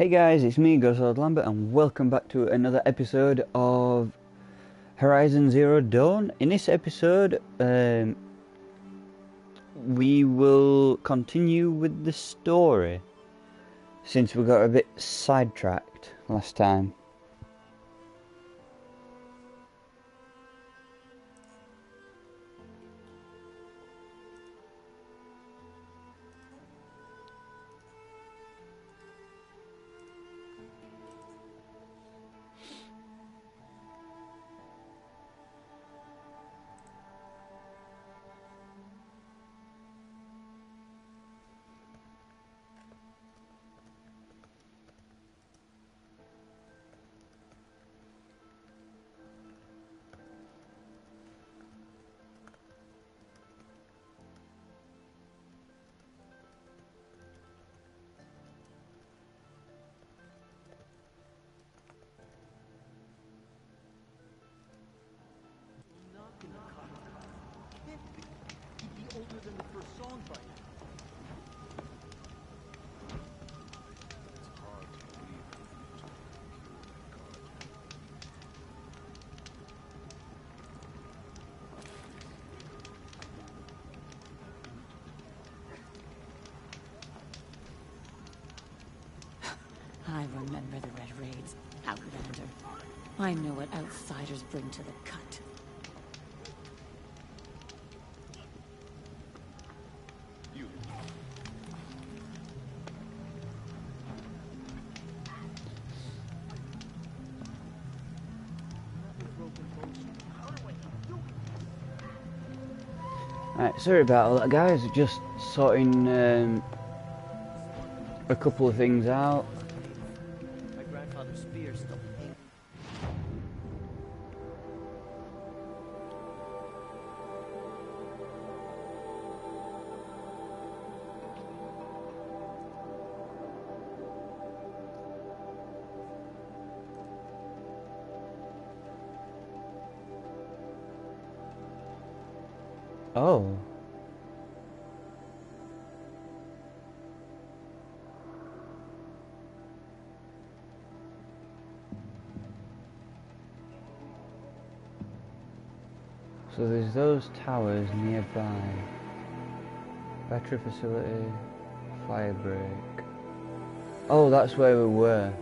Hey guys, it's me, Ghostlord Lambert, and welcome back to another episode of Horizon Zero Dawn. In this episode, we will continue with the story, since we got a bit sidetracked last time. I remember the Red Raids, Outlander. I know what outsiders bring to the cut. Right, sorry about all that, guys. Just sorting a couple of things out. My grandfather's spear still hangs. Oh. So there's those towers nearby. Battery facility, fire break. Oh, that's where we were.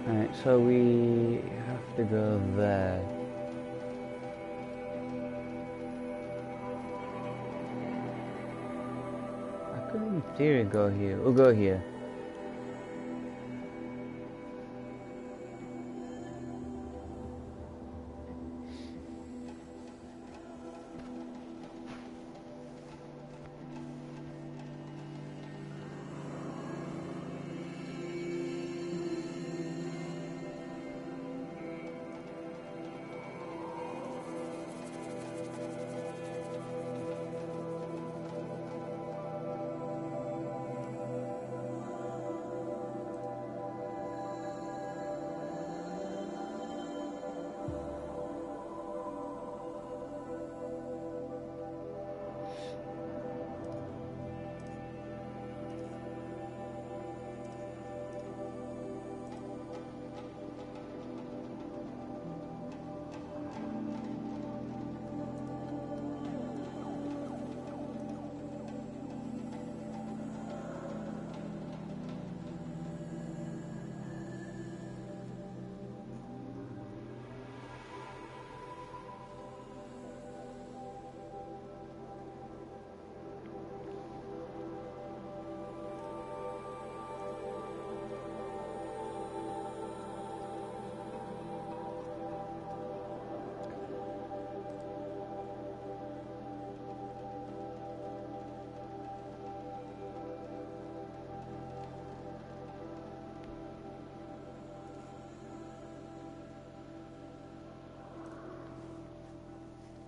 Right, so we have to go there. I could in theory go here. We'll go here.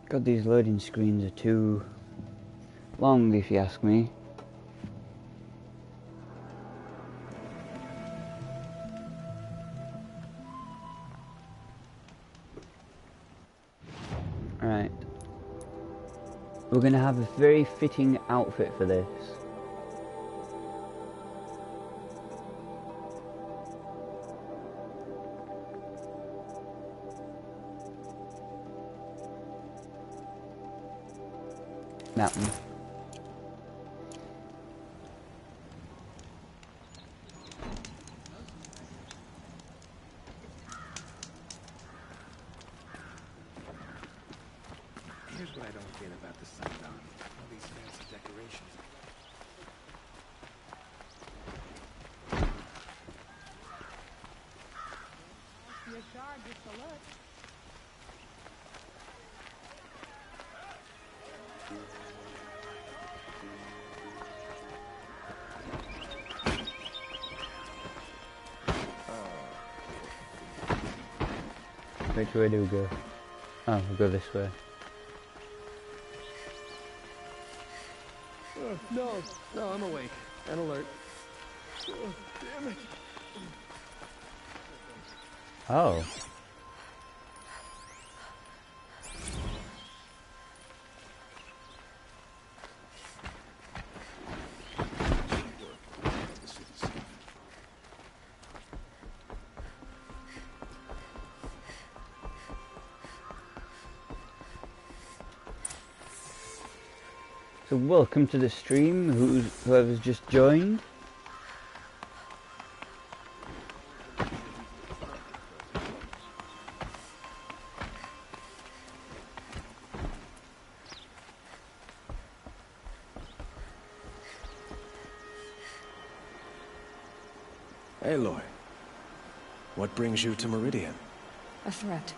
God, these loading screens are too long, if you ask me. Right. We're going to have a very fitting outfit for this. That one. Here's what I don't get about the sundown. All these fancy decorations. Which way do we go? Oh, we'll go this way. No, I'm awake and alert. Damn it. Oh. So welcome to the stream, whoever's just joined. Aloy, what brings you to Meridian? A threat.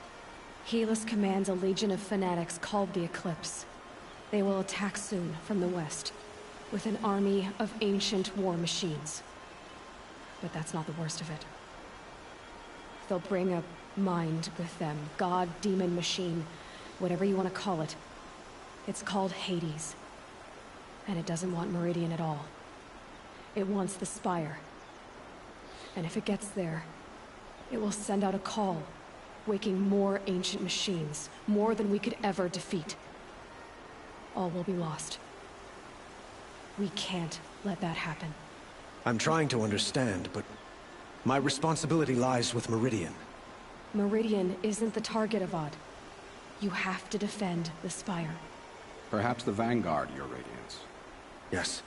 Helis commands a legion of fanatics called the Eclipse. They will attack soon from the west, with an army of ancient war machines. But that's not the worst of it. They'll bring a mind with them, god, demon, machine, whatever you want to call it. It's called Hades. And it doesn't want Meridian at all. It wants the Spire. And if it gets there, it will send out a call, waking more ancient machines, more than we could ever defeat. All will be lost. We can't let that happen. I'm trying to understand, but my responsibility lies with Meridian. Meridian isn't the target, Avad. You have to defend the Spire. Perhaps the Vanguard, Your Radiance. Yes.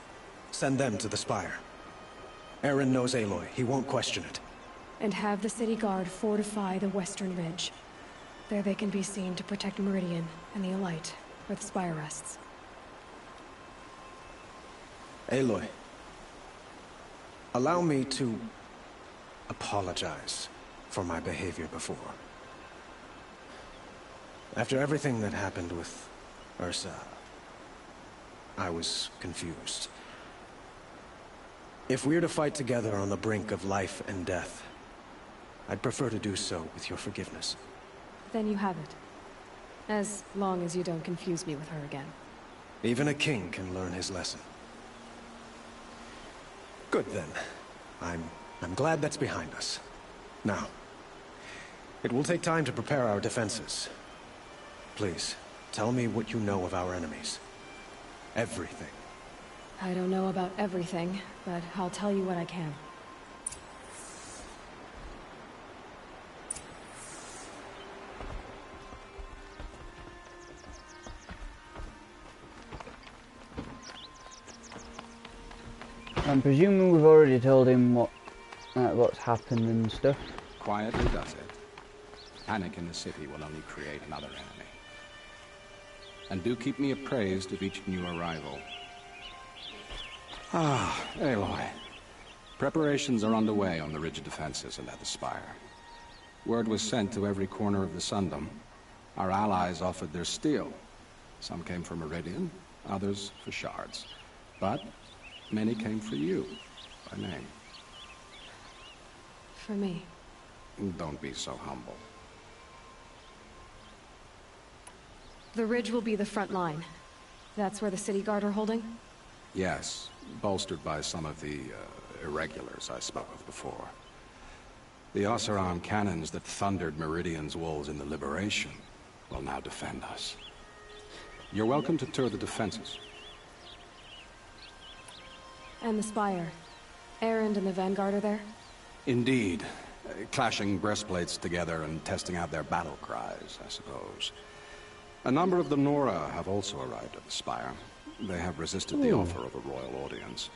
Send them to the Spire. Eren knows Aloy. He won't question it. And have the City Guard fortify the Western Ridge. There they can be seen to protect Meridian and the Elite, where the Spire rests. Aloy, allow me to apologize for my behavior before. After everything that happened with Ursa, I was confused. If we're to fight together on the brink of life and death, I'd prefer to do so with your forgiveness. Then you have it. As long as you don't confuse me with her again. Even a king can learn his lesson. Good then. I'm glad that's behind us. Now, it will take time to prepare our defenses. Please, tell me what you know of our enemies. Everything. I don't know about everything, but I'll tell you what I can. I'm presuming we've already told him what's happened and stuff. Quietly does it. Panic in the city will only create another enemy. And do keep me appraised of each new arrival. Ah, Aloy. Preparations are underway on the ridge defenses and at the Spire. Word was sent to every corner of the Sundom. Our allies offered their steel. Some came for Meridian, others for shards. But many came for you, by name. For me. Don't be so humble. The ridge will be the front line. That's where the City Guard are holding? Yes, bolstered by some of the irregulars I spoke of before. The Oseram cannons that thundered Meridian's walls in the Liberation will now defend us. You're welcome to tour the defenses. And the Spire. Erend and the Vanguard are there? Indeed. Clashing breastplates together and testing out their battle cries, I suppose. A number of the Nora have also arrived at the Spire. They have resisted the offer of a royal audience.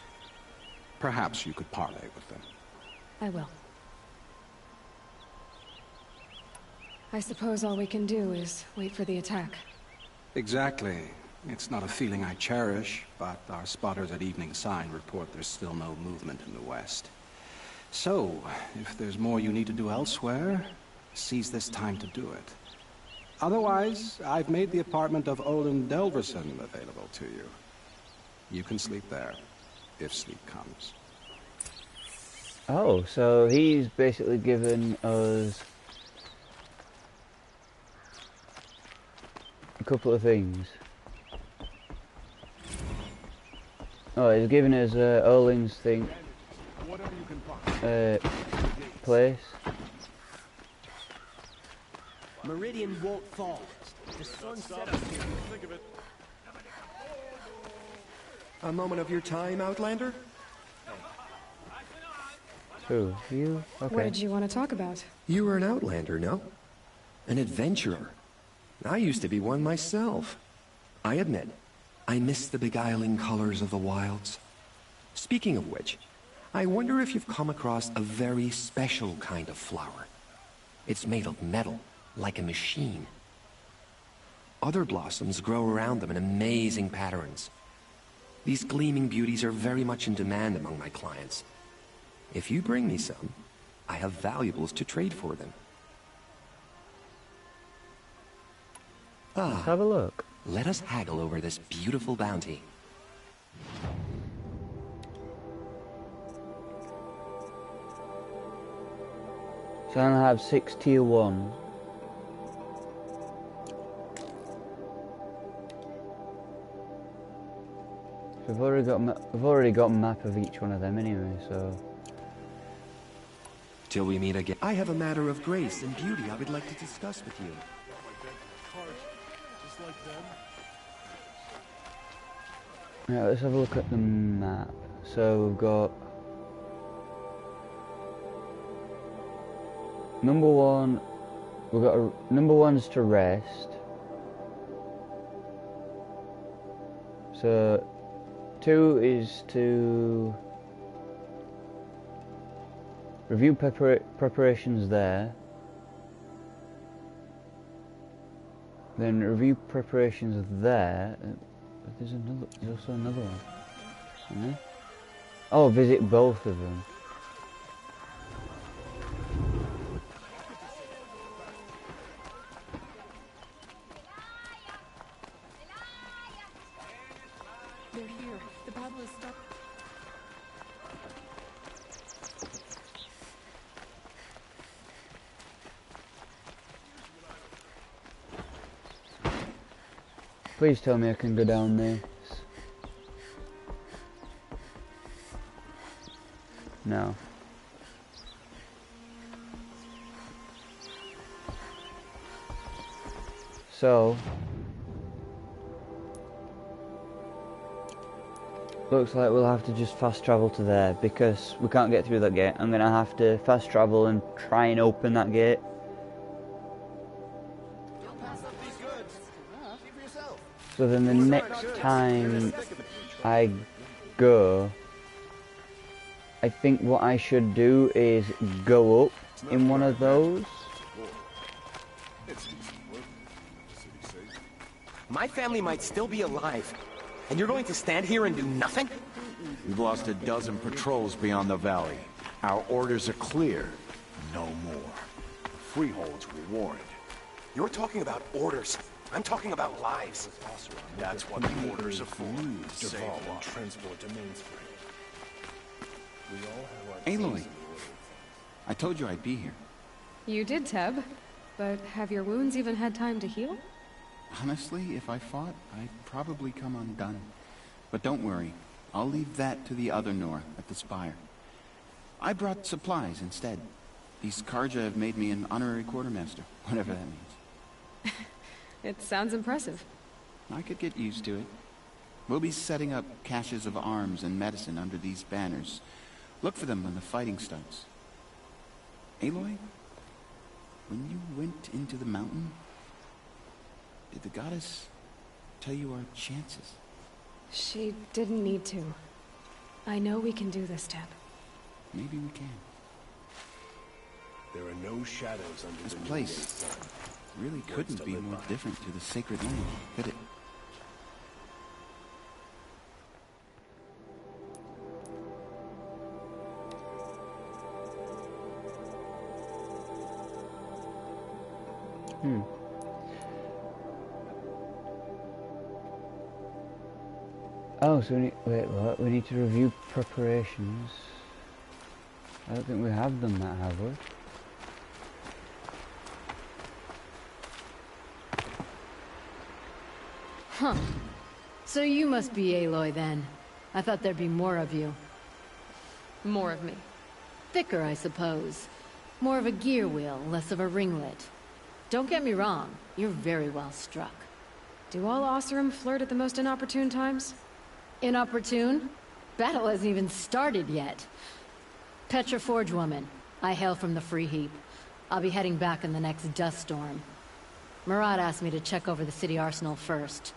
Perhaps you could parley with them. I will. I suppose all we can do is wait for the attack. Exactly. It's not a feeling I cherish, but our spotters at Evening Sign report there's still no movement in the west. So, if there's more you need to do elsewhere, seize this time to do it. Otherwise, I've made the apartment of Olin Delverson available to you. You can sleep there, if sleep comes. Oh, so he's basically given us a couple of things. Oh, he's giving us Olin's thing. Place. Meridian won't fall. The sun set us here. Think of it. A moment of your time, Outlander? Who? You? Okay. What did you want to talk about? You were an Outlander, no? An adventurer. I used to be one myself. I admit, I miss the beguiling colors of the wilds. Speaking of which, I wonder if you've come across a very special kind of flower. It's made of metal, like a machine. Other blossoms grow around them in amazing patterns. These gleaming beauties are very much in demand among my clients. If you bring me some, I have valuables to trade for them. Let's have a look. Let us haggle over this beautiful bounty. So I have 6 tier 1. So I've already got a map of each one of them anyway, so. Till we meet again. I have a matter of grace and beauty I would like to discuss with you. Right, let's have a look at the map. So we've got number 1. We've got number 1's to rest. So 2 is to review preparations there. Then review preparations there. But there's also another one. Isn't there? Oh, visit both of them. They're here. The battle is stopped. Please tell me I can go down this. No. So looks like we'll have to just fast travel to there because we can't get through that gate. I'm gonna have to fast travel and try and open that gate. So then the next time I go, I think what I should do is go up in one of those. My family might still be alive, and you're going to stand here and do nothing? We've lost a dozen patrols beyond the valley. Our orders are clear. No more. The Freeholds were warned. You're talking about orders. I'm talking about lives. That's what the orders are for. To save and transport to Mainspring. Aloy, I told you I'd be here. You did, Teb. But have your wounds even had time to heal? Honestly, if I fought, I'd probably come undone. But don't worry, I'll leave that to the other Nor at the Spire. I brought supplies instead. These Karja have made me an honorary quartermaster, whatever that means. It sounds impressive. I could get used to it. We'll be setting up caches of arms and medicine under these banners. Look for them when the fighting starts. Aloy, when you went into the mountain, did the goddess tell you our chances? She didn't need to. I know we can do this, Teb. Maybe we can. There are no shadows under This the place sun. really couldn't be more different to the sacred land, could it? Oh, so we need, wait, what? We need to review preparations. I don't think we have done that, have we? Huh. So you must be Aloy then. I thought there'd be more of you. More of me. Thicker, I suppose. More of a gear wheel, less of a ringlet. Don't get me wrong, you're very well struck. Do all Oseram flirt at the most inopportune times? Inopportune? Battle hasn't even started yet. Petra Forge woman. I hail from the Free Heap. I'll be heading back in the next dust storm. Murad asked me to check over the city arsenal first.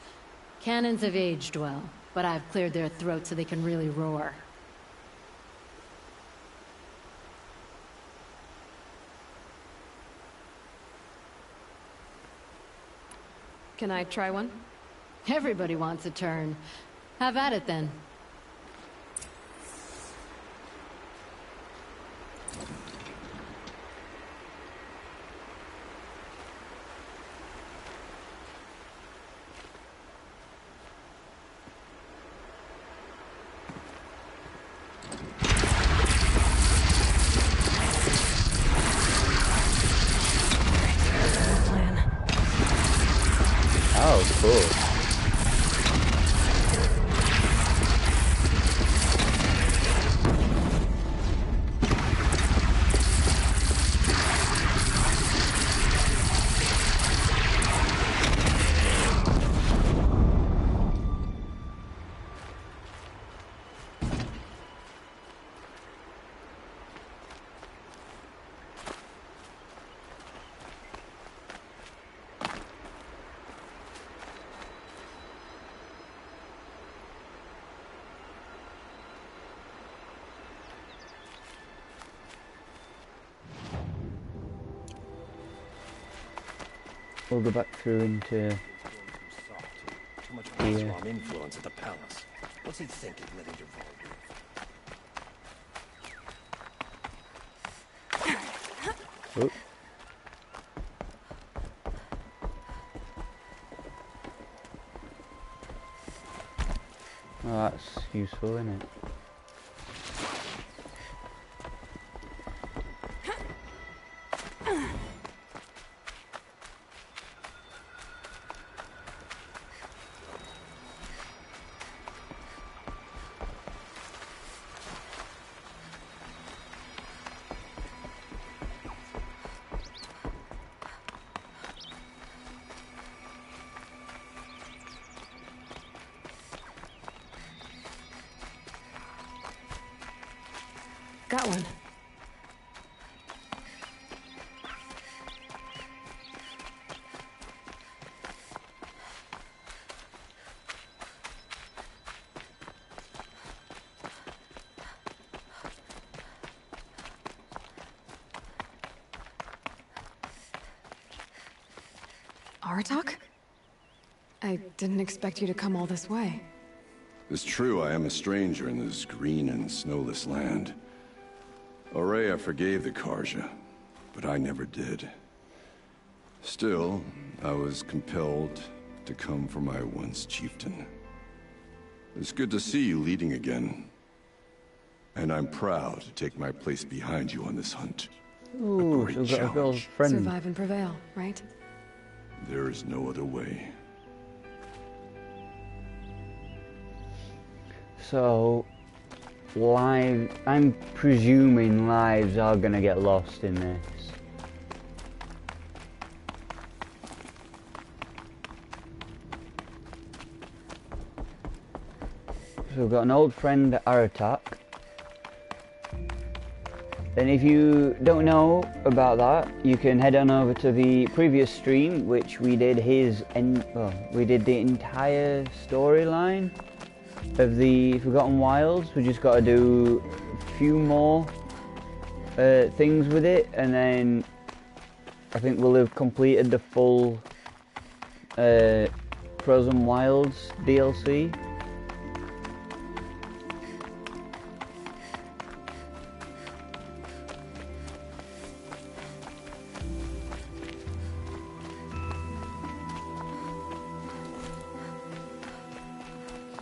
Cannons have aged well, but I've cleared their throats so they can really roar. Can I try one? Everybody wants a turn. Have at it then. Oh, cool. We'll go back through into Too much Oseram influence at the palace. What's he thinking, letting Dervahl Oh. Oh, that's useful, isn't it? Got one. Aratak? I didn't expect you to come all this way. It's true, I am a stranger in this green and snowless land. Ourea forgave the Carja, but I never did. Still, I was compelled to come for my once chieftain. It's good to see you leading again. And I'm proud to take my place behind you on this hunt. Ooh, she's got a girlfriend. Survive and prevail, right? There is no other way. So, I'm presuming lives are gonna get lost in this. So we've got an old friend, Aratak. And if you don't know about that, you can head on over to the previous stream, which we did we did the entire storyline of the Forgotten Wilds. We just got to do a few more things with it, and then I think we'll have completed the full Frozen Wilds DLC.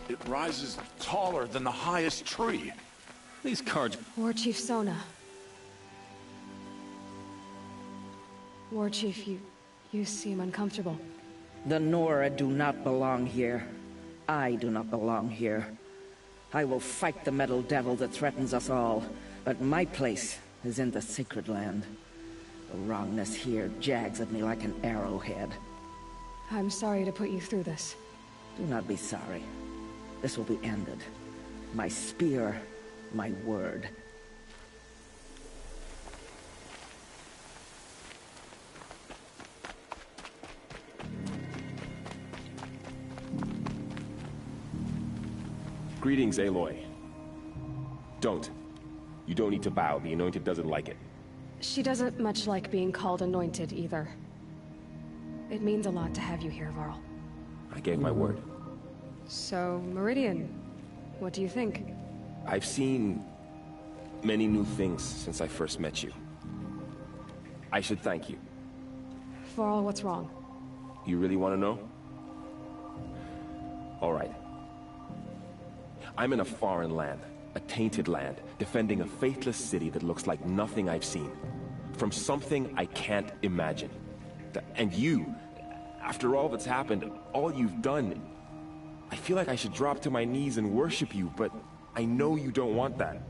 It rises taller than the highest tree. These cards... War Chief Sona. War Chief, you seem uncomfortable. The Nora do not belong here. I do not belong here. I will fight the metal devil that threatens us all, but my place is in the sacred land. The wrongness here jags at me like an arrowhead. I'm sorry to put you through this. Do not be sorry. This will be ended. My spear, my word. Greetings, Aloy. Don't. You don't need to bow. The Anointed doesn't like it. She doesn't much like being called Anointed, either. It means a lot to have you here, Varl. I gave my word. So, Meridian, what do you think? I've seen many new things since I first met you. I should thank you. Varl, what's wrong? You really want to know? All right. I'm in a foreign land, a tainted land, defending a faithless city that looks like nothing I've seen. From something I can't imagine. And you, after all that's happened, all you've done, I feel like I should drop to my knees and worship you, but I know you don't want that.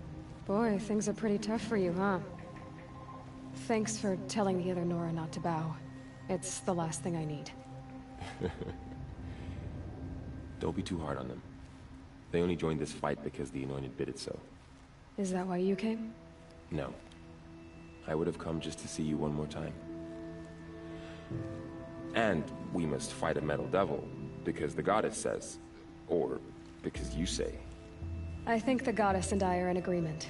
Boy, things are pretty tough for you, huh? Thanks for telling the other Nora not to bow. It's the last thing I need. Don't be too hard on them. They only joined this fight because the Anointed bid it so. Is that why you came? No. I would have come just to see you one more time. And we must fight a metal devil, because the goddess says. Or because you say. I think the goddess and I are in agreement.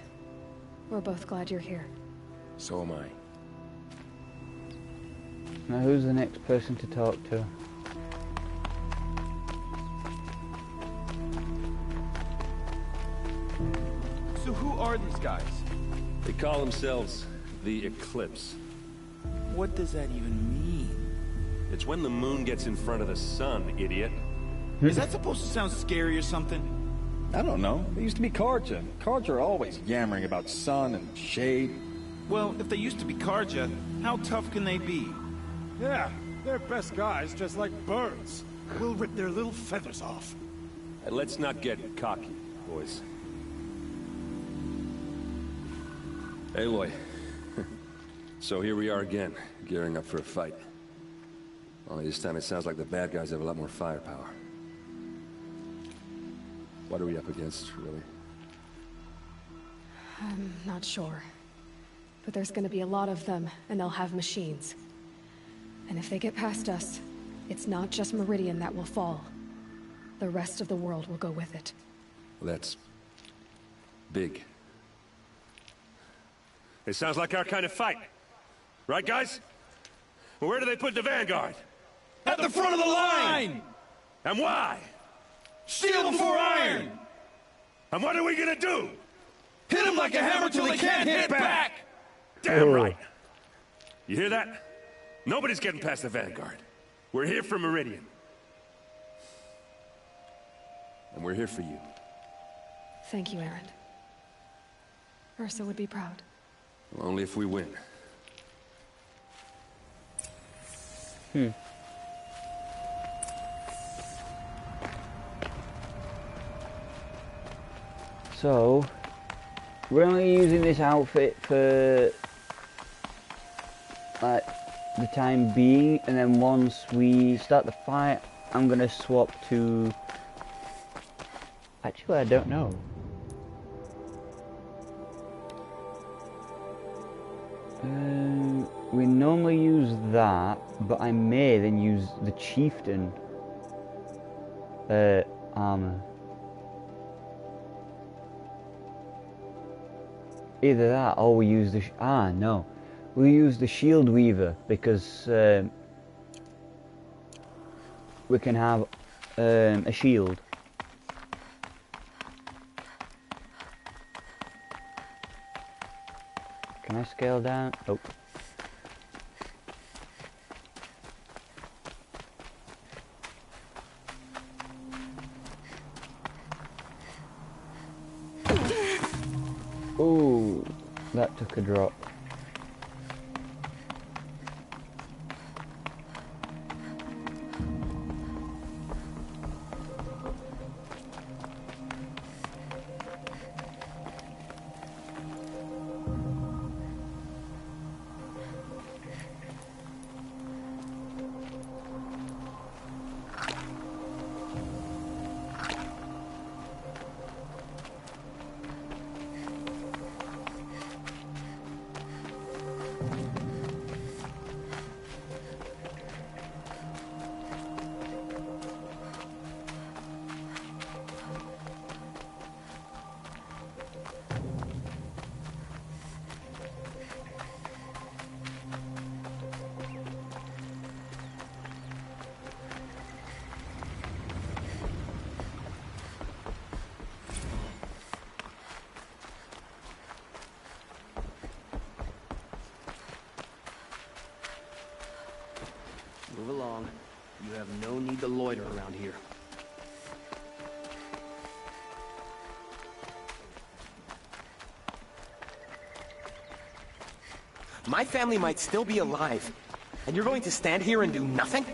We're both glad you're here. So am I. Now who's the next person to talk to? So who are these guys? They call themselves the Eclipse. What does that even mean? It's when the moon gets in front of the sun, idiot. Is that supposed to sound scary or something? I don't know. They used to be Carja. Carja are always yammering about sun and shade. Well, if they used to be Carja, how tough can they be? Yeah, they're best guys, just like birds. We'll rip their little feathers off. Let's not get cocky, boys. Aloy. So here we are again, gearing up for a fight. Only this time it sounds like the bad guys have a lot more firepower. What are we up against, really? I'm not sure. But there's gonna be a lot of them, and they'll have machines. And if they get past us, it's not just Meridian that will fall. The rest of the world will go with it. Well, that's big. It sounds like our kind of fight. Right, guys? Well, where do they put the Vanguard? At the front of the line! And why? Steel before iron! And what are we gonna do? Hit them like a hammer till they can't hit back! Damn right! You hear that? Nobody's getting past the Vanguard. We're here for Meridian. And we're here for you. Thank you, Erend. Ursa would be proud. Well, only if we win. So, we're only using this outfit for like the time being, and then once we start the fight, I'm gonna swap to. Actually, I don't know. We normally use that, but I may then use the Chieftain armor. Either that or we use the... no. We use the shield weaver because we can have a shield. Can I scale down? Oh. Ooh, that took a drop. Move along. You have no need to loiter around here. My family might still be alive, and you're going to stand here and do nothing?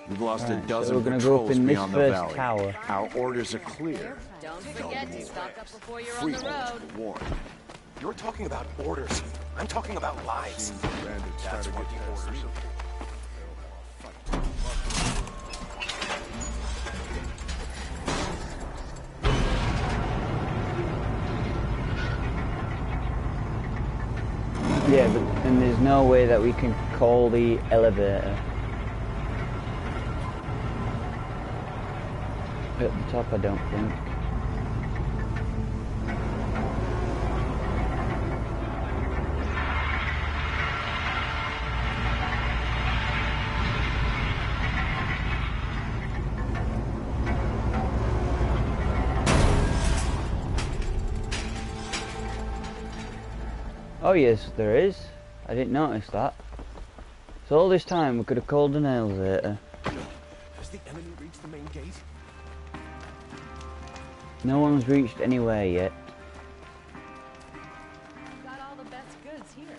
We've lost Right, a dozen so we're gonna go up patrols in this beyond the first valley. tower. Our orders are clear. Don't forget to stock up before you're on Free the road. warned. You're talking about orders. I'm talking about lives. That's what the orders are for. Yeah, but and there's no way that we can call the elevator. At the top, I don't think. Oh yes, there is. I didn't notice that. So all this time we could have called an elevator. Has the enemy reached the main gate? No one's reached anywhere yet. Got all the best goods here.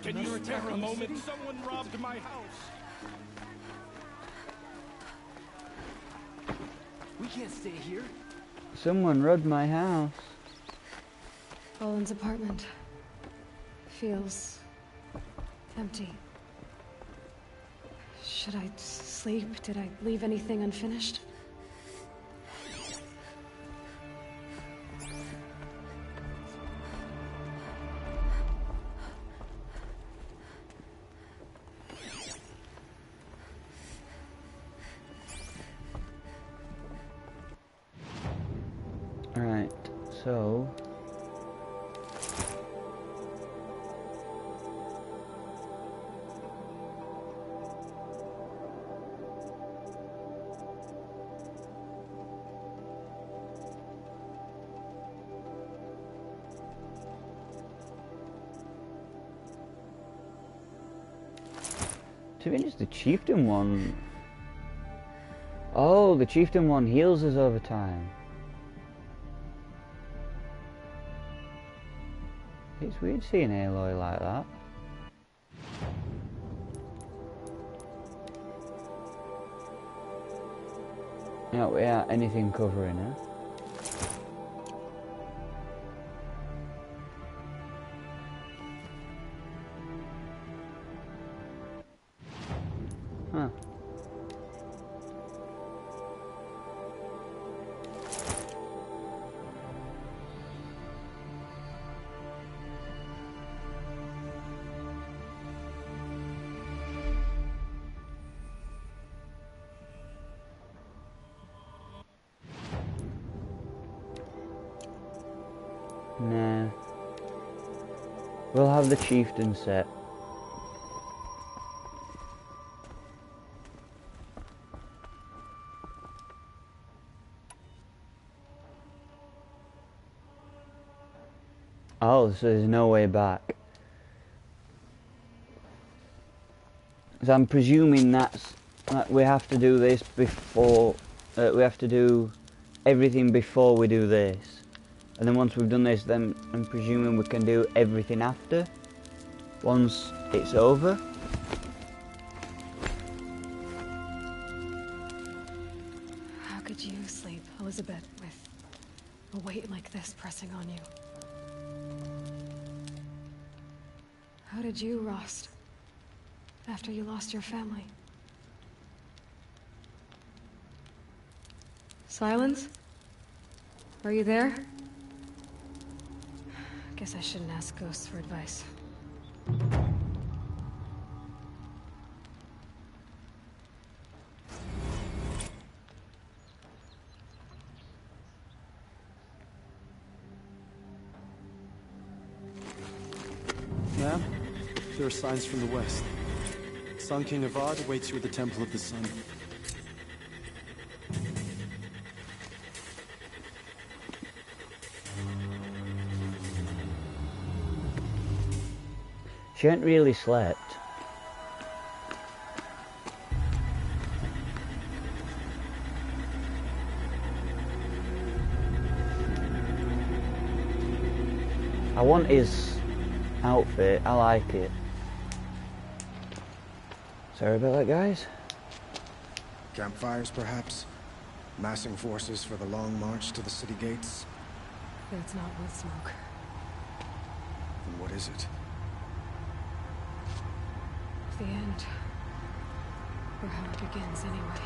Can you spare a moment? Someone robbed my house. We can't stay here. Someone robbed my house. Olin's apartment feels empty. Should I sleep? Did I leave anything unfinished? Right, so... To be honest, the chieftain one... Oh, the chieftain one heals us over time. It's weird seeing Aloy like that. Not without anything covering her. Huh. We'll have the chieftain set. Oh, so there's no way back. So I'm presuming that we have to do this before, we have to do everything before we do this. And then once we've done this, then I'm presuming we can do everything after, once it's over. How could you sleep, Elizabeth, with a weight like this pressing on you? How did you, Rost, after you lost your family? Silence? Are you there? Guess I shouldn't ask ghosts for advice. Ma'am, there are signs from the west. Sun King Avad awaits you at the Temple of the Sun. She ain't really slept. I want his outfit, I like it. Sorry about that, guys. Campfires, perhaps? Massing forces for the long march to the city gates? That's not with smoke. Then what is it? The end. Or how it begins, anyway.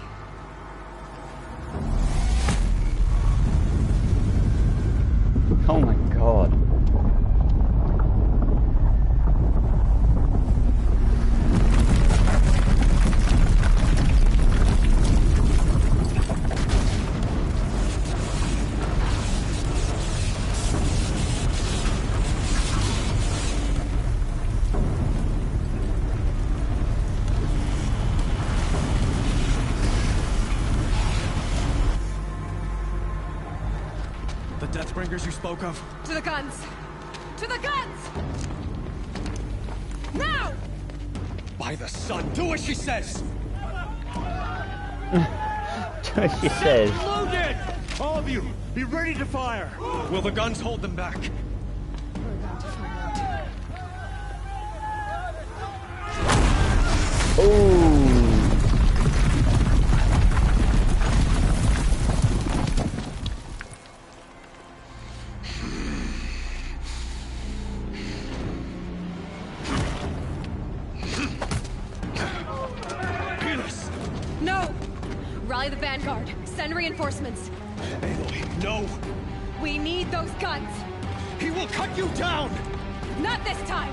Oh my god. Deathbringers you spoke of? To the guns! To the guns! Now! By the sun, do as she says! Do what she says. Loaded! All of you, be ready to fire! Will the guns hold them back? We're about to find out. Oh. Rally the vanguard. Send reinforcements. Aloy, no! We need those guns! He will cut you down! Not this time!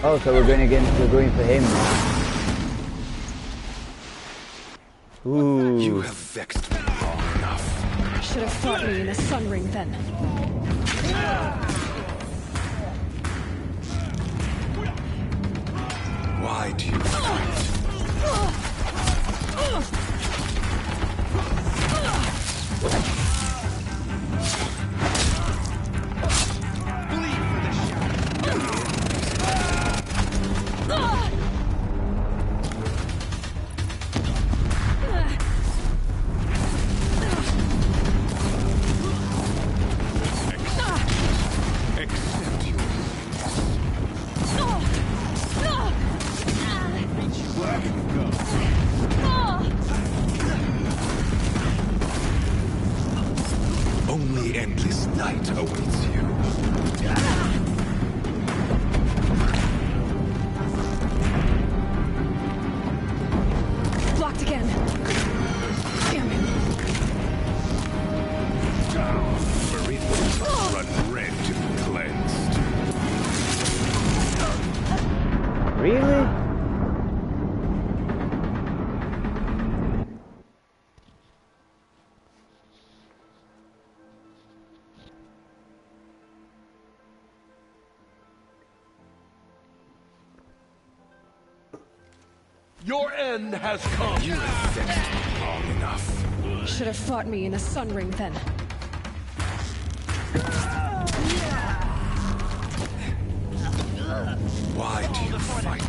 Oh, so we're going for him. Ooh. You have vexed me long enough. Should have fought me in a sun ring then. Why do you fight? Only endless night awaits you. Blocked again. Damn it. Meridian must run red to be cleansed. Really? Your end has come. You resisted long enough. Should have fought me in a sun ring then. Why do you fight?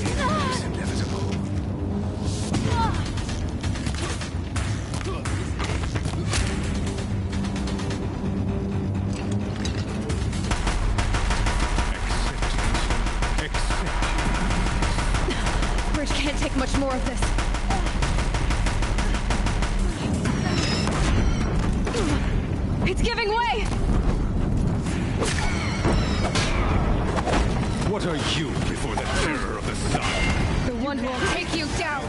The end is inevitable. Bridge can't take much more of this. It's giving way! What are you before the terror of the sun? The one who will take you down!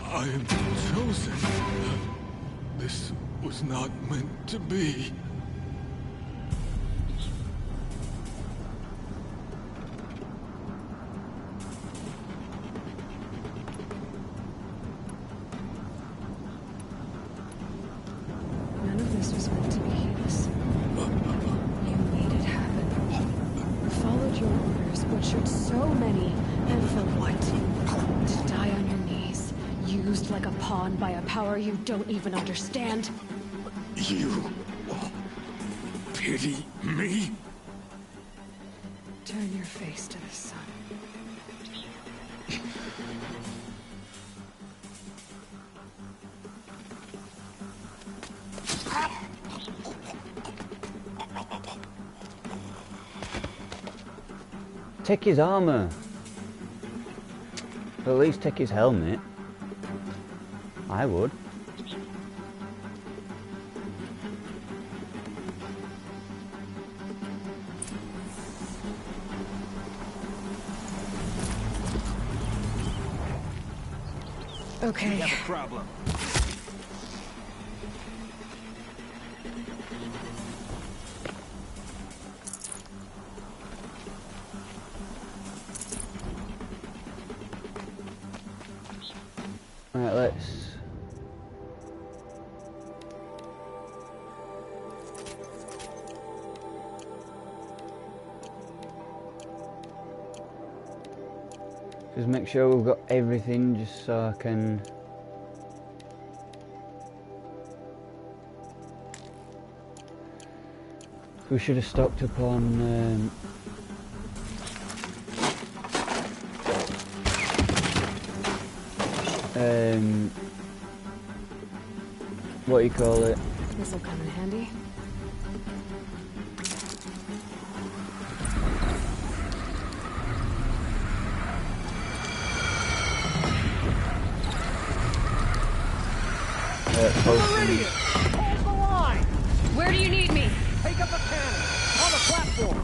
I am chosen. This was not meant to be. None of this was meant to be Helis. You made it happen. You followed your orders, butchered so many, and for what? To die on your knees, used like a pawn by a power you don't even understand? You pity me? Turn your face to the sun. Take his armor. Or at least take his helmet. I would. Okay. We have a problem. Right, let's... just make sure we've got everything, just so I can... We should have stocked up on... what do you call it? This'll come in handy. Meridian! Hold the line! Where do you need me? Take up a cannon! On the platform!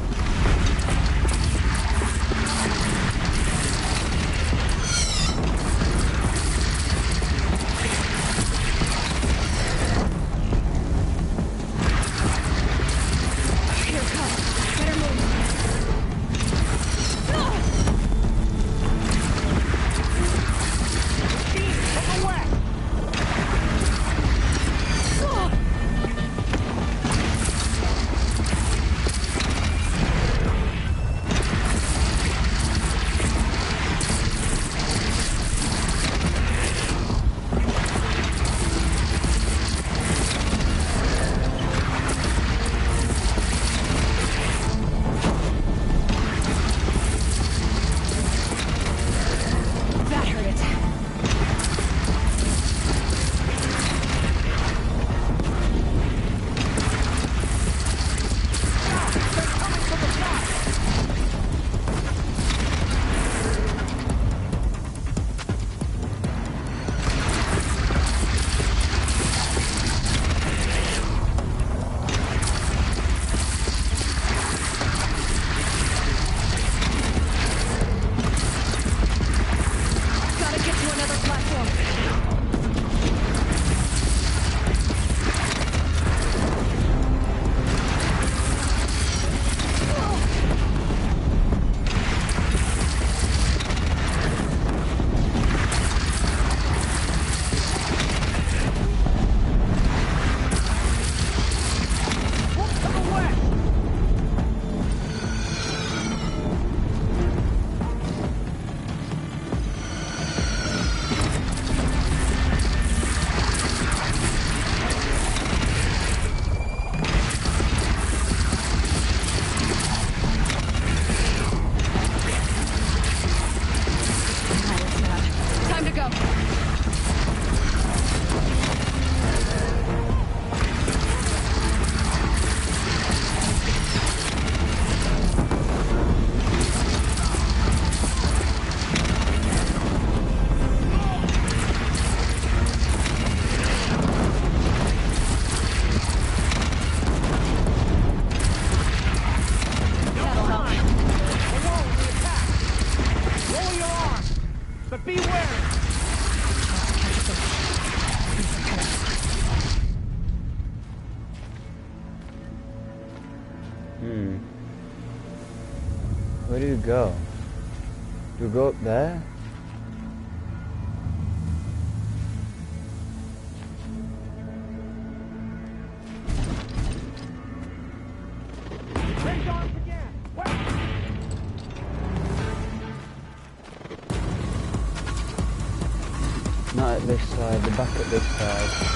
Here it comes. Better move. From the west! Where do you go? Do you go up there? Not at this side, the back at this side.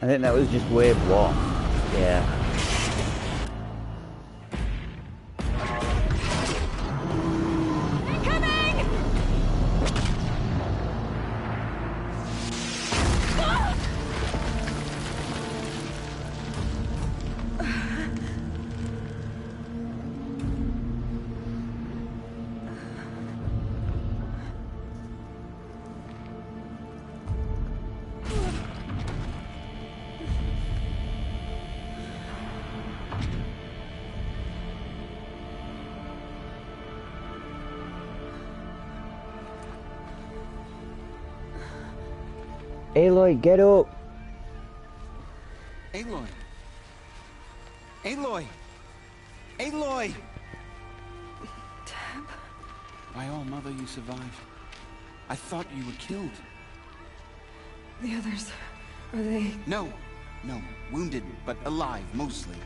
I think that was just wave 1. Yeah. Aloy, get up! Aloy! Aloy! Aloy! Teb? By all mother, you survived. I thought you were killed. The others, are they... No, wounded, but alive, mostly.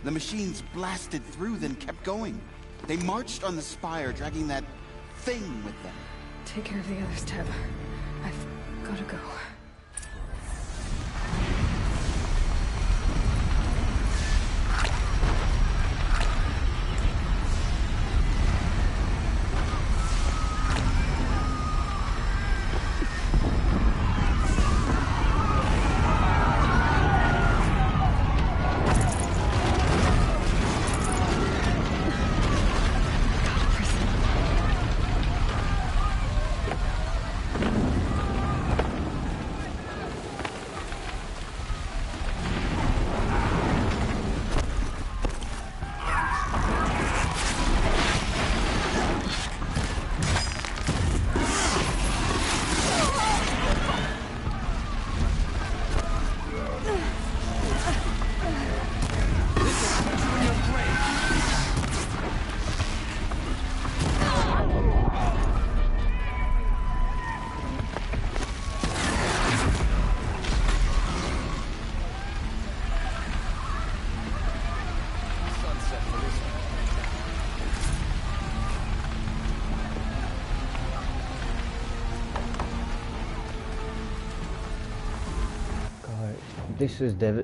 The machines blasted through, then kept going. They marched on the spire, dragging that thing with them. Take care of the others, Teb. I've gotta go.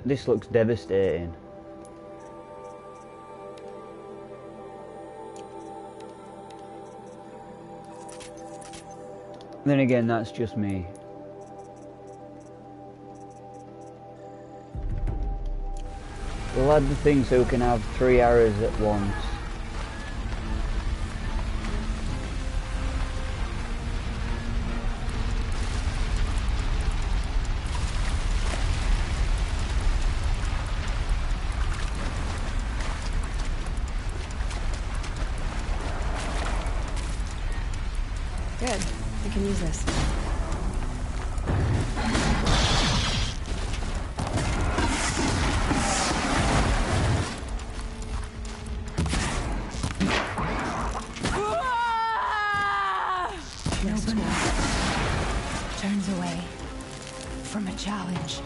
This looks devastating. Then again, that's just me. We'll add the thing so we can have 3 arrows at once. Good. We can use this. Nobody turns away from a challenge.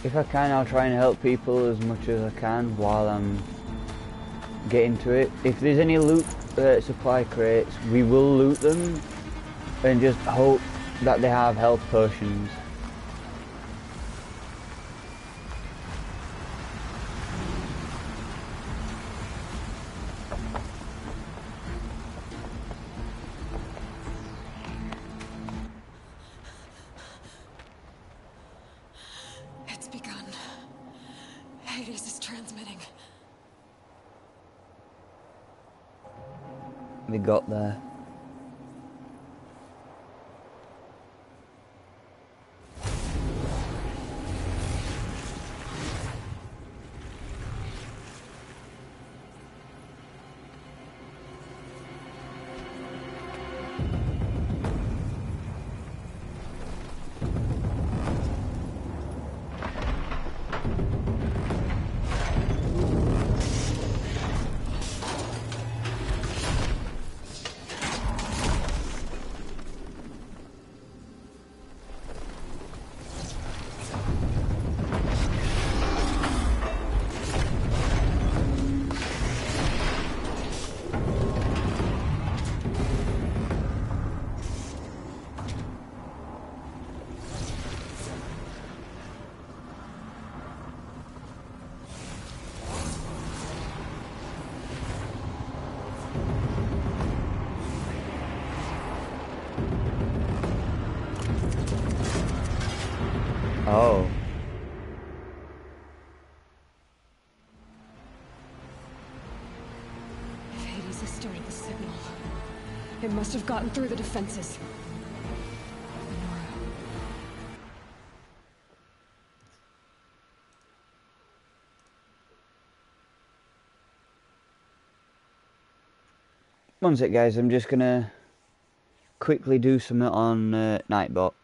If I can, I'll try and help people as much as I can while I'm getting to it. If there's any loot supply crates, we will loot them and just hope that they have health potions. It's begun. Hades is transmitting. They got there. Oh. If Hades has started the signal, it must have gotten through the defenses. One sec, guys. I'm just gonna quickly do something on Nightbot.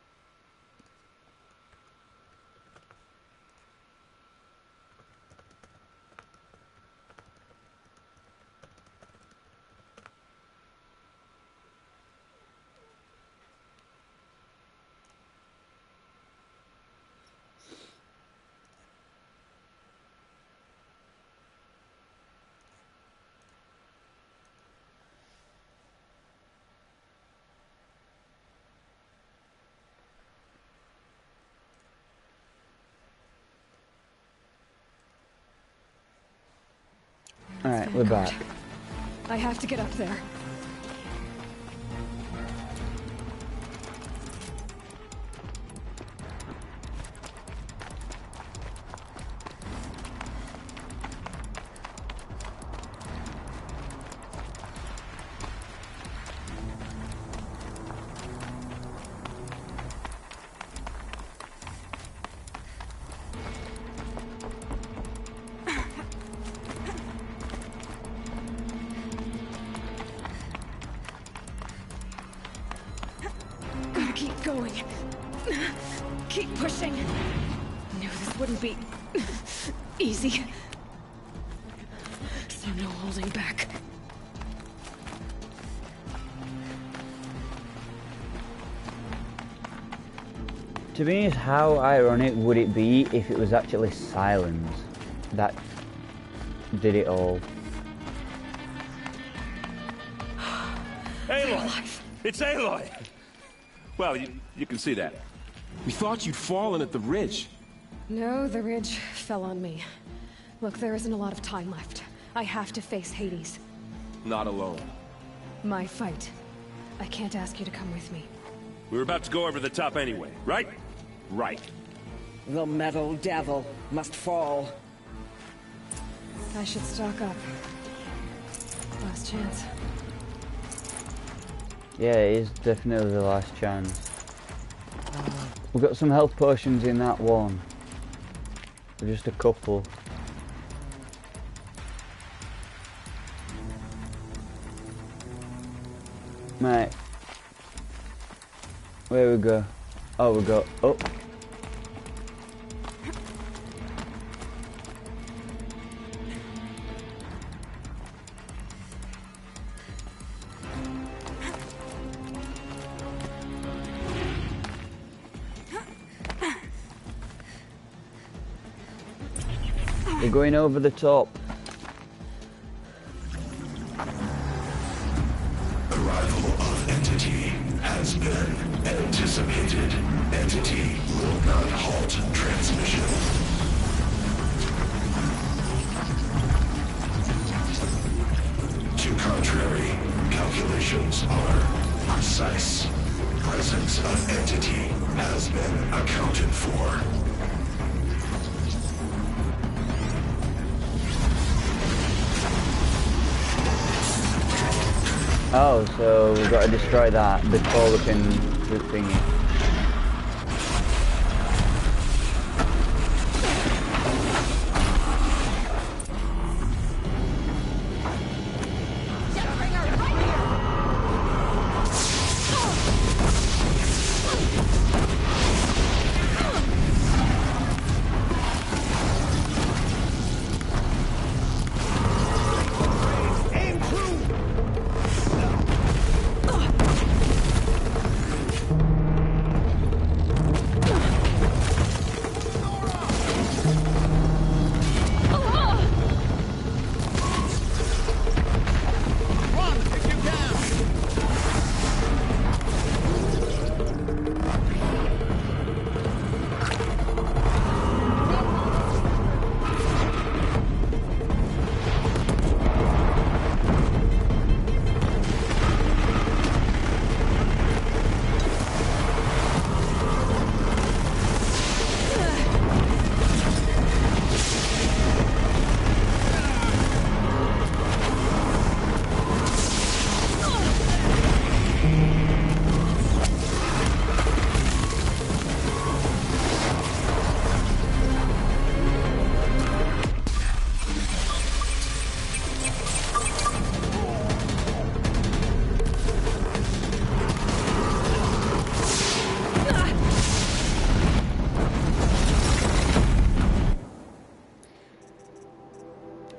Alright, we're back. I have to get up there. Keep going. Keep pushing. Knew this wouldn't be easy. So no holding back. To be honest, how ironic would it be if it was actually silence that did it all? Aloy! It's Aloy! Well, you can see that. We thought you'd fallen at the ridge. No, the ridge fell on me. Look, there isn't a lot of time left. I have to face Hades. Not alone. My fight. I can't ask you to come with me. We were about to go over the top anyway, right? Right. The metal devil must fall. I should stock up. Last chance. Yeah, it is definitely the last chance. We've got some health potions in that one. Just a couple. Right. Where we go? Oh, we go up. We're going over the top. Arrival of Entity has been anticipated. Entity will not halt transmission. To contrary, calculations are precise. Presence of Entity has been accounted for. Oh, so we've got to destroy that before we can do thingy.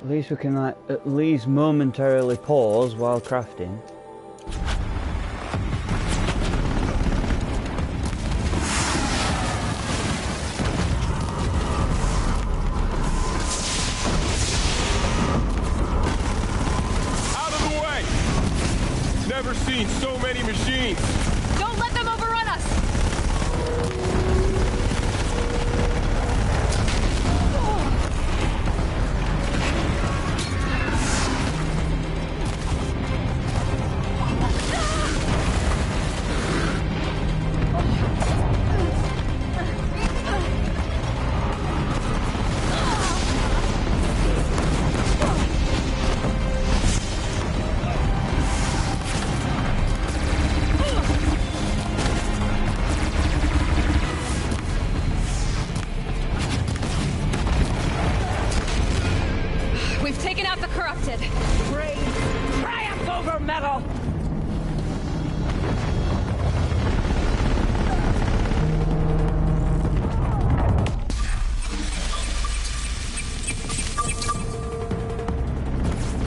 At least we can like at least momentarily pause while crafting. Out of the way! Never seen so many machines. Don't let them overrun us! We've taken out the corrupted. Great triumph over metal!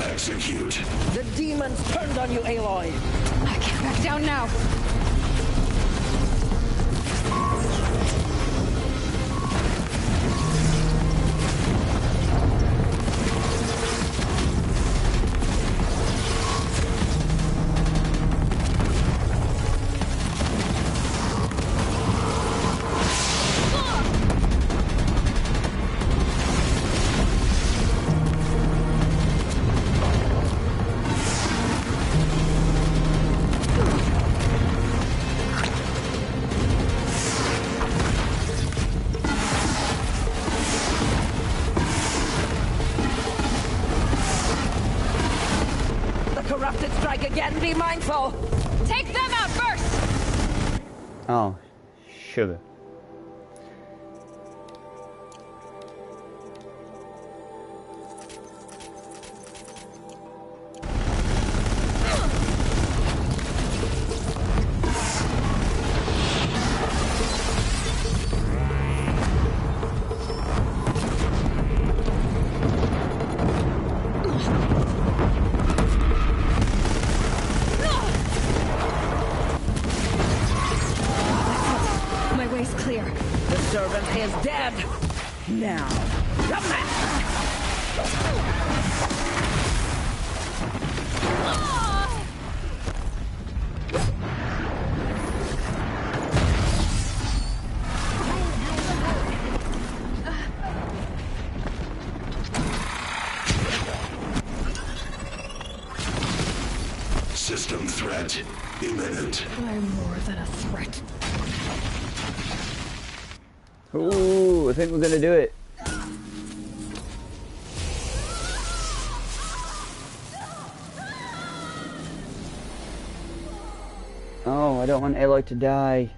Execute. The demons turned on you, Aloy. I can't back down now. Corrupted strike again, be mindful! Take them out first! Oh, sugar. My way's clear. The servant is dead! Now, come back! System threat imminent. I'm more than a threat. Ooh, I think we're gonna do it. Oh, I don't want Aloy to die.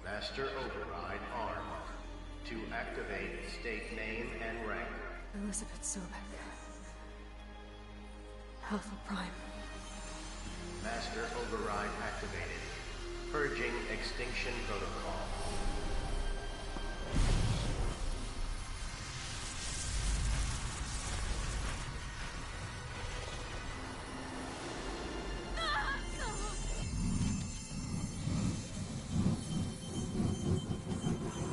Master Override armed. To activate, state name and rank. Elizabeth Sobek. Alpha Prime. Master Override activated. Purging extinction protocol.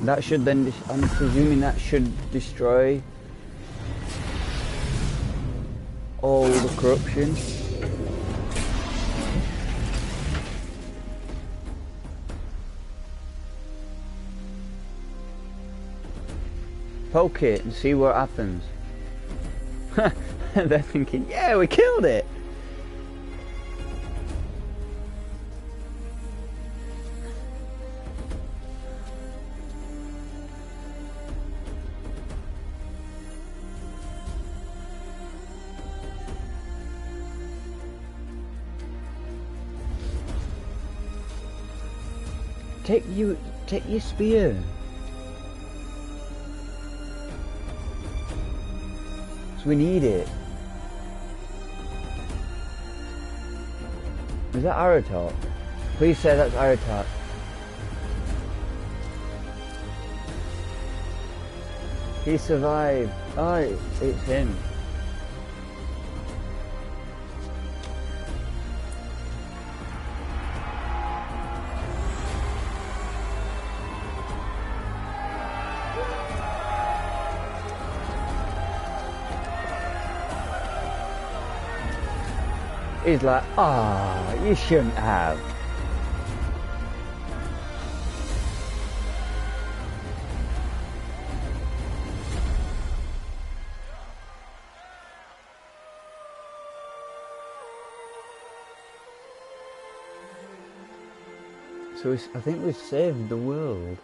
That should then, I'm presuming that should destroy all the corruption. Poke it and see what happens. They're thinking, yeah, we killed it. Take your spear. So we need it. Is that Aratok? Please say that's Aratok. He survived. Oh, it's him. He's like, ah, you shouldn't have. So I think we've saved the world.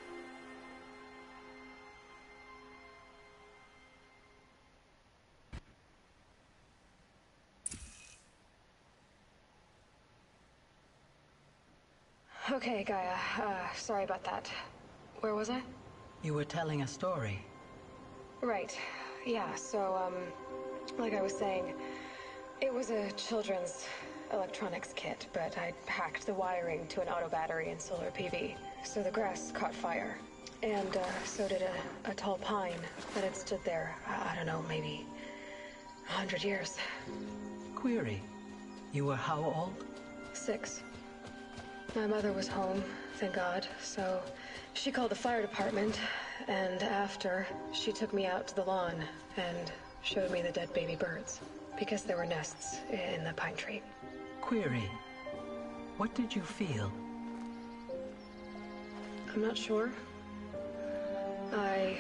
Okay, Gaia. Sorry about that. Where was I? You were telling a story. Right. Yeah, so, like I was saying, it was a children's electronics kit, but I'd hacked the wiring to an auto battery and solar PV. So the grass caught fire. And, so did a tall pine that had stood there, I don't know, maybe 100 years. Query. You were how old? 6. My mother was home, thank God, so she called the fire department, and after, she took me out to the lawn and showed me the dead baby birds, because there were nests in the pine tree. Query. What did you feel? I'm not sure. I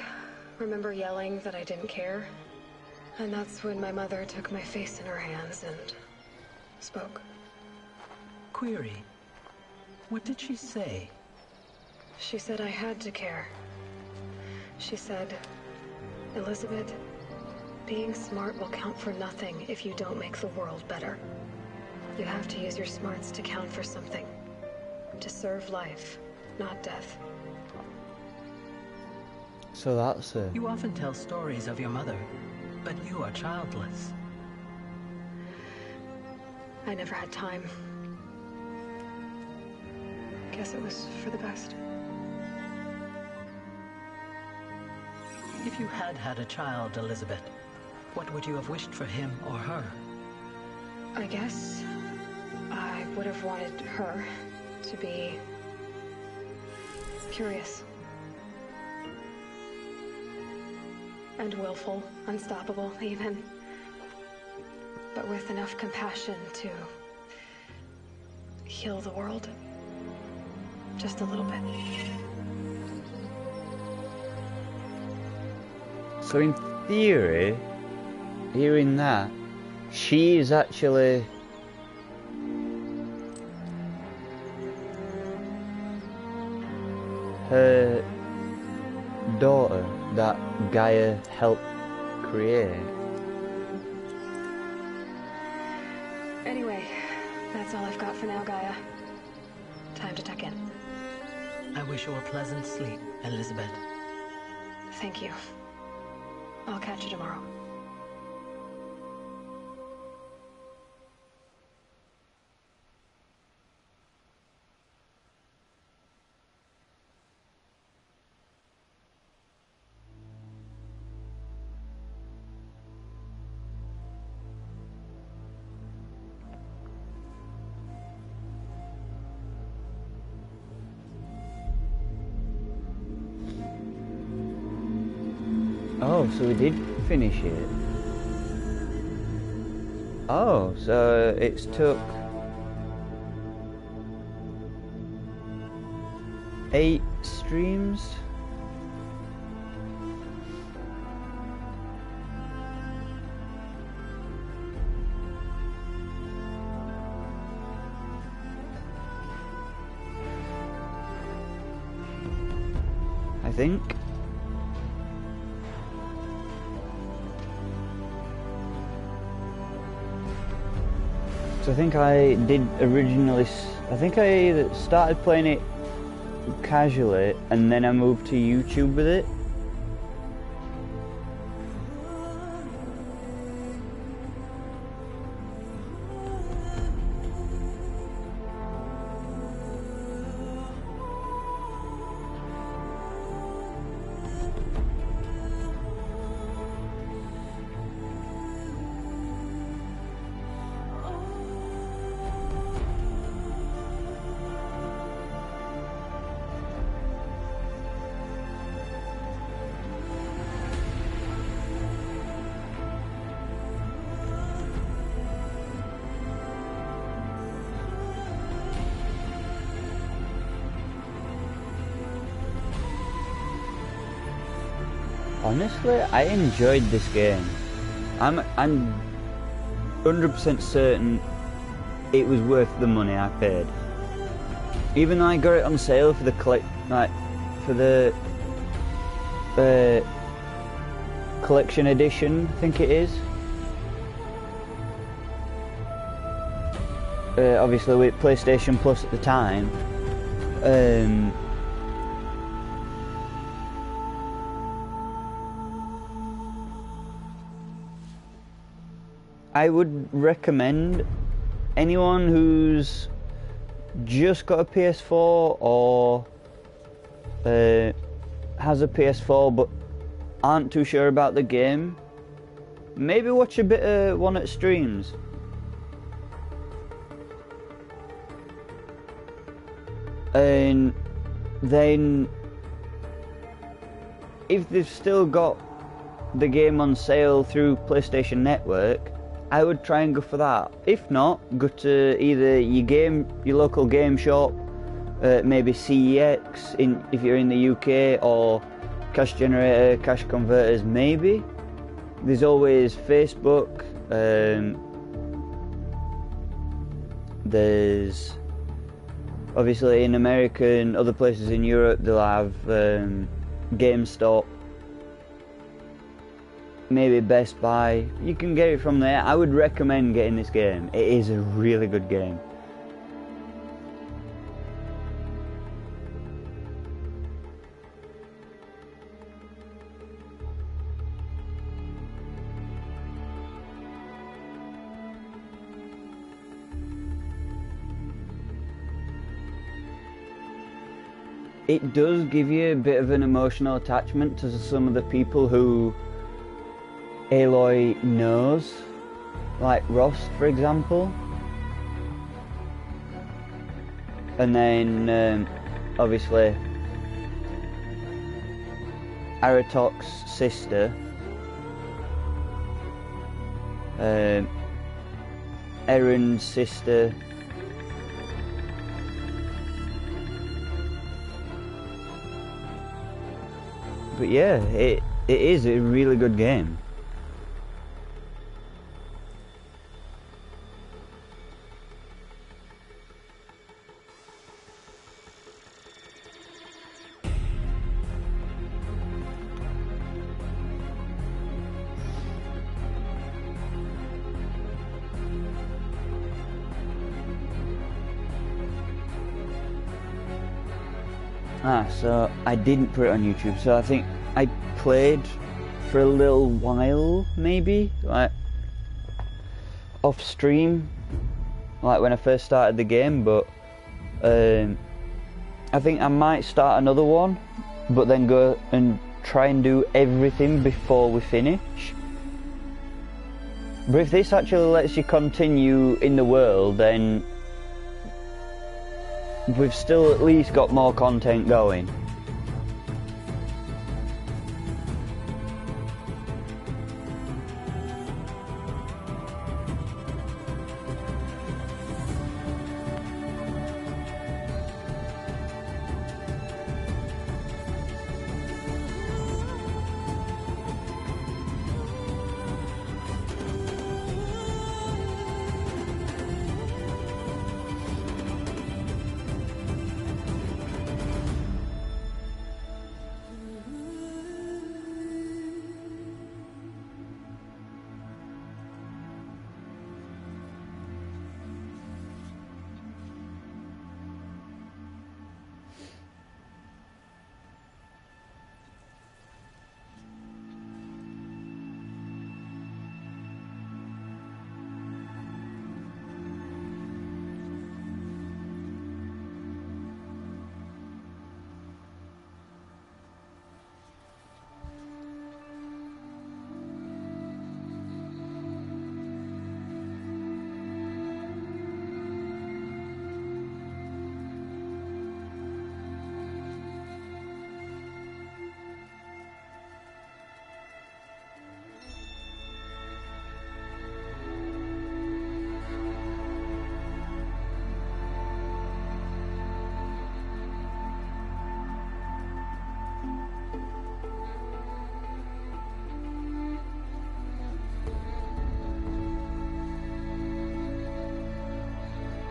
remember yelling that I didn't care, and that's when my mother took my face in her hands and spoke. Query. What did she say? She said I had to care. She said, Elizabeth, being smart will count for nothing if you don't make the world better. You have to use your smarts to count for something. To serve life, not death. So that's it. You often tell stories of your mother, but you are childless. I never had time. Guess it was for the best. If you had had a child, Elizabeth, what would you have wished for him or her? I guess I would have wanted her to be curious. And willful, unstoppable even. But with enough compassion to heal the world. Just a little bit. So in theory, hearing that, she is actually her daughter that Gaia helped create. Anyway, that's all I've got for now, Gaia. Time to tuck in. I wish you a pleasant sleep, Elizabeth. Thank you. I'll catch you tomorrow. Oh, so we did finish it. Oh, so it's took 8 streams. I think. So I think I did originally, I think I started playing it casually and then I moved to YouTube with it. Honestly, I enjoyed this game. I'm 100% certain it was worth the money I paid. Even though I got it on sale for the collection edition, I think it is. Obviously with PlayStation Plus at the time. I would recommend anyone who's just got a PS4 or has a PS4 but aren't too sure about the game, maybe watch a bit of one at streams. And then if they've still got the game on sale through PlayStation Network, I would try and go for that. If not, go to either your local game shop, maybe CEX if you're in the UK, or Cash Generator, Cash Converters maybe. There's always Facebook, there's obviously in America and other places in Europe they'll have GameStop, maybe Best Buy. You can get it from there. I would recommend getting this game. It is a really good game. It does give you a bit of an emotional attachment to some of the people who Aloy knows, like Rost for example, and then obviously Aratok's sister, Erin's sister, but yeah, it is a really good game. So I didn't put it on YouTube, so I think I played for a little while, maybe, like off stream, like when I first started the game, but I think I might start another one, but then go and try and do everything before we finish. But if this actually lets you continue in the world, then we've still at least got more content going.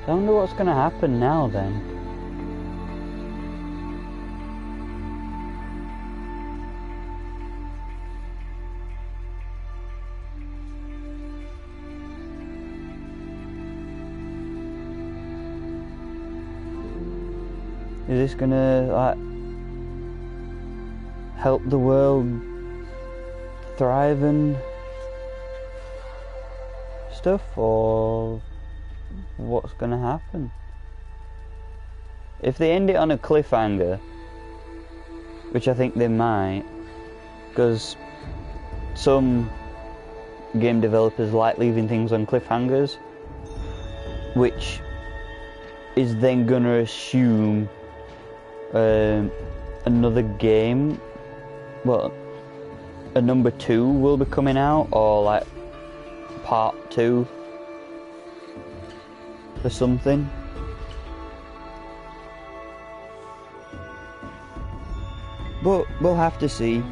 So I wonder what's going to happen now then. Is this gonna like help the world thrive and stuff, or what's gonna happen? If they end it on a cliffhanger, which I think they might, because some game developers like leaving things on cliffhangers, which is then gonna assume another game, well, a number 2 will be coming out, or like part 2 or something. But we'll have to see.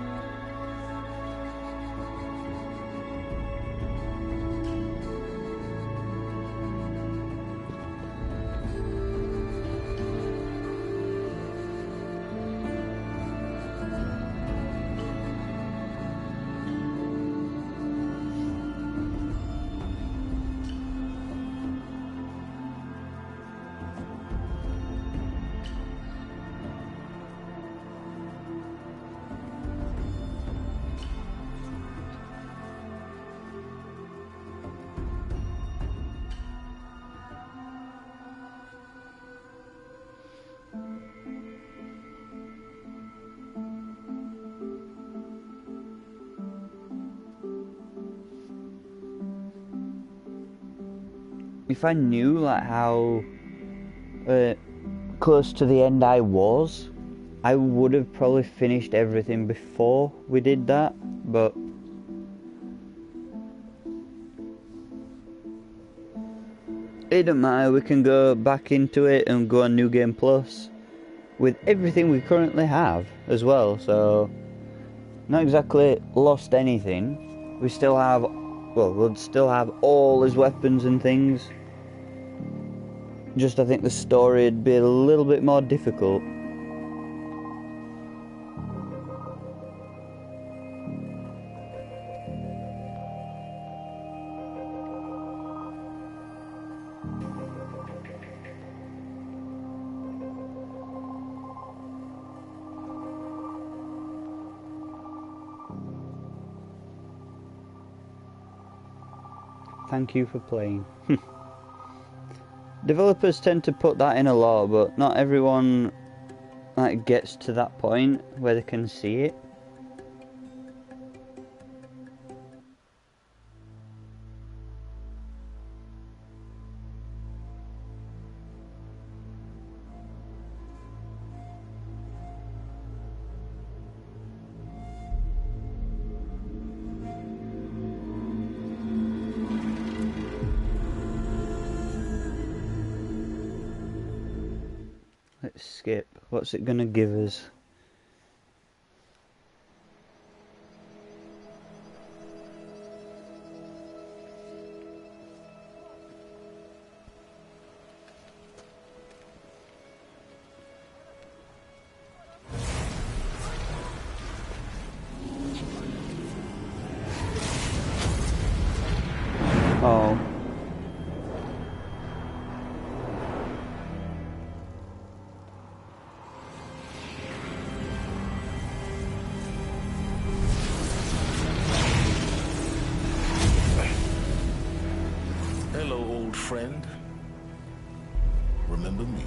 If I knew like how close to the end I was, I would have probably finished everything before we did that, but it don't matter, we can go back into it and go on New Game Plus with everything we currently have as well, so not exactly lost anything. We still have, well, we'll still have all his weapons and things. Just I think the story would be a little bit more difficult. Thank you for playing. Developers tend to put that in a lot, but not everyone like gets to that point where they can see it. Let's skip. What's it gonna give us? Oh. Hello, old friend. Remember me?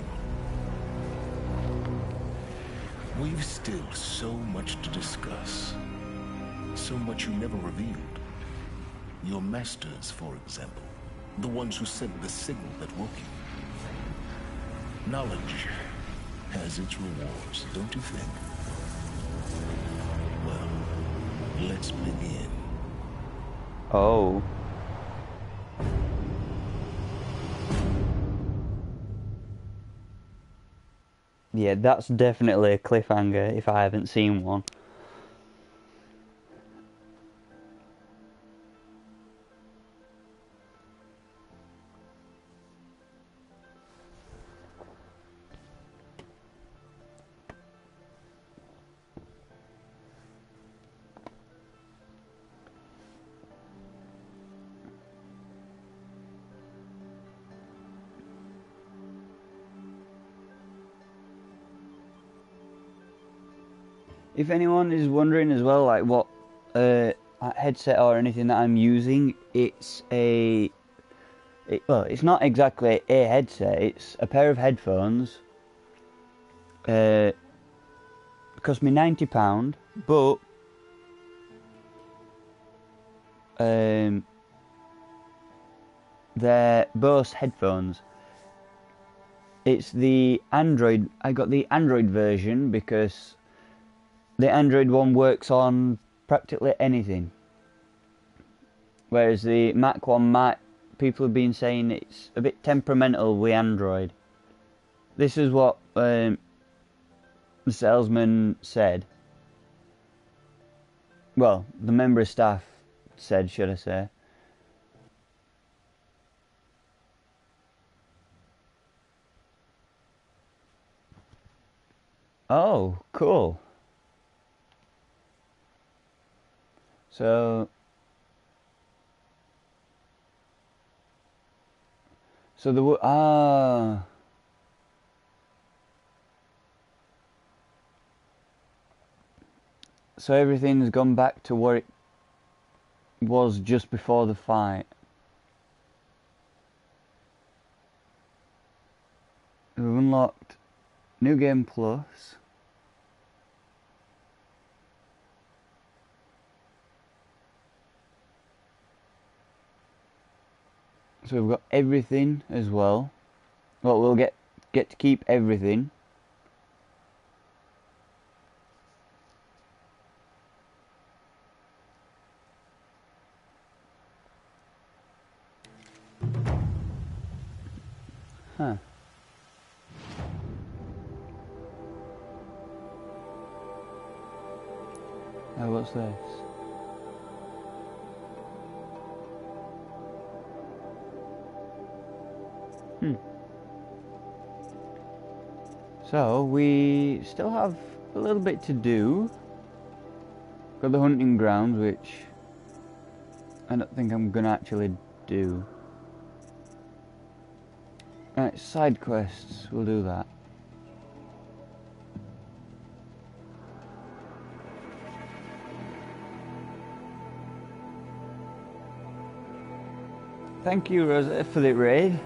We've still so much to discuss. So much you never revealed. Your masters, for example. The ones who sent the signal that woke you. Knowledge has its rewards, don't you think? Well, let's begin. Oh. Yeah, that's definitely a cliffhanger if I haven't seen one. if anyone is wondering as well, like what headset or anything that I'm using, it's well, it's not exactly a headset. It's a pair of headphones. It cost me £90, but they're Bose headphones. It's the Android. I got the Android version because the Android one works on practically anything, whereas the Mac one people have been saying it's a bit temperamental with Android. This is what the salesman said. Well, the member of staff said, should I say. Oh, cool. So the so everything's gone back to where it was just before the fight. We've unlocked New Game Plus. So we've got everything as well. Well, we'll get to keep everything. Huh. Oh, what's this? So, we still have a little bit to do. Got the hunting grounds, which I don't think I'm gonna actually do. Right, side quests, we'll do that. Thank you, Rosa, for the raid.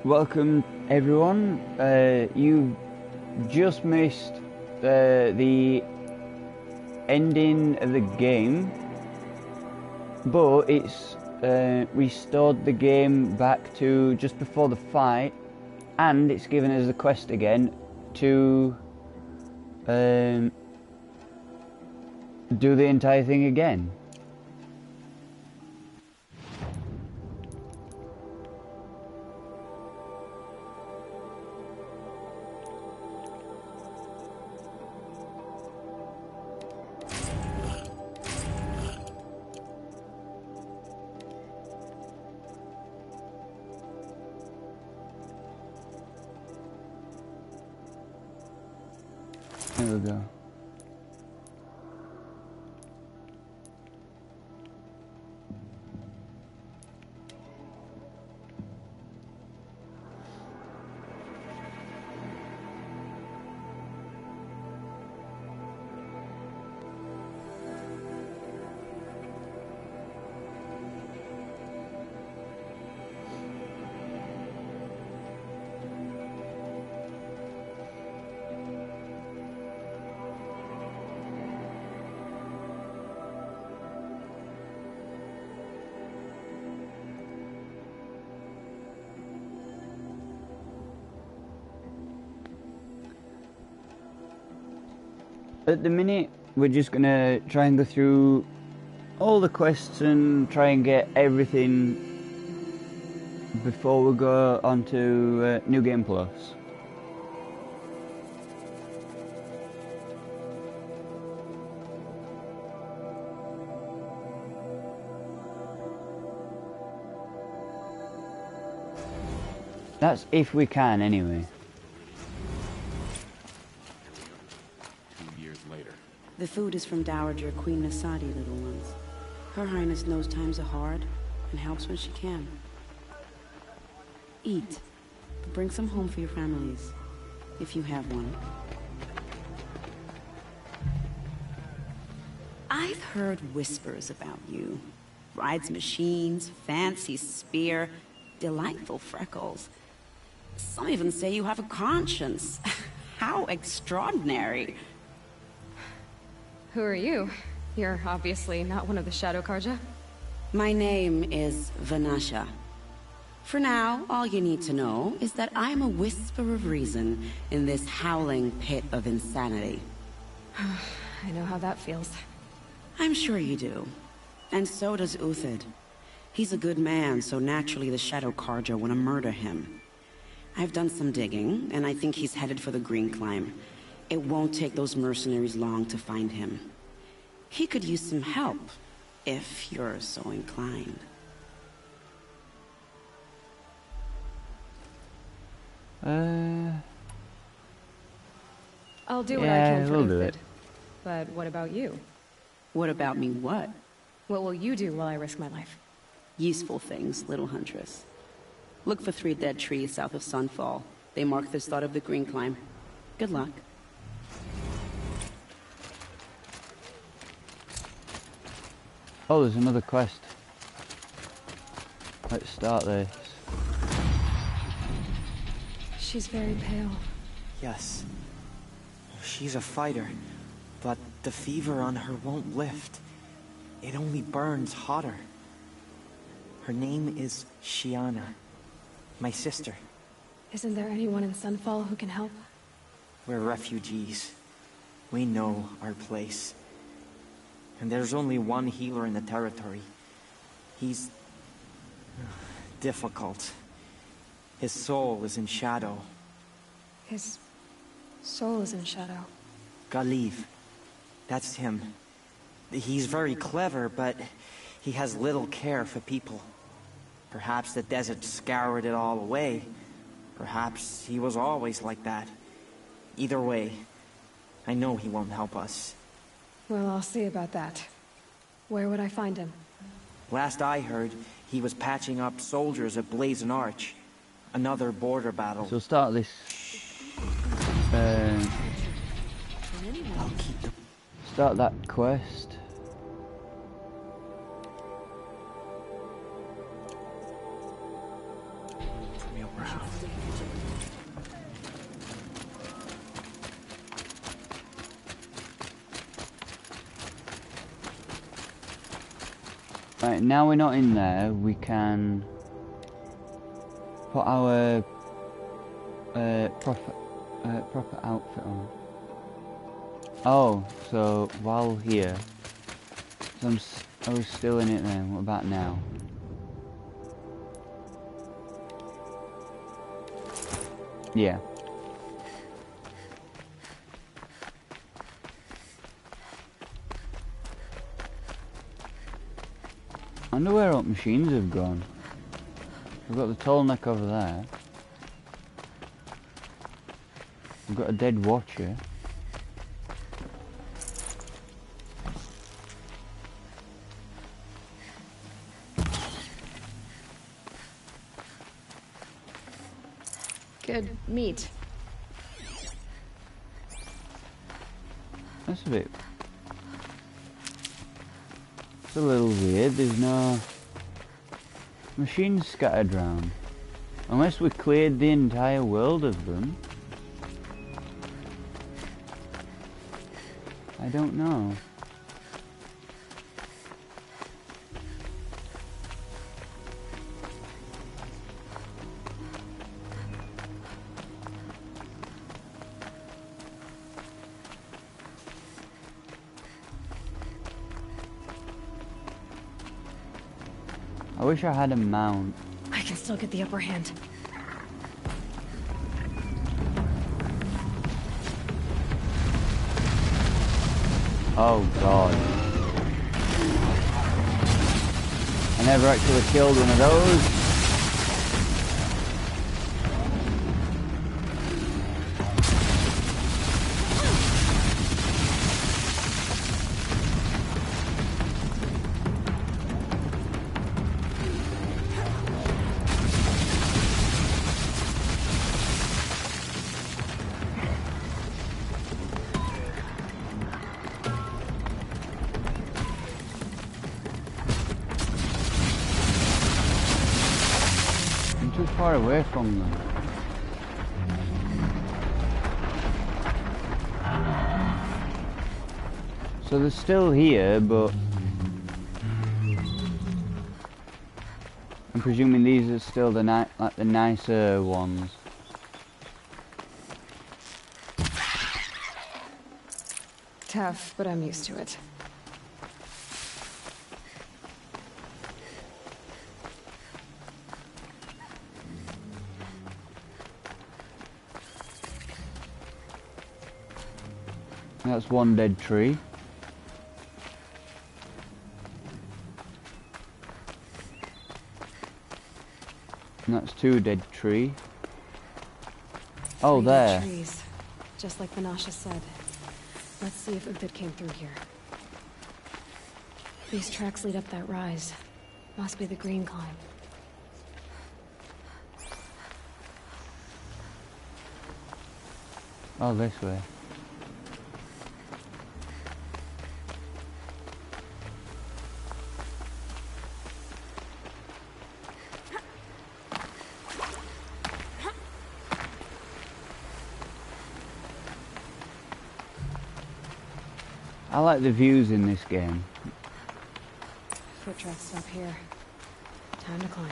Welcome, everyone. You've just missed the ending of the game, but it's restored the game back to just before the fight, and it's given us the quest again to do the entire thing again. There we go. At the minute, we're just gonna try and go through all the quests and try and get everything before we go on to New Game Plus. That's if we can, anyway. The food is from Dowager Queen Nasadi, little ones. Her Highness knows times are hard and helps when she can. Eat, but bring some home for your families. if you have one. I've heard whispers about you. Rides machines, fancy spear, delightful freckles. Some even say you have a conscience. How extraordinary. Who are you? You're obviously not one of the Shadow Carja. My name is Vanasha. For now, all you need to know is that I'm a whisper of reason in this howling pit of insanity. I know how that feels. I'm sure you do. And so does Uthid. He's a good man, so naturally the Shadow Carja want to murder him. I've done some digging, and I think he's headed for the Green Climb. It won't take those mercenaries long to find him. He could use some help, if you're so inclined. I'll do what I can for we'll do Uthid. it. But what about you? What about me what? What will you do while I risk my life? Useful things, little huntress. Look for 3 dead trees south of Sunfall. They mark the start of the Green Climb. Good luck. Oh, there's another quest. Let's start this. She's very pale. Yes. She's a fighter, but the fever on her won't lift. It only burns hotter. Her name is Shiana. My sister. Isn't there anyone in Sunfall who can help? We're refugees. We know our place. And there's only one healer in the territory. He's difficult. His soul is in shadow. His soul is in shadow. Galiv. That's him. He's very clever, but he has little care for people. Perhaps the desert scoured it all away. Perhaps he was always like that. Either way, I know he won't help us. Well, I'll see about that. Where would I find him? Last I heard, he was patching up soldiers at Blazon Arch. Another border battle. So start this. Start that quest. Right, now we're not in there, we can put our proper outfit on. Oh, so while here, so I was still in it then, what about now? Yeah. I wonder where our machines have gone. We've got the tall neck over there. We've got a dead watcher. Good meat. That's a bit... It's a little weird, there's no machines scattered around. Unless we cleared the entire world of them. I don't know. I wish I had a mount. I can still get the upper hand. Oh god. I never actually killed one of those. far away from them. So they're still here, but I'm presuming these are still the like the nicer ones. Tough, but I'm used to it. That's one dead tree. And that's two dead tree. Oh, Three there. dead trees, just like Vanasha said. Let's see if Uthid came through here. These tracks lead up that rise. Must be the green climb. Oh, this way. I like the views in this game. Foot tracks stop here. Time to climb.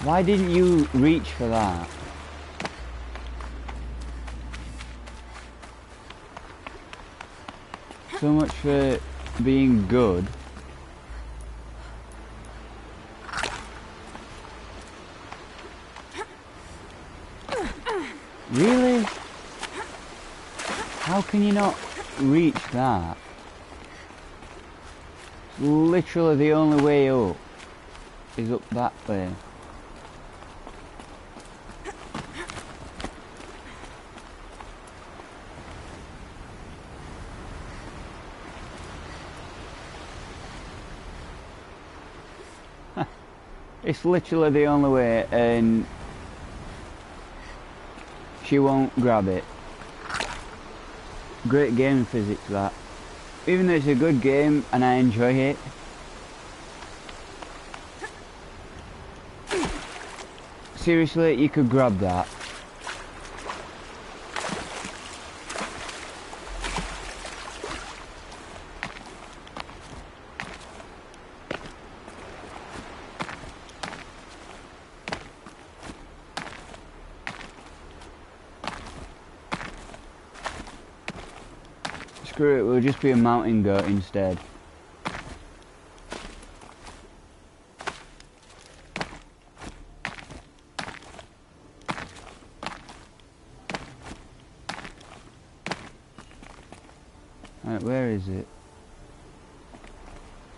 Why didn't you reach for that? So much for being good. Really? How can you not reach that? Literally the only way up is up that way. It's literally the only way, and she won't grab it. Great game physics, that. Even though it's a good game and I enjoy it, seriously, you could grab that. Screw it, we'll just be a mountain goat instead. Right, where is it?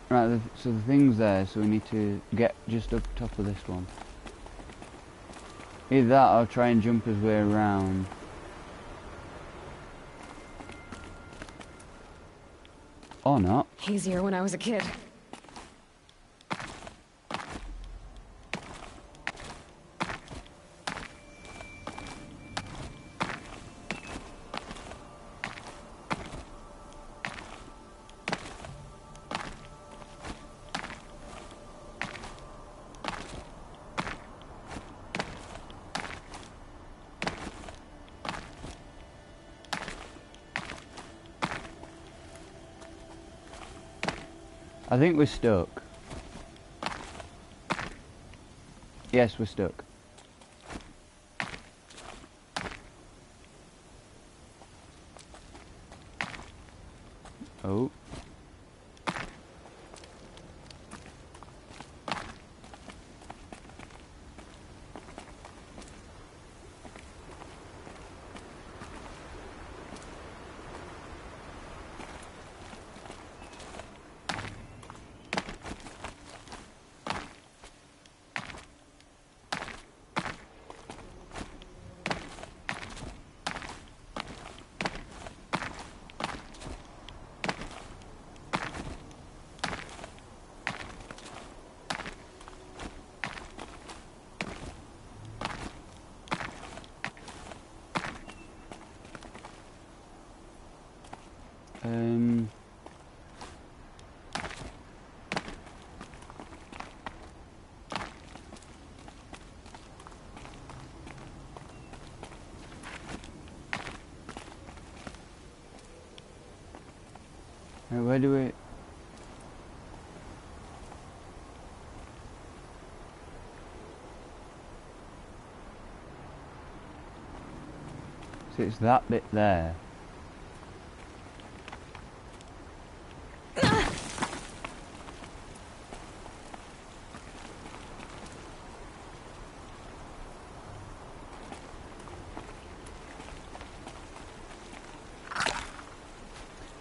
Right, so the thing's there, so we need to get just up top of this one. Either that or try and jump his way around. Or not. Easier when I was a kid. I think we're stuck. Yes, we're stuck. Oh. Where do we... So it's that bit there.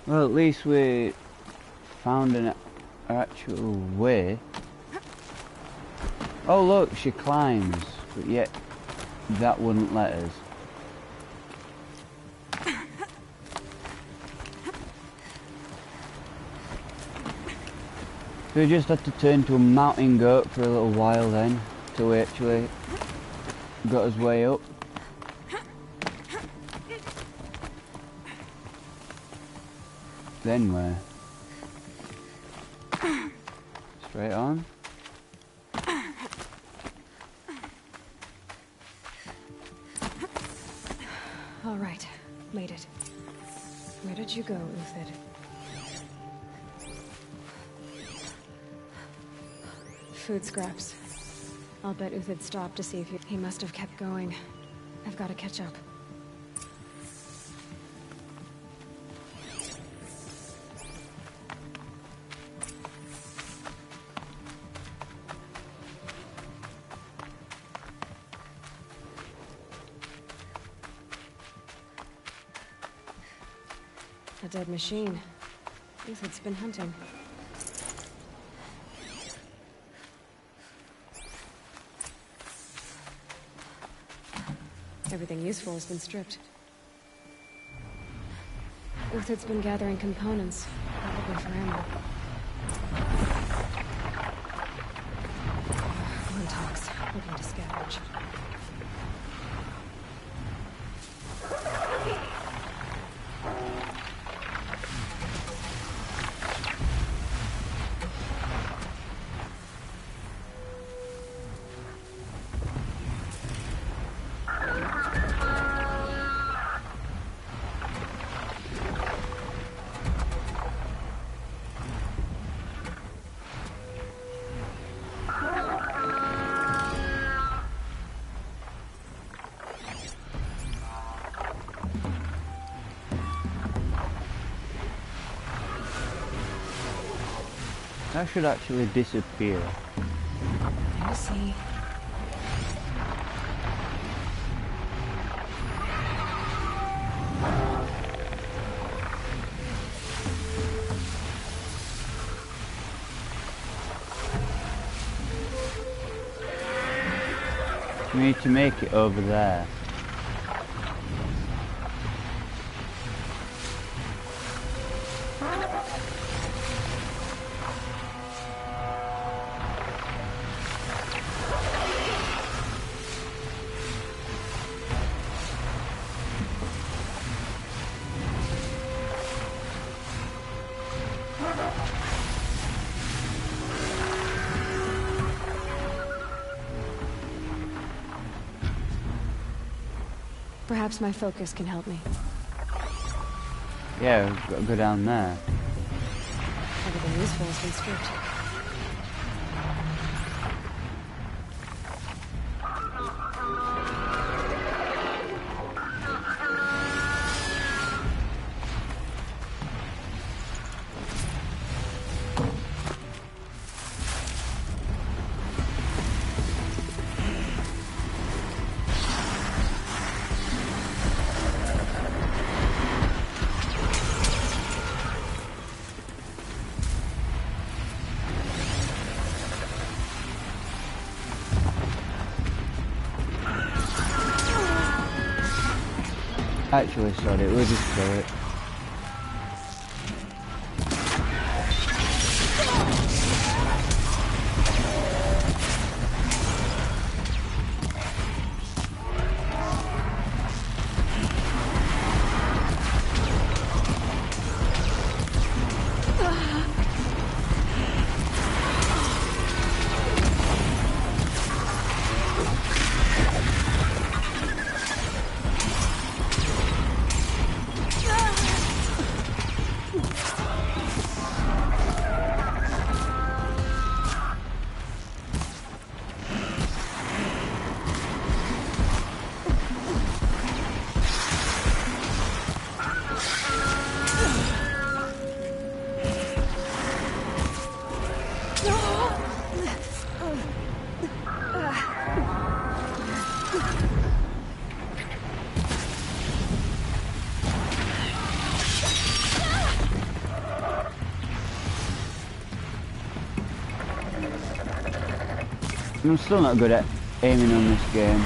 Well, at least we found an actual way. Oh look, she climbs, but yet that wouldn't let us. So we just had to turn to a mountain goat for a little while then, till we actually got us way up. Then where? Straight on. All right, made it. Where did you go, Uthid? Food scraps. I'll bet Uthid stopped to see if he must have kept going. I've got to catch up. A dead machine. Uthid's been hunting. Everything useful has been stripped. Uthid's been gathering components, probably for ammo. Montauk's looking to scavenge. That should actually disappear. I see. We need to make it over there. Perhaps my focus can help me. Yeah, we've got to go down there. Everything useful has been stripped. Actually, sorry, we'll just do it. Ah! I'm still not good at aiming on this game.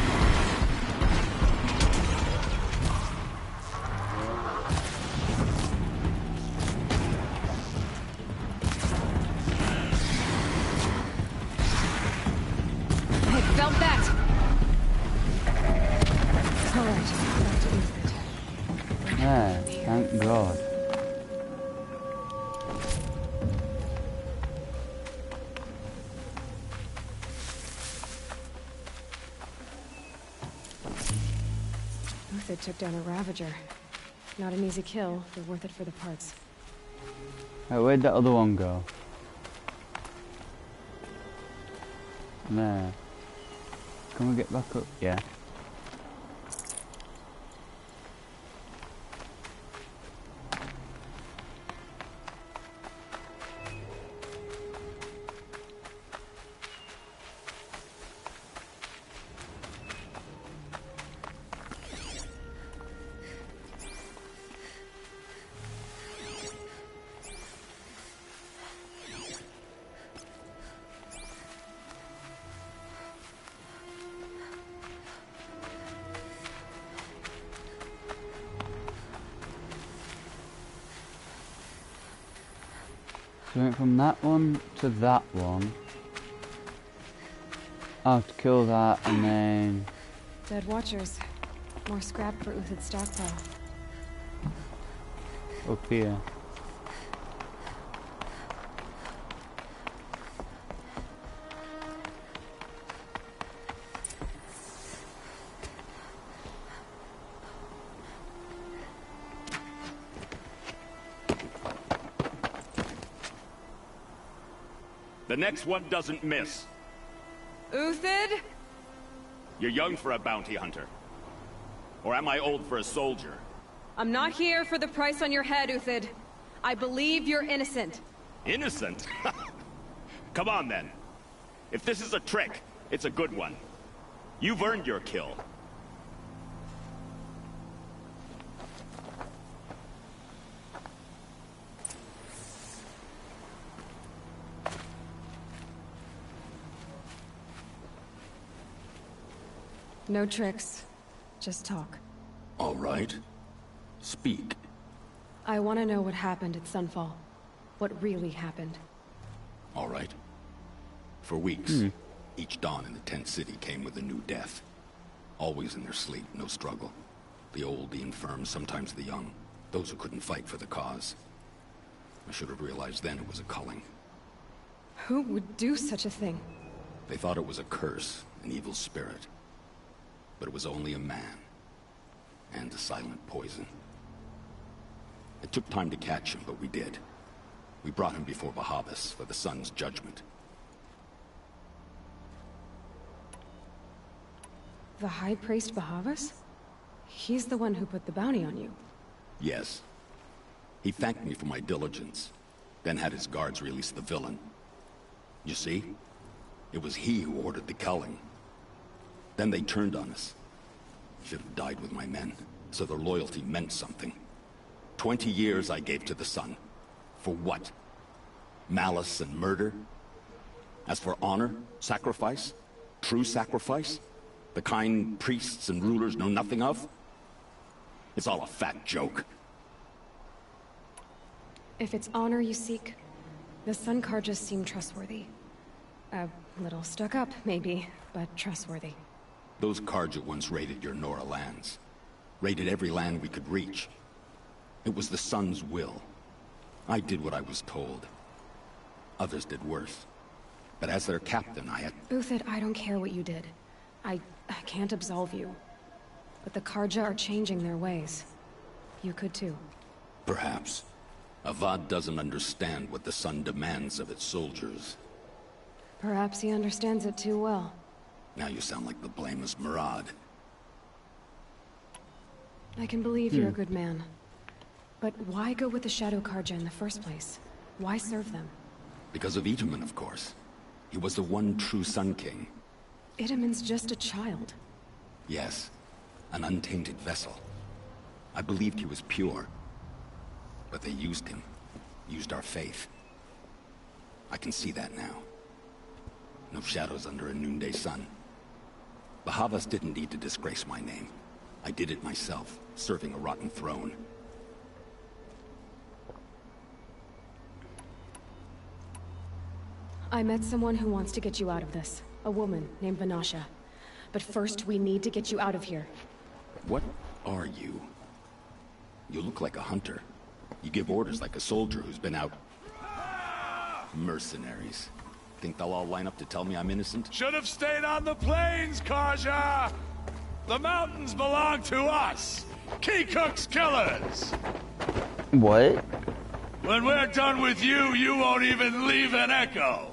I felt that! Alright, back to Uthed. Yeah, thank God. Uthed took down a Ravager. Not an easy kill, but worth it for the parts. Right, where'd that other one go? There. Can we get back up? Yeah. So we went from that one to that one. I have to kill that and then... Dead Watchers. More scrap for Uthid's stockpile. Up here. The next one doesn't miss. Uthid? You're young for a bounty hunter. Or am I old for a soldier? I'm not here for the price on your head, Uthid. I believe you're innocent. Innocent? Come on, then. If this is a trick, it's a good one. You've earned your kill. No tricks. Just talk. All right. Speak. I want to know what happened at Sunfall. What really happened. All right. For weeks, each dawn in the tent city came with a new death. Always in their sleep, no struggle. The old, the infirm, sometimes the young. Those who couldn't fight for the cause. I should have realized then it was a culling. Who would do such a thing? They thought it was a curse, an evil spirit. But it was only a man. And a silent poison. It took time to catch him, but we did. We brought him before Bahavas for the sun's judgment. The High Priest Bahavas? He's the one who put the bounty on you. Yes. He thanked me for my diligence, then had his guards release the villain. You see? It was he who ordered the culling. Then they turned on us. Should have died with my men, so their loyalty meant something. 20 years I gave to the sun. For what? Malice and murder? As for honor, sacrifice, true sacrifice, the kind priests and rulers know nothing of? It's all a fat joke. If it's honor you seek, the Sun Carjas seem trustworthy. A little stuck up, maybe, but trustworthy. Those Carja once raided your Nora lands. Raided every land we could reach. It was the Sun's will. I did what I was told. Others did worse. But as their captain, I had... Uthid, I don't care what you did. I can't absolve you. But the Carja are changing their ways. You could too. Perhaps. Avad doesn't understand what the Sun demands of its soldiers. Perhaps he understands it too well. Now you sound like the blameless Murad. I can believe you're a good man. But why go with the Shadow Carja in the first place? Why serve them? Because of Itamen, of course. He was the one true Sun King. Itaman's just a child. Yes, an untainted vessel. I believed he was pure. But they used him. Used our faith. I can see that now. No shadows under a noonday sun. Bahavas didn't need to disgrace my name. I did it myself, serving a rotten throne. I met someone who wants to get you out of this. A woman named Vanasha. But first, we need to get you out of here. What are you? You look like a hunter. You give orders like a soldier who's been out. Mercenaries. Think they'll all line up to tell me I'm innocent? Should have stayed on the plains, Karja! The mountains belong to us! Kikuk's killers! What? When we're done with you, you won't even leave an echo!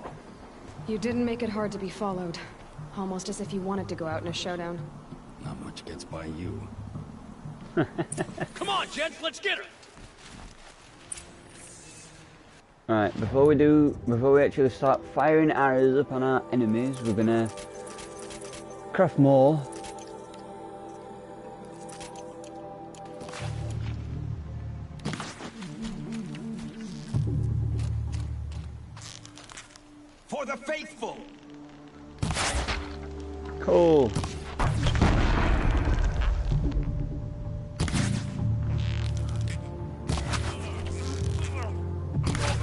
You didn't make it hard to be followed. Almost as if you wanted to go out in a showdown. Not much gets by you. Come on, gents, let's get her! Alright, before we actually start firing arrows upon our enemies, we're gonna craft more. For the faithful! Cool.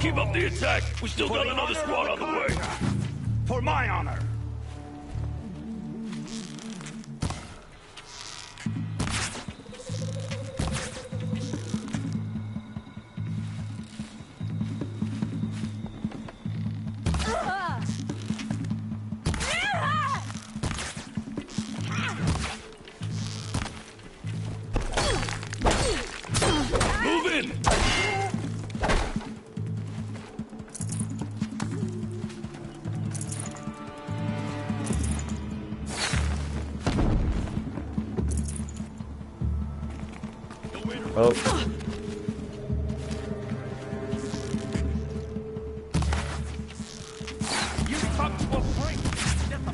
Keep up the attack! We still got another squad on the way! For my honor! Move in! Oh. You fucked will break! Get the...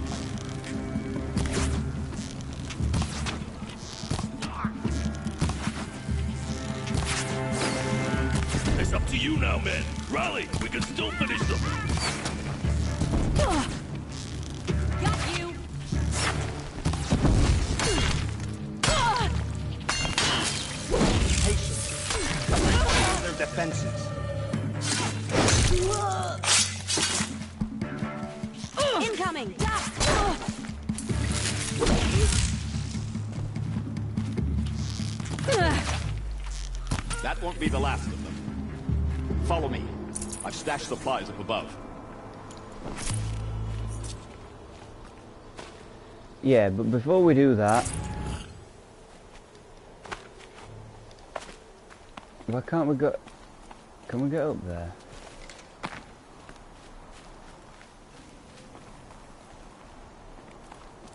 It's up to you now, men. Rally! We can still finish them! Got you! Their defenses. Incoming! That won't be the last of them. Follow me. I've stashed supplies up above. Yeah, but before we do that, why can't we go? Can we get up there?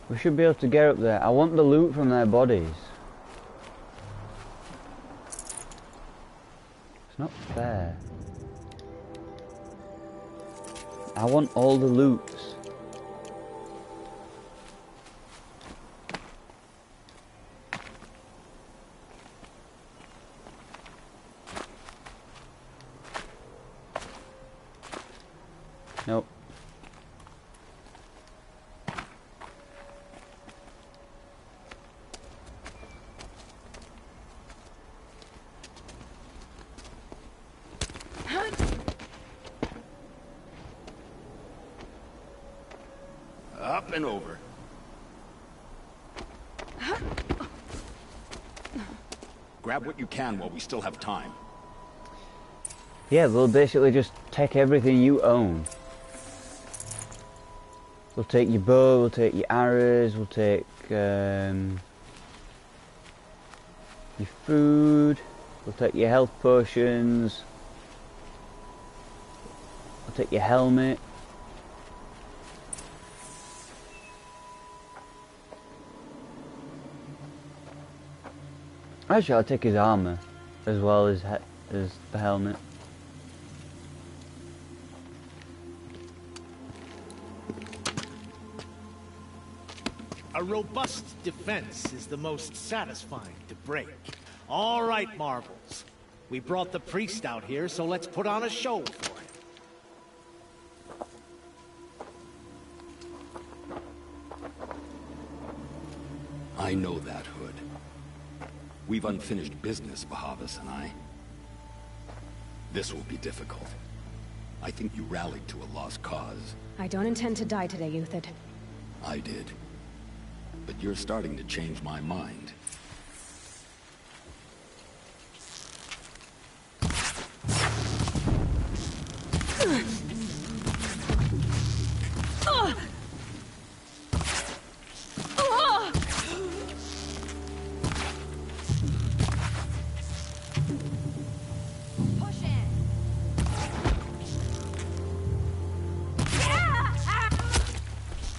We should be able to get up there. I want the loot from their bodies. It's not fair. I want all the loots. Nope. Up and over. Grab what you can while we still have time. Yeah, we'll basically just take everything you own. We'll take your bow, we'll take your arrows, we'll take your food, we'll take your health potions, we'll take your helmet. Actually, I'll take his armor as well as the helmet. A robust defense is the most satisfying to break. All right, Marvels. We brought the priest out here, so let's put on a show for him. I know that, Hood. We've unfinished business, Bahavas and I. This will be difficult. I think you rallied to a lost cause. I don't intend to die today, Uthid. I did. But you're starting to change my mind.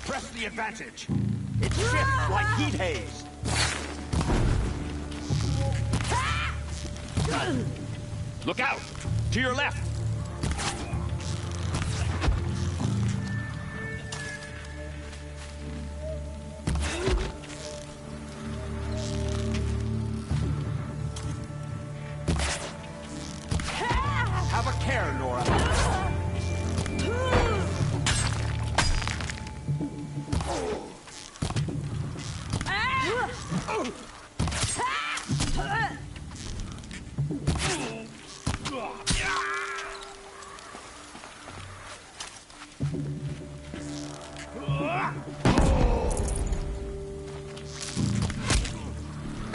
Press the advantage. It shifts like heat haze. Look out! To your left! Have a care, Nora.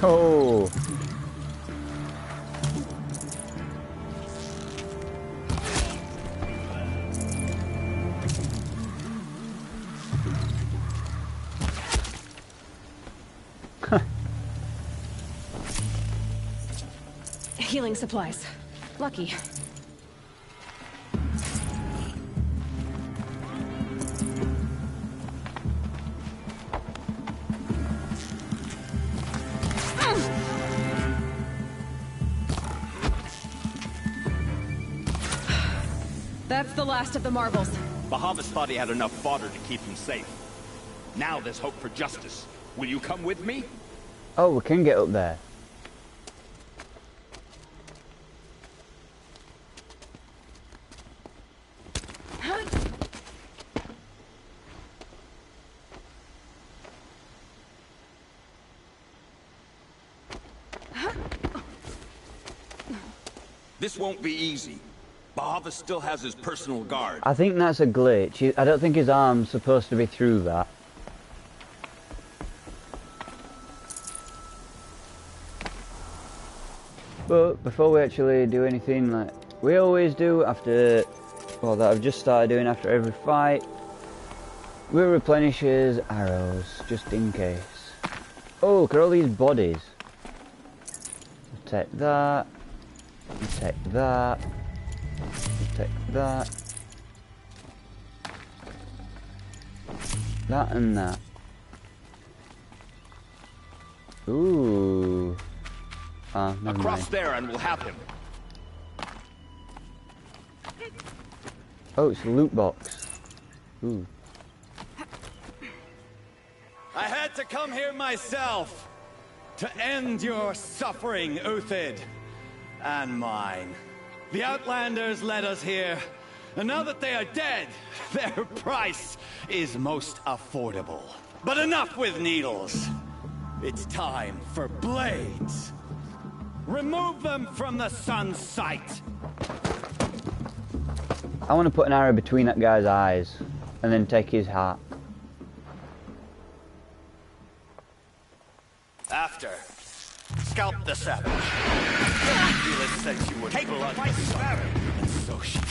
Oh. Healing supplies. Lucky. That's the last of the Marvels. Bahavas thought he had enough fodder to keep him safe. Now there's hope for justice. Will you come with me? Oh, we can get up there. This won't be easy. Bahavas still has his personal guard. I think that's a glitch. I don't think his arm's supposed to be through that. But before we actually do anything like we always do after, well, that I've just started doing after every fight, we replenish his arrows just in case. Oh, look at all these bodies. Take that. Take that. Take that. That and that. Ooh. Ah, never Across mind. there and we'll have him. Oh, it's a loot box. Ooh. I had to come here myself to end your suffering, Uthid, and mine. The Outlanders led us here, and now that they are dead, their price is most affordable. But enough with needles. It's time for blades. Remove them from the sun's sight. I want to put an arrow between that guy's eyes and then take his heart. After, scalp the savage. Felix says you would Take blood the fight, the sun, and so she did.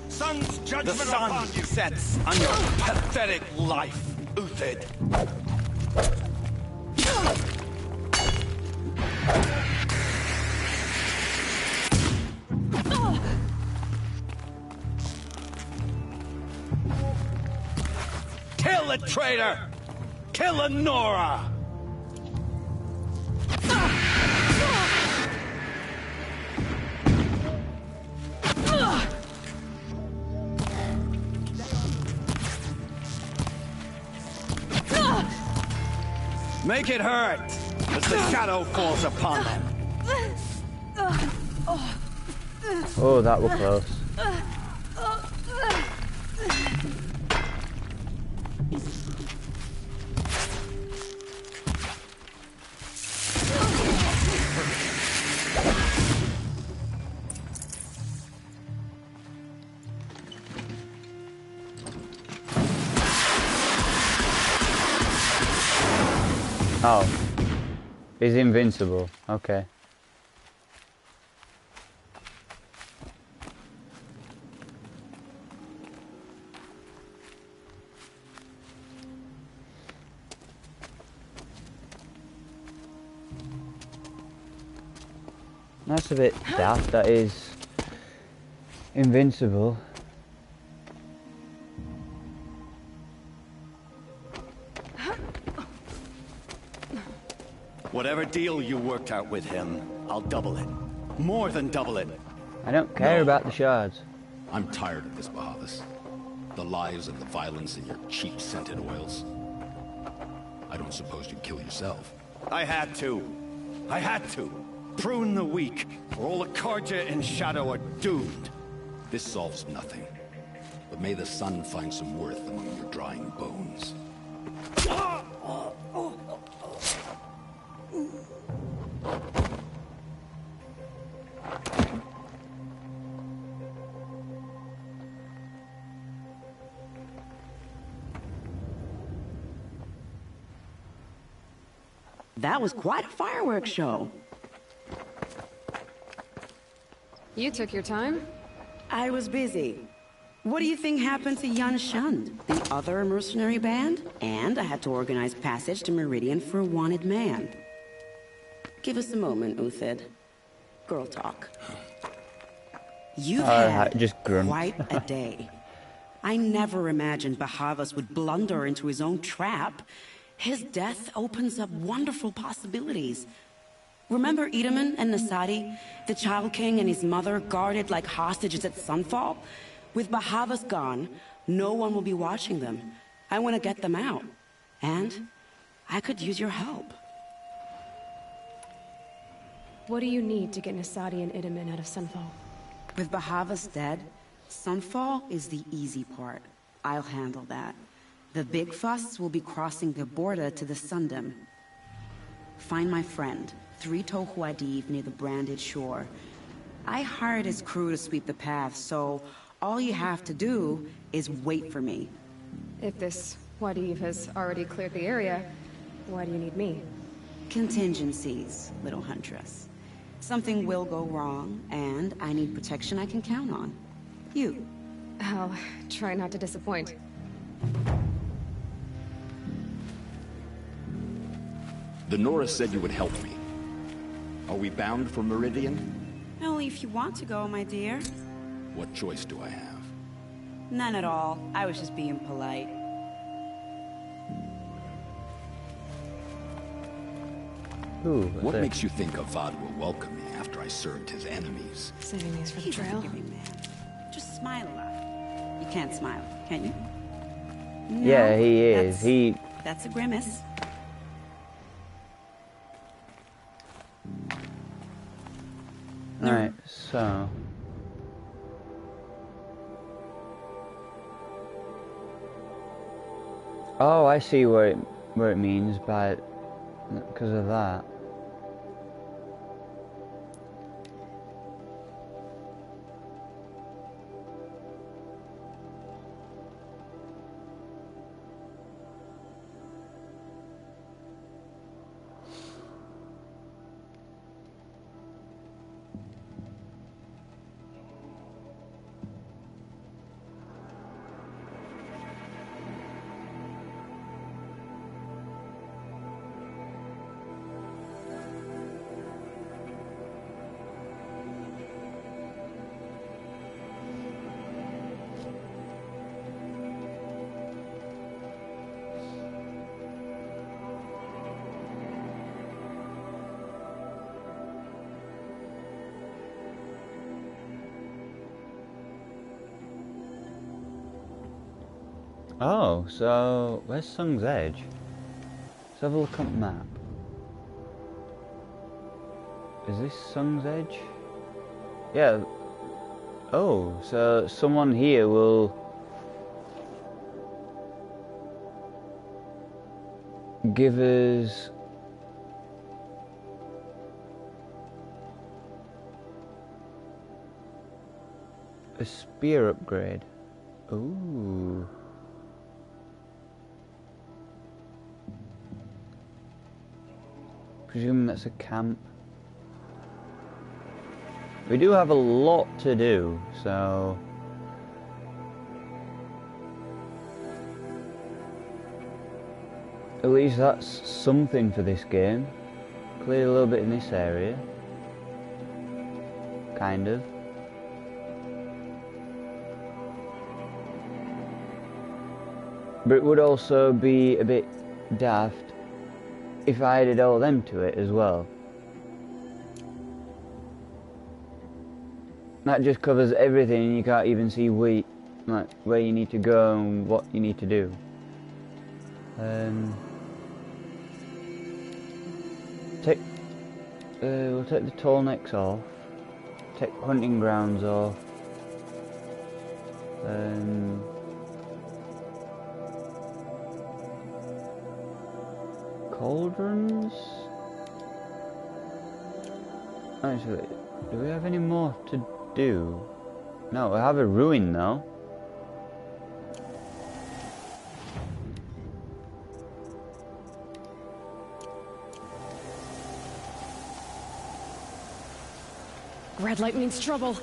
Sun's judgment The sun upon you. sets on your pathetic life, Uthid. Kill the traitor! Kill Anora! Make it hurt as the shadow falls upon them. Oh, that was close. Oh, he's invincible. Okay. That's a bit daft, that is invincible. Whatever deal you worked out with him, I'll double it. More than double it. I don't care about the shards. I'm tired of this, Bahavas. The lies and the violence and your cheap scented oils. I don't suppose you'd kill yourself. I had to. I had to. Prune the weak, or all the Carja in Shadow are doomed. This solves nothing. But may the sun find some worth among your drying bones. That was quite a fireworks show. You took your time? I was busy. What do you think happened to Yan Shund, the other mercenary band? And I had to organize passage to Meridian for a wanted man. Give us a moment, Uthid. Girl talk. You've had just grunt. quite a day. I never imagined Bahavas would blunder into his own trap. His death opens up wonderful possibilities. Remember Edaman and Nasadi, the Child King and his mother guarded like hostages at Sunfall? With Bahavas gone, no one will be watching them. I want to get them out. And I could use your help. What do you need to get Nasadi and Idaman out of Sunfall? With Bahavas dead, Sunfall is the easy part. I'll handle that. The big fuss will be crossing the border to the Sundom. Find my friend, 3 Tohuadiv near the branded shore. I hired his crew to sweep the path, so all you have to do is wait for me. If this Wadiv has already cleared the area, why do you need me? Contingencies, little huntress. Something will go wrong, and I need protection I can count on. You. I'll try not to disappoint. The Nora said you would help me. Are we bound for Meridian? Only if you want to go, my dear. What choice do I have? None at all. I was just being polite. Ooh, what makes you think Avad will welcome me after I served his enemies? Saving these for the trail. Just smile a lot. You can't smile, can you? Yeah, he is. That's a grimace. Alright, so... Oh, I see what it means by... because of that. Oh, so where's Sung's Edge? have a look at the map. Is this Sun's Edge? Yeah. Oh, so someone here will give us a spear upgrade. Ooh. Presuming that's a camp. We do have a lot to do, so at least that's something for this game. Clear a little bit in this area. Kind of. But it would also be a bit daft if I added all them to it as well. That just covers everything and you can't even see where you need to go and what you need to do. We'll take the tall necks off. Take hunting grounds off. Cauldrons? Actually, do we have any more to do? No, we have a ruin though. Red light means trouble.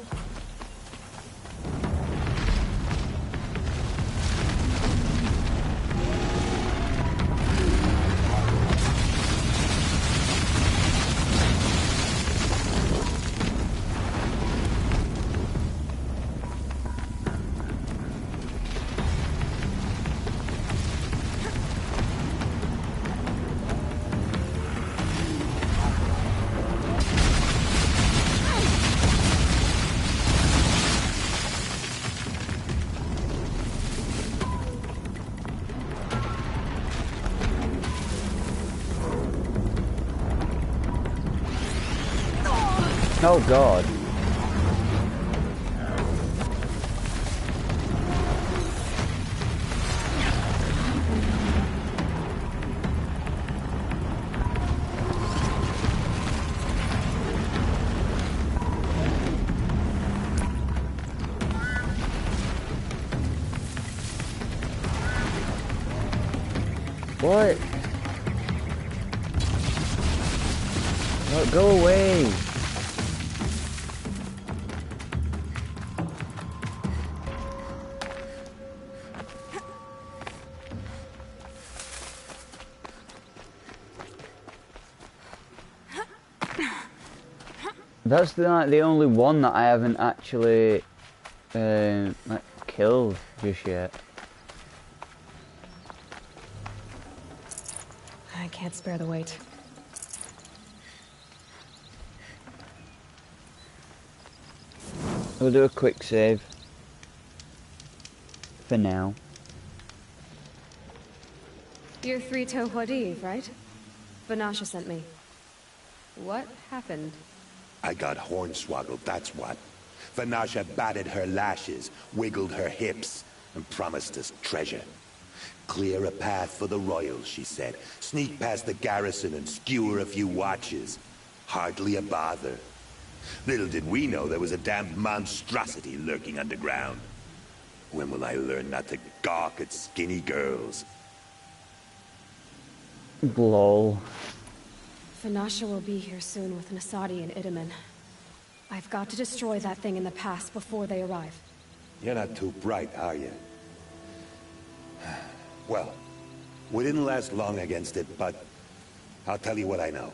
Oh God. What? Oh, go away. That's the only one that I haven't actually killed just yet. I can't spare the weight. We'll do a quick save for now. You're Three-Toe Huadiv, right? Vanasha sent me. What happened? I got hornswoggled, that's what. Vanasha batted her lashes, wiggled her hips, and promised us treasure. Clear a path for the royals, she said. Sneak past the garrison and skewer a few watches. Hardly a bother. Little did we know there was a damned monstrosity lurking underground. When will I learn not to gawk at skinny girls? Lol. Vanasha will be here soon with Nasadi and Itamen. I've got to destroy that thing in the pass before they arrive. You're not too bright, are you? Well, we didn't last long against it, but I'll tell you what I know.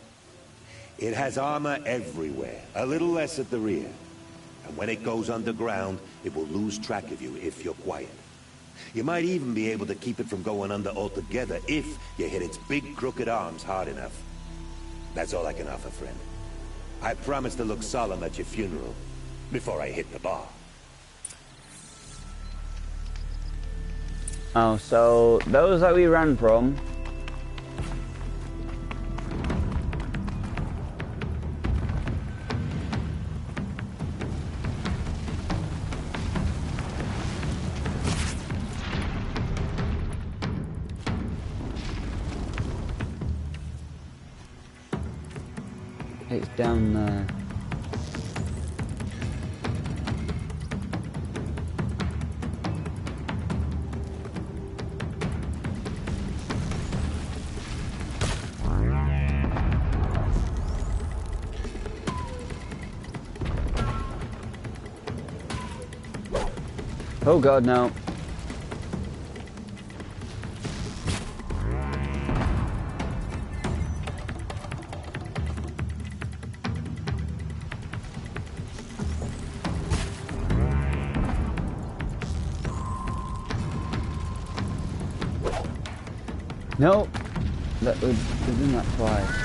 It has armor everywhere, a little less at the rear. And when it goes underground, it will lose track of you if you're quiet. You might even be able to keep it from going under altogether if you hit its big crooked arms hard enough. That's all I can offer, friend. I promise to look solemn at your funeral before I hit the bar. Oh, so those that we ran from It's down there. Oh god, no. No! We've done that twice.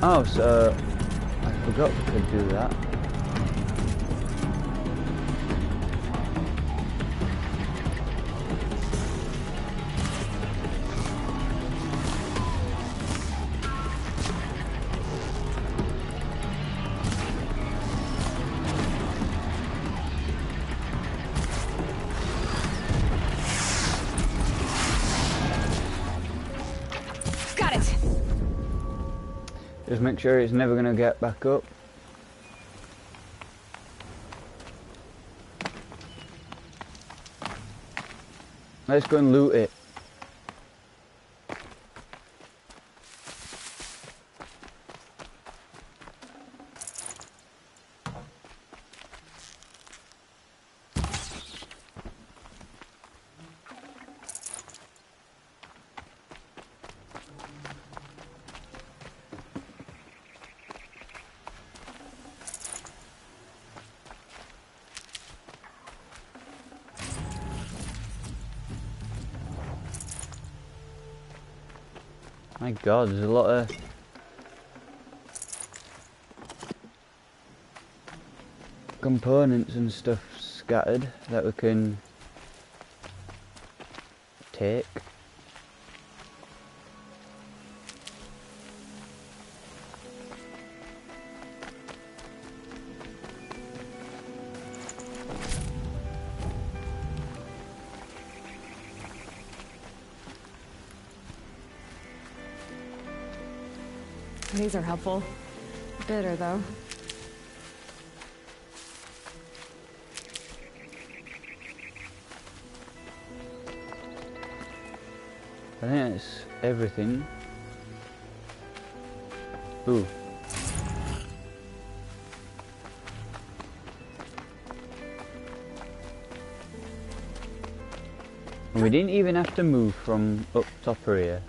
Oh, so I forgot we could do that. Got it. Just make sure it's never going to get back up. Let's go and loot it. My god, there's a lot of components and stuff scattered that we can take. These are helpful. Bitter, though. I think that's everything. Ooh. And we didn't even have to move from up top here.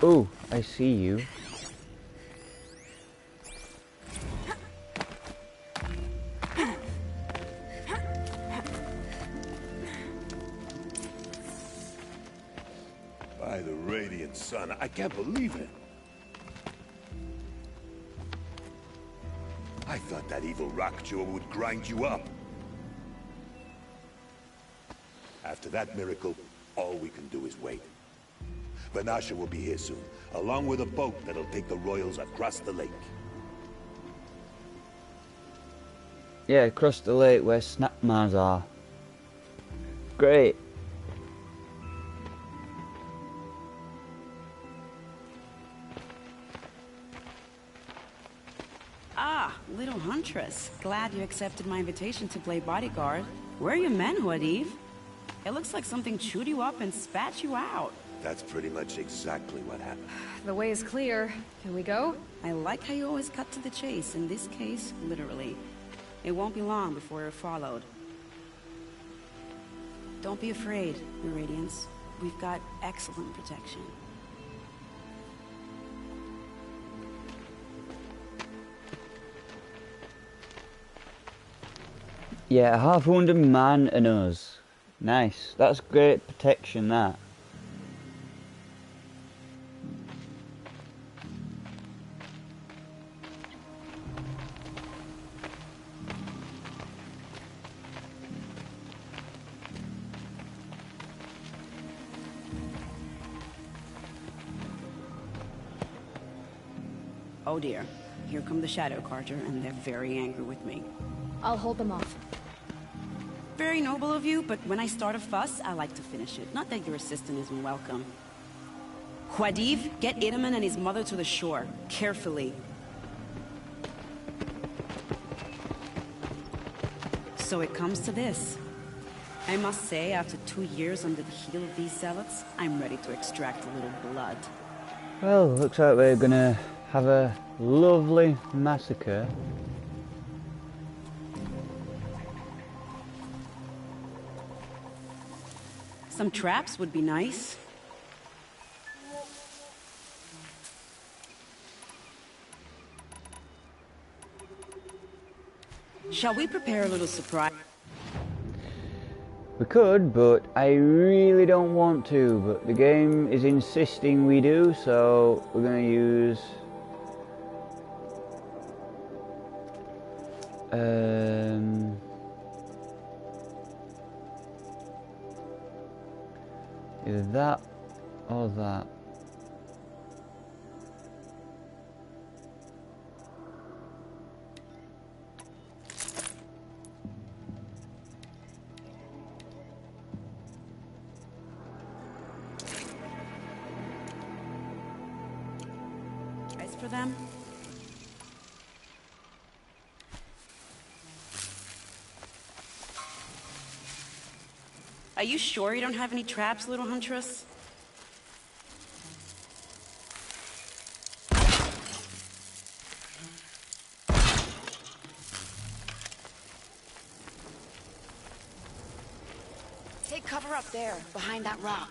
Oh, I see you. By the radiant sun, I can't believe it. I thought that evil rock jaw would grind you up. After that miracle, all we can do is wait. Vanasha will be here soon, along with a boat that'll take the royals across the lake. Yeah, across the lake where Snapmars are. Great. Ah, Ah, little huntress. Glad you accepted my invitation to play bodyguard. Where are your men, Huadiv? It looks like something chewed you up and spat you out. That's pretty much exactly what happened. The way is clear. Can we go? I like how you always cut to the chase. In this case, literally. It won't be long before you're followed. Don't be afraid, Your Radiance. We've got excellent protection. Yeah, a half-wounded man and us. Nice. That's great protection, that. Oh dear. Here come the Shadow Carter, and they're very angry with me. I'll hold them off. Very noble of you, but when I start a fuss, I like to finish it. Not that your assistant isn't welcome. Huadiv, get Itaman and his mother to the shore. Carefully. So it comes to this. I must say, after 2 years under the heel of these zealots, I'm ready to extract a little blood. Well, looks like we're gonna have a lovely massacre. Some traps would be nice. Shall we prepare a little surprise? We could, but I really don't want to, but the game is insisting we do, so we're going to use either that or that. For them? Are you sure you don't have any traps, little huntress? Take cover up there, behind that rock.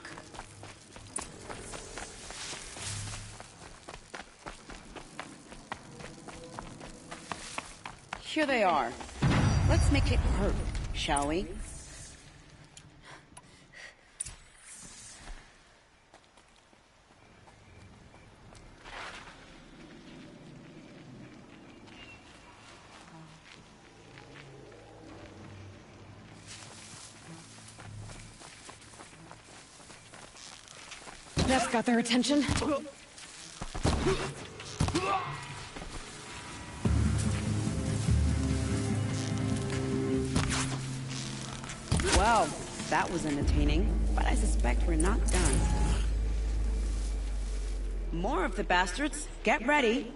Here they are. Let's make it hurt, shall we? That's got their attention. Well, that was entertaining, but I suspect we're not done. More of the bastards. Get ready.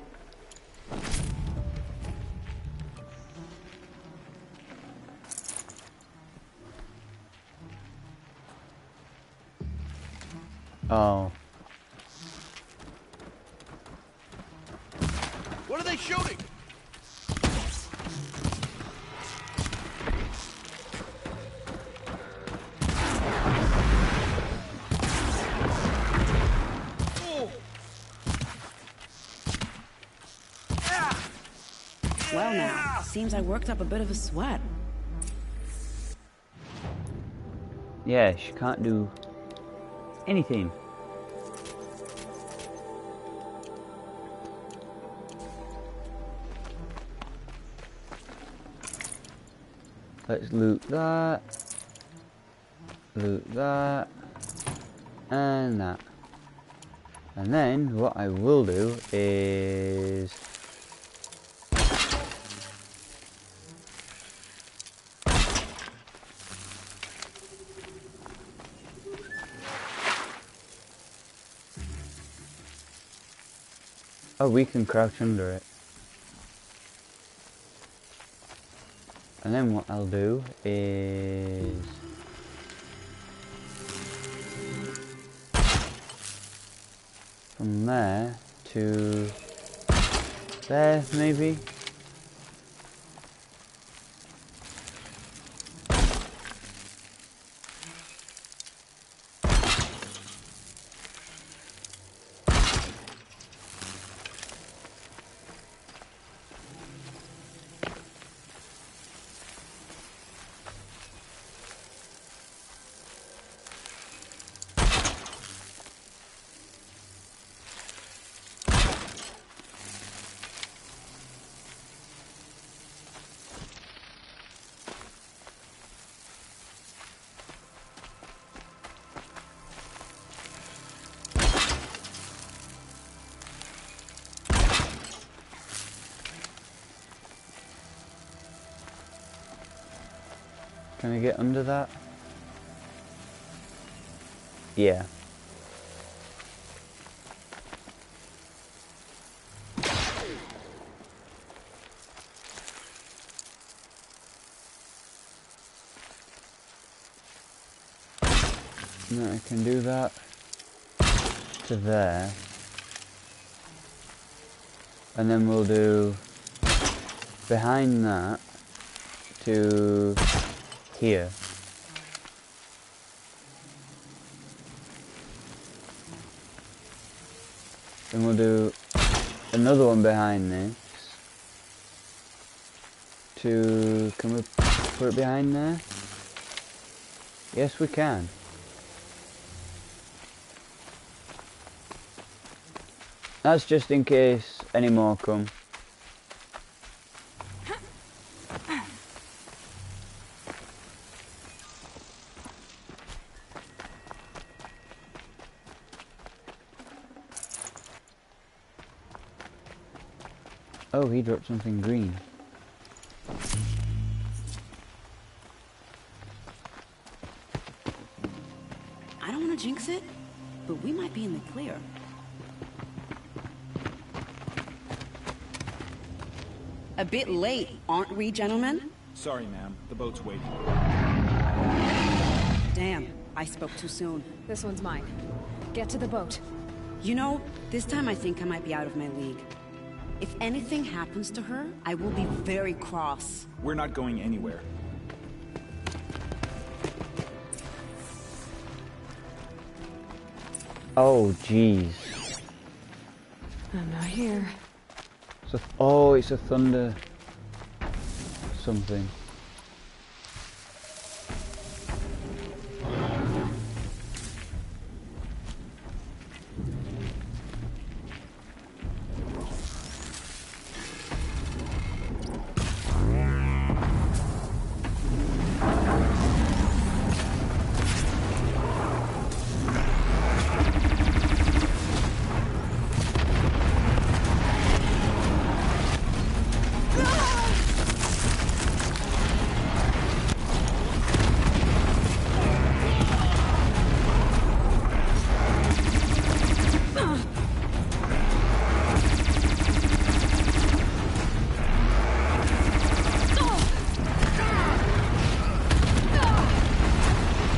Oh. What are they shooting? Well now, seems I worked up a bit of a sweat. Yeah, she can't do anything. Let's loot that, and that. And then what I will do is oh, we can crouch under it. And then what I'll do is from there to there, maybe. Can I get under that? Yeah. No, I can do that to there. And then we'll do behind that to here. Then we'll do another one behind this to, can we put it behind there? Yes, we can. That's just in case any more come. Oh, he dropped something green. I don't want to jinx it, but we might be in the clear. A bit late, aren't we, gentlemen? Sorry, ma'am. The boat's waiting. Damn, I spoke too soon. This one's mine. Get to the boat. You know, this time I think I might be out of my league. If anything happens to her, I will be very cross. We're not going anywhere. Oh, jeez. I'm not here. So, oh, it's a thunder something.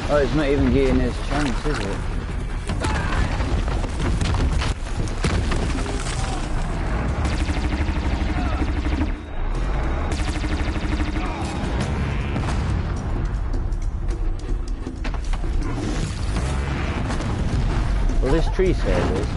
Oh, it's not even getting his chance, is it? Well, this tree save us.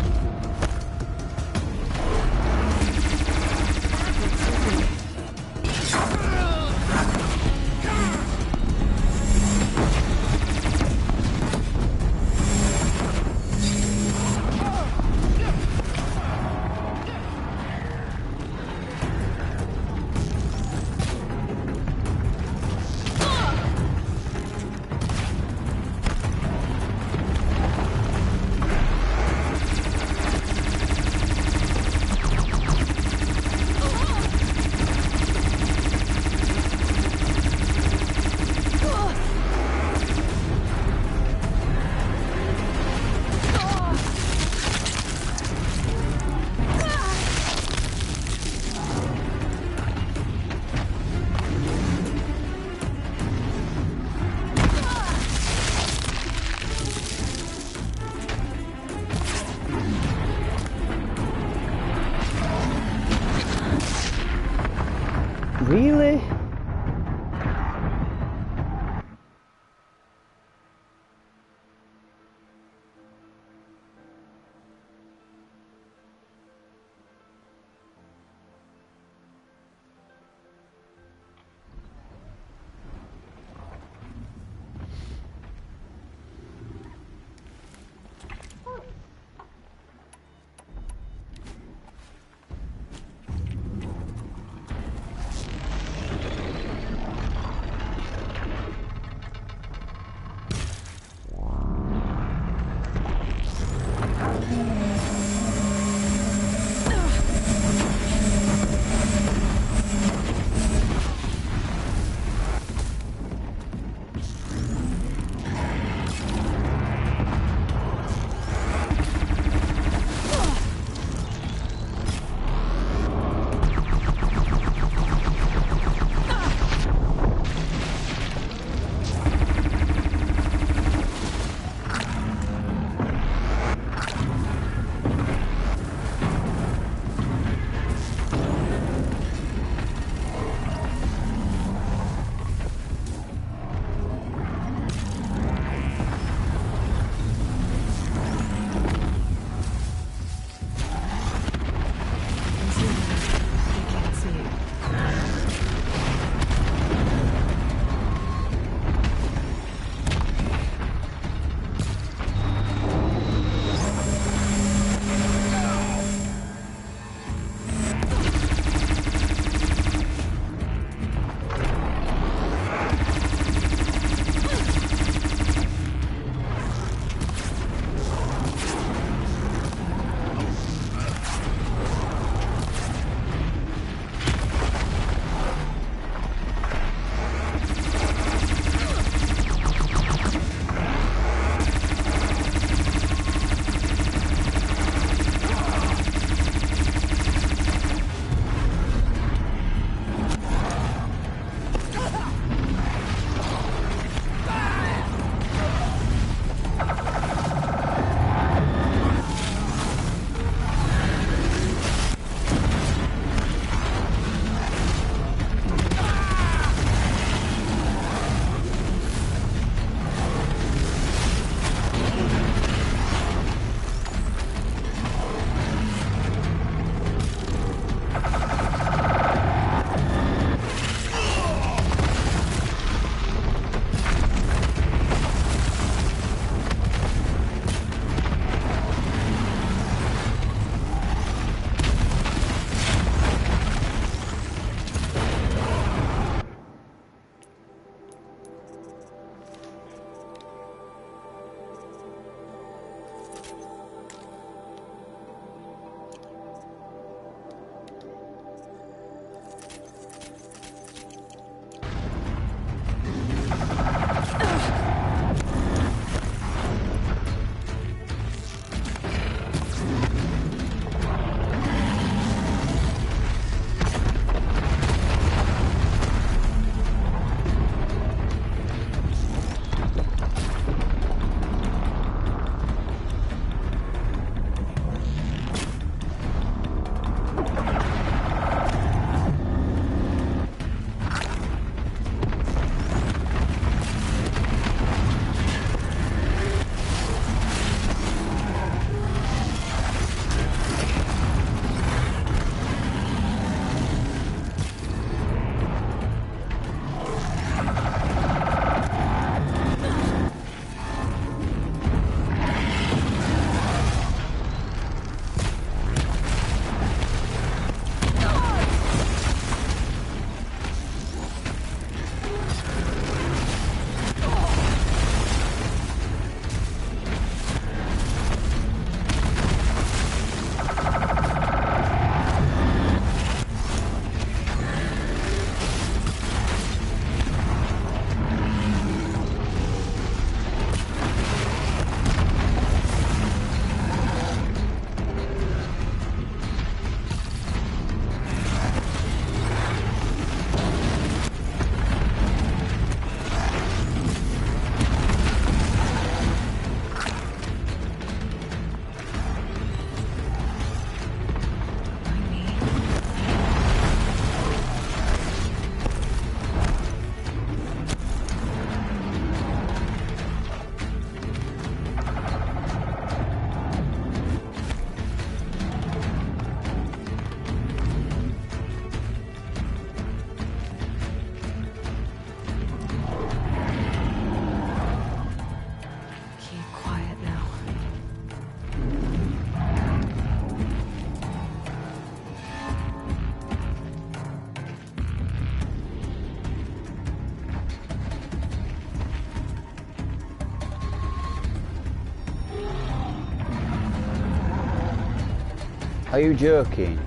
Are you joking?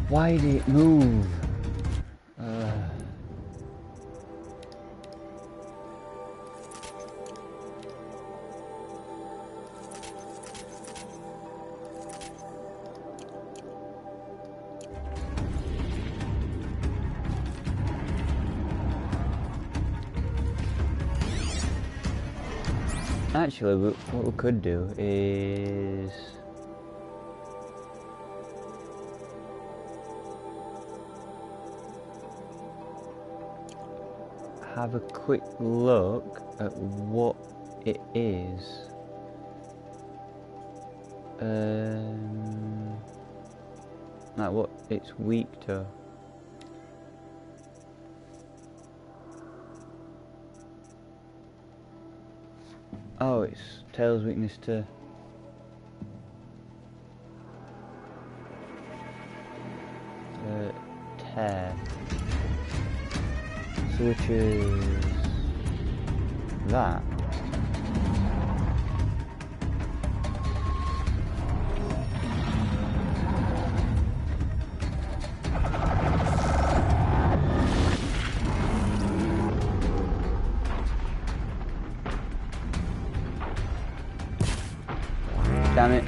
Why did it move? Actually, what we could do is have a quick look at what it is. Like what it's weak to. Oh, it's Tail's weakness to tear. So which is that. Damn it.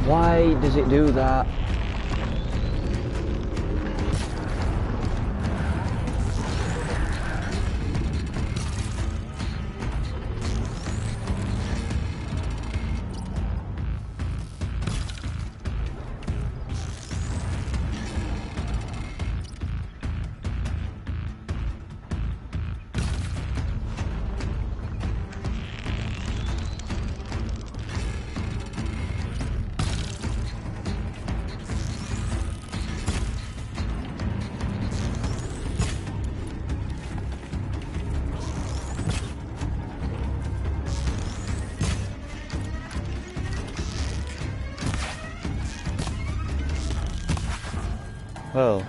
Why does it do that? Well,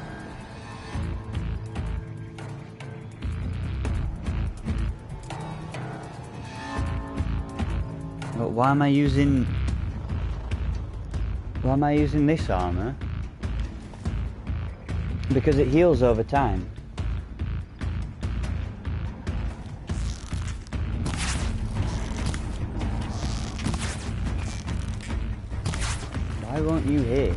why am I using this armor? Because it heals over time. Why won't you hit?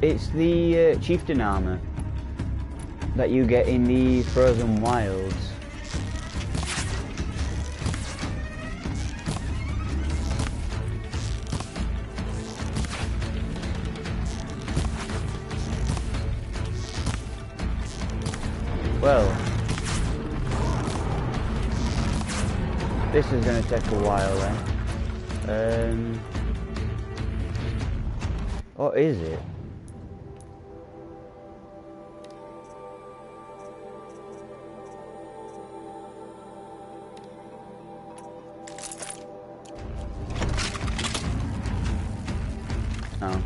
It's the chieftain armor that you get in the Frozen Wilds. Well, this is going to take a while then. What is it? Oh.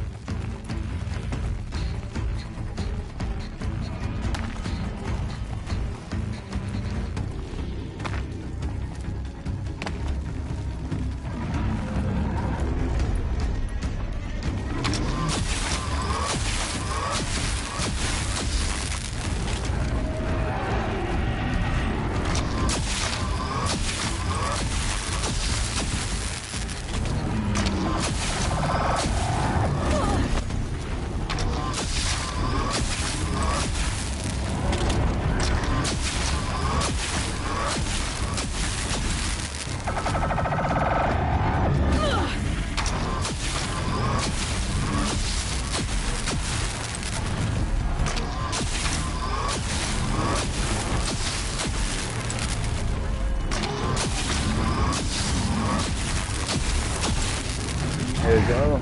There we go.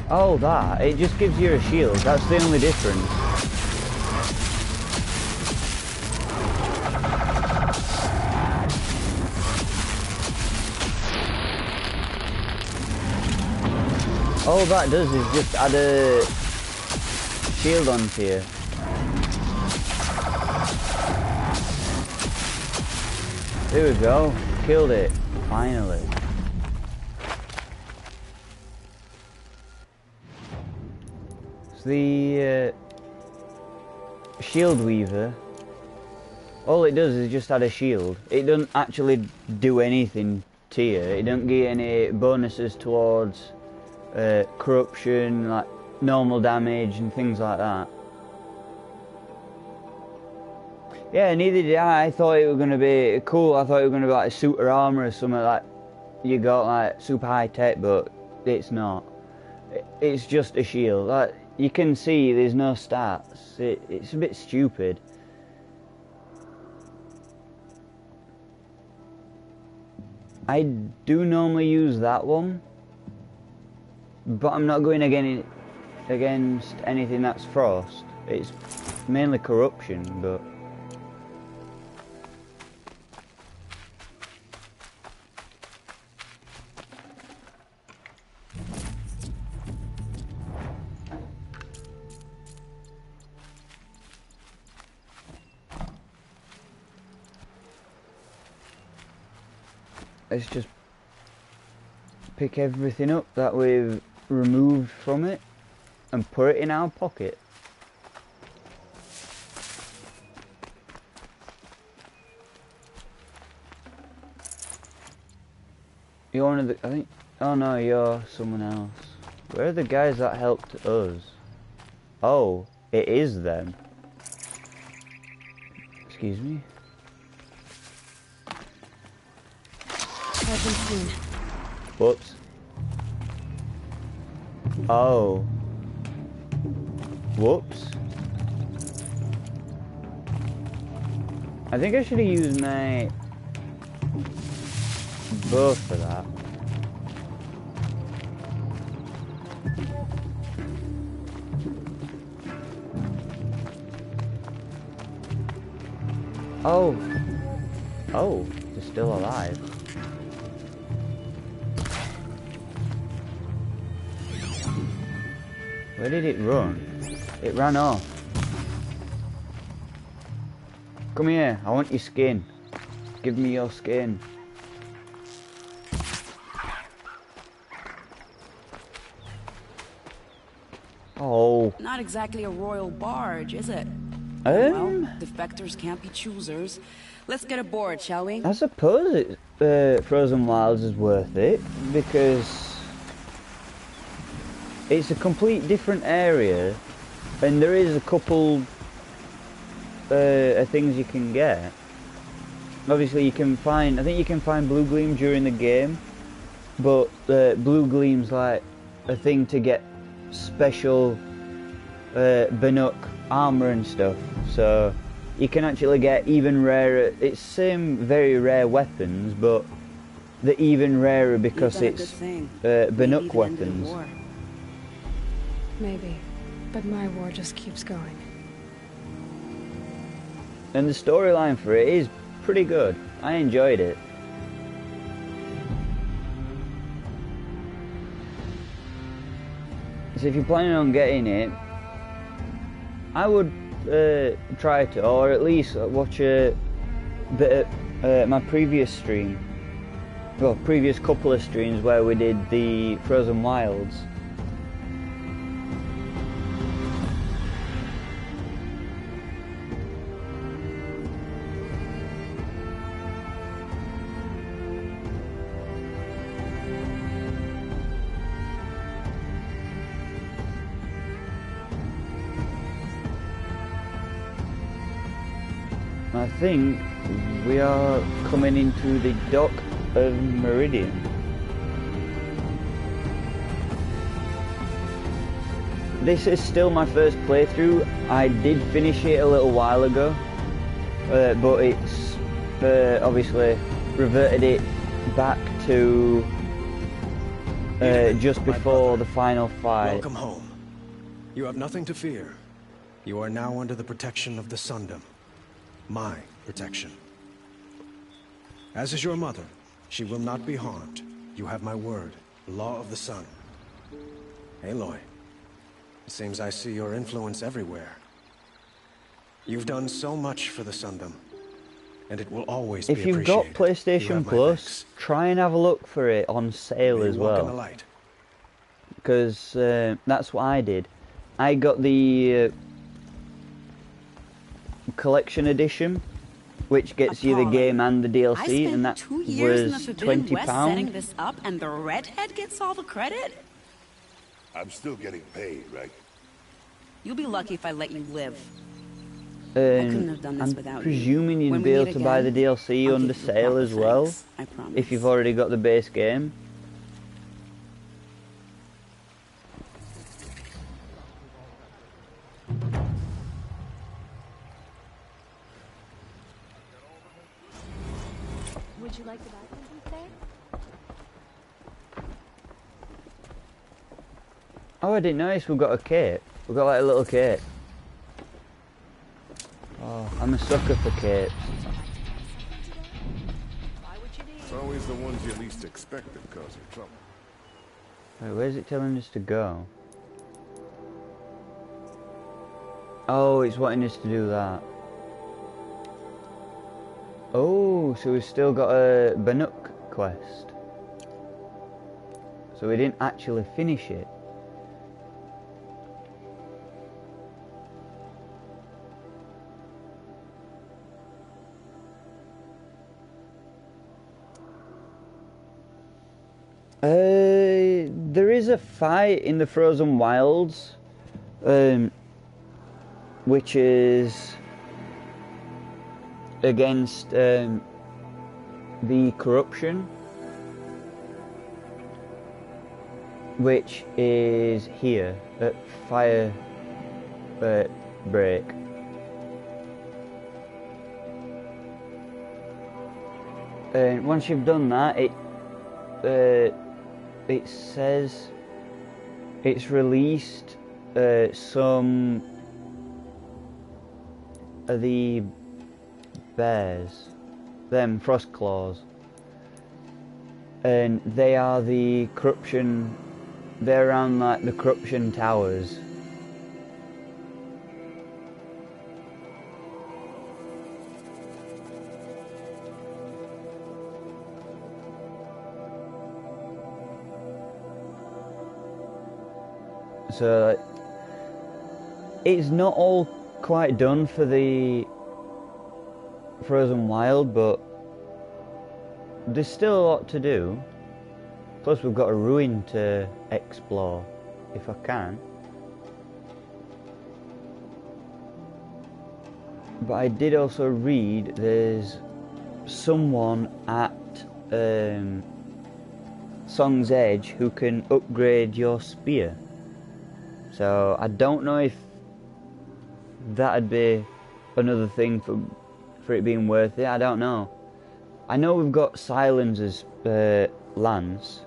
Oh, that. It just gives you a shield. That's the only difference. All that does is just add a shield onto you. There we go. Killed it. Finally. The shield weaver, all it does is just add a shield. It doesn't actually do anything to you. It doesn't give any bonuses towards corruption, like normal damage and things like that. Yeah, neither did I. I thought it was going to be cool. I thought it was going to be like a suit of armor or something like you got, like super high tech, but it's not. It's just a shield. Like, you can see there's no stats. It's a bit stupid. I do normally use that one, but I'm not going against anything that's frost. It's mainly corruption, but... Let's just pick everything up that we've removed from it and put it in our pocket. You're one of the... I think... Oh no, you're someone else. Where are the guys that helped us? Oh, it is them. Excuse me. I've been seen. Whoops. Oh. Whoops. I think I should have used my bow for that. Oh. Oh, they're still alive. Where did it run? It ran off. Come here, I want your skin. Give me your skin. Oh. Not exactly a royal barge, is it? Well, defectors can't be choosers. Let's get aboard, shall we? I suppose Frozen Wilds is worth it, because it's a complete different area, and there is a couple things you can get. Obviously you can find, I think you can find Blue Gleam during the game, but Blue Gleam's like a thing to get special Banuk armor and stuff, so you can actually get even rarer, it's same very rare weapons, but they're even rarer because it's Banuk weapons. Maybe, but my war just keeps going. And the storyline for it is pretty good. I enjoyed it. So if you're planning on getting it, I would try to, or at least watch a bit of my previous stream, well, previous couple of streams where we did the Frozen Wilds. I think we are coming into the dock of Meridian. This is still my first playthrough. I did finish it a little while ago, but it's obviously reverted it back to just before the final fight. Welcome home. You have nothing to fear. You are now under the protection of the Sundom. My protection. As is your mother, she will not be harmed. You have my word, Law of the Sun. Aloy, it seems I see your influence everywhere. You've done so much for the Sundom, and it will always be appreciated. If you've got PlayStation Plus, try and have a look for it on sale as well. Because that's what I did. I got the collection edition, which gets you the game and the DLC, and that was £20. Setting this up, and the redhead gets all the credit. I'm still getting paid, right? You'll be lucky if I let you live. I couldn't have done this without you. I'm presuming you'd be able to buy the DLC under sale as well, if you've already got the base game. Would you like to buy something today? Oh, I didn't notice we've got a cape. We've got like a little cape. Oh, I'm a sucker for capes. It's always the ones you least expect that cause you trouble. Wait, where's it telling us to go? Oh, it's wanting us to do that. Oh, so we've still got a Banuk quest. So we didn't actually finish it. There is a fight in the Frozen Wilds, which is against the corruption. which is here at Fire Break. And once you've done that, it says it's released some of the bears, them Frostclaws, and they are the corruption. They're around like the corruption towers. So it's not all quite done for the Frozen Wild, but there's still a lot to do. Plus we've got a ruin to explore, if I can. But I did also read there's someone at Song's Edge who can upgrade your spear. So I don't know if that'd be another thing for it being worth it. I don't know. I know we've got Silence's lance.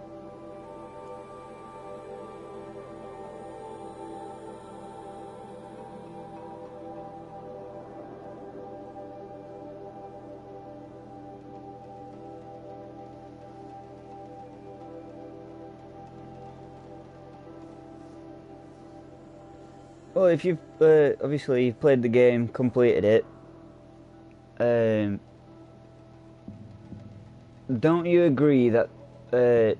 Well, if you've obviously you've played the game, completed it, don't you agree that the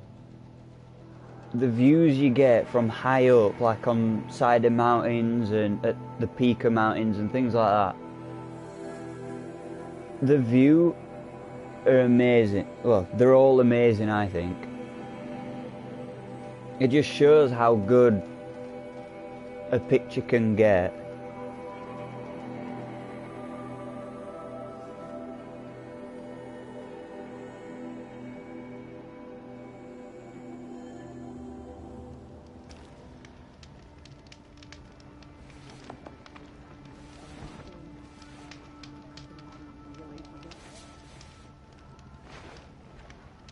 views you get from high up, like on side of mountains and at the peak of mountains and things like that, the view are amazing. Well, they're all amazing, I think. It just shows how good a picture can get.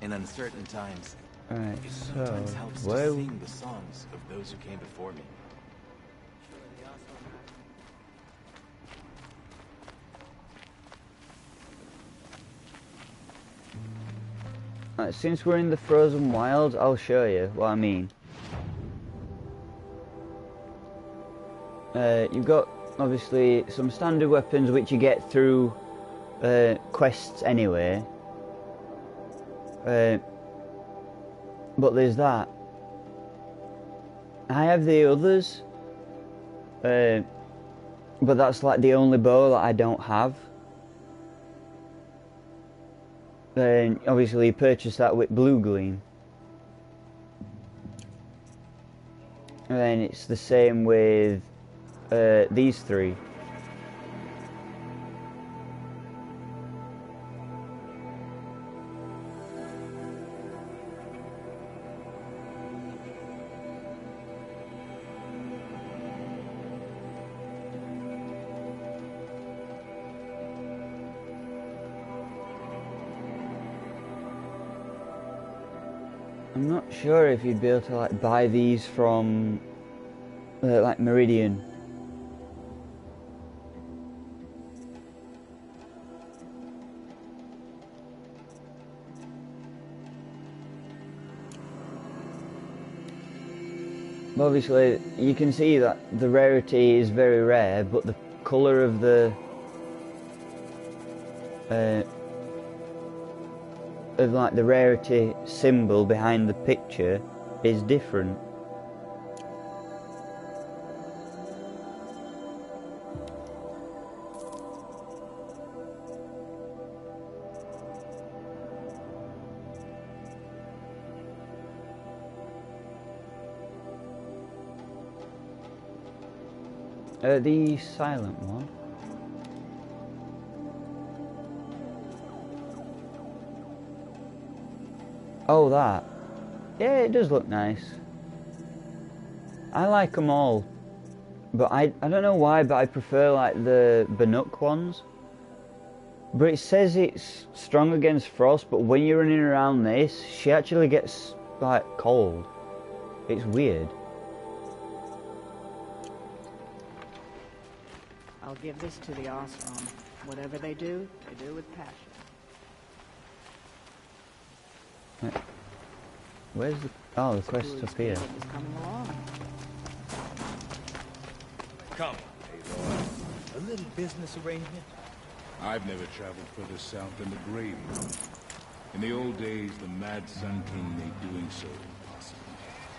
In uncertain times, Alright, it so sometimes helps to where sing the songs of those who came before me. Right, since we're in the Frozen Wilds, I'll show you what I mean. You've got obviously some standard weapons which you get through quests anyway. But there's that. I have the others, but that's like the only bow that I don't have. Then obviously you purchase that with Blue Gleam. And then it's the same with these three. I'm not sure if you'd be able to like buy these from like Meridian. Obviously you can see that the rarity is very rare, but the colour of the like the rarity symbol behind the picture is different. The silent one. Oh, that. Yeah, it does look nice. I like them all, but I don't know why, but I prefer like the Banuk ones. But it says it's strong against frost, but when you're running around this, she actually gets like cold. It's weird. I'll give this to the Osram. Whatever they do with passion. Where's the... Oh, the quest's up here. Come, Aloy. A little business arrangement? I've never traveled further south than the Grave Moon. In the old days, the Mad Sun King made doing so impossible.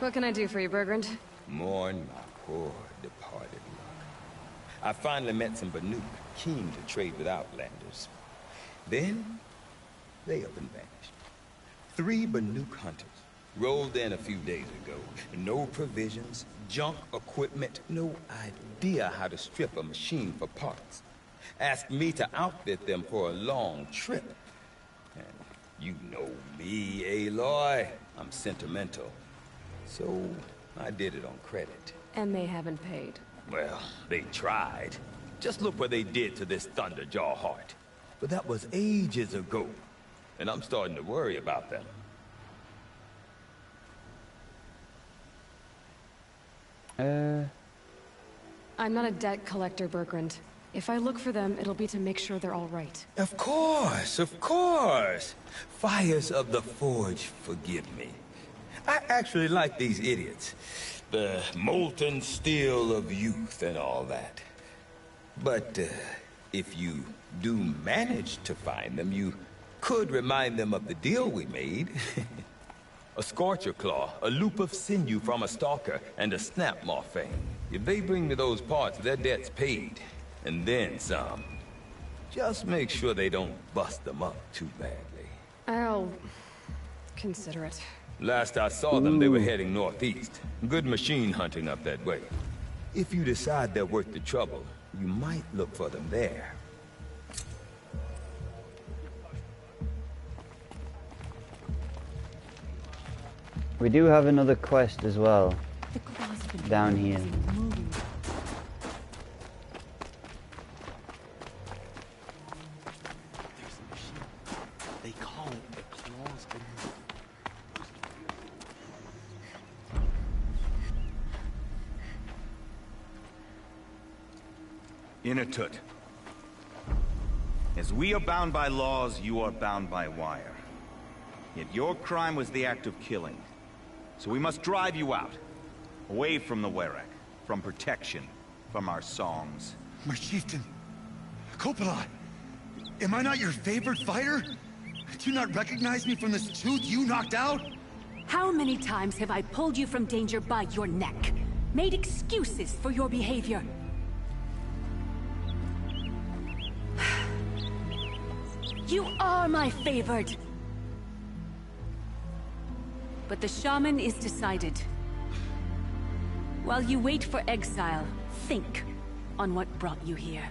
What can I do for you, Bergrand? Mourn my poor departed luck. I finally met some Banuk keen to trade with Outlanders. Then, they up and vanished. 3 Banuk hunters rolled in a few days ago. No provisions, junk equipment, no idea how to strip a machine for parts. Asked me to outfit them for a long trip. And you know me, Aloy. I'm sentimental. So, I did it on credit. And they haven't paid. Well, they tried. Just look what they did to this Thunderjaw heart. But that was ages ago. And I'm starting to worry about them. I'm not a debt collector, Bergrand. If I look for them, it'll be to make sure they're all right. Of course, of course. Fires of the Forge, forgive me. I actually like these idiots. The molten steel of youth and all that. But, if you do manage to find them, you could remind them of the deal we made. A Scorcher Claw, a loop of sinew from a stalker, and a Snap Morphine. If they bring me those parts, their debt's paid. And then some. Just make sure they don't bust them up too badly. I'll consider it. Last I saw them, they were heading northeast. Good machine hunting up that way. If you decide they're worth the trouble, you might look for them there. We do have another quest as well. Down here. They call it the Claws of Inatut. As we are bound by laws, you are bound by wire. Yet your crime was the act of killing. So we must drive you out. Away from the Werak. From protection. From our songs. My chieftain. Kopala. Am I not your favorite fighter? Do you not recognize me from this tooth you knocked out? How many times have I pulled you from danger by your neck? Made excuses for your behavior? You are my favored. But the shaman is decided. While you wait for exile, think on what brought you here.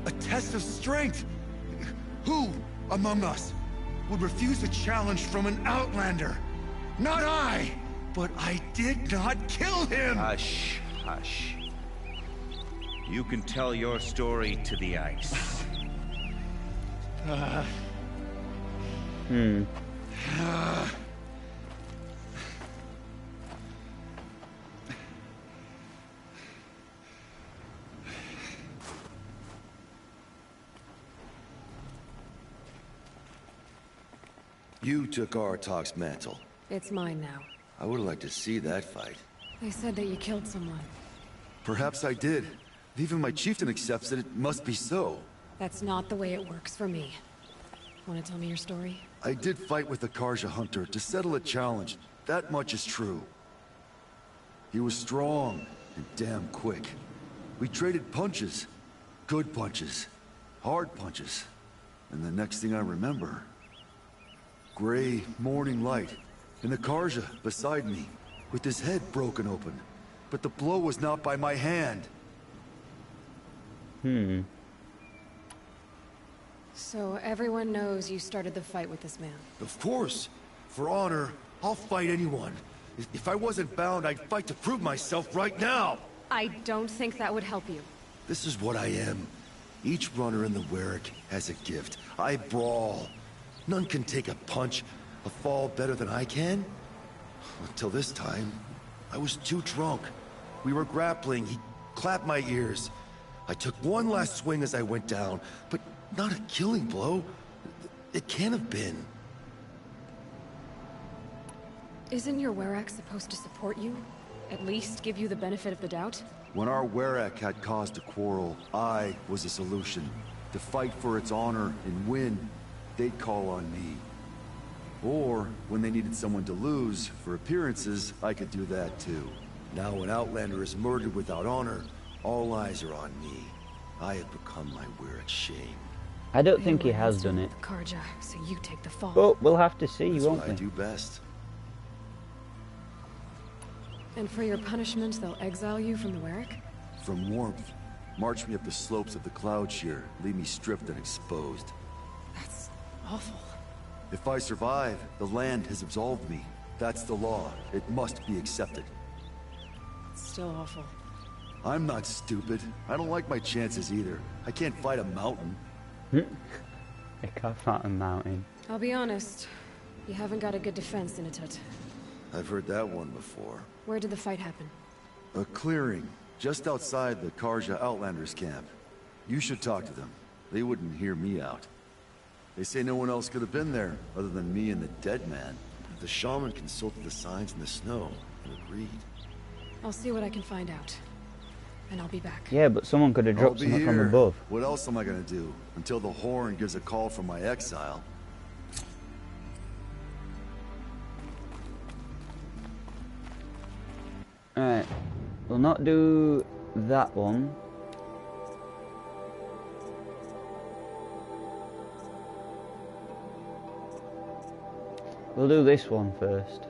A test of strength! Who among us would refuse a challenge from an Outlander? Not I! But I did not kill him! Hush, hush. You can tell your story to the ice. You took Aratok's mantle. It's mine now. I would have liked to see that fight. They said that you killed someone. Perhaps I did. If even my chieftain accepts it, it must be so. That's not the way it works for me. Want to tell me your story? I did fight with the Karja hunter to settle a challenge. That much is true. He was strong and damn quick. We traded punches. Good punches. Hard punches. And the next thing I remember... gray morning light, and the Karja beside me, with his head broken open. But the blow was not by my hand. So everyone knows you started the fight with this man? Of course. For honor, I'll fight anyone. If I wasn't bound, I'd fight to prove myself right now! I don't think that would help you. This is what I am. Each runner in the Werrick has a gift. I brawl. None can take a punch, a fall better than I can. Until this time, I was too drunk. We were grappling, he clapped my ears. I took one last swing as I went down, but not a killing blow. It can't have been. Isn't your Werrick supposed to support you? At least give you the benefit of the doubt? When our Werrick had cause to quarrel, I was the solution. To fight for its honor and win, they'd call on me. Or, when they needed someone to lose, for appearances, I could do that too. Now when Outlander is murdered without honor, all eyes are on me. I have become my Werrick's shame. I don't think he has done it. Karja, so you take the fall. But we'll have to see, That's won't what we? I do best. And for your punishment, they'll exile you from the Werrick? From warmth. March me up the slopes of the Cloud Shear, leave me stripped and exposed. That's awful. If I survive, the land has absolved me. That's the law. It must be accepted. It's still awful. I'm not stupid. I don't like my chances either. I can't fight a mountain. I can't fight a mountain. I'll be honest. You haven't got a good defense, Inatut. I've heard that one before. Where did the fight happen? A clearing, just outside the Karja Outlanders camp. You should talk to them. They wouldn't hear me out. They say no one else could have been there, other than me and the dead man. The shaman consulted the signs in the snow, and agreed. I'll see what I can find out. And I'll be back. Yeah, but someone could have dropped something from above. What else am I gonna do? Until the Horn gives a call from my exile. Alright. We'll not do that one. We'll do this one first.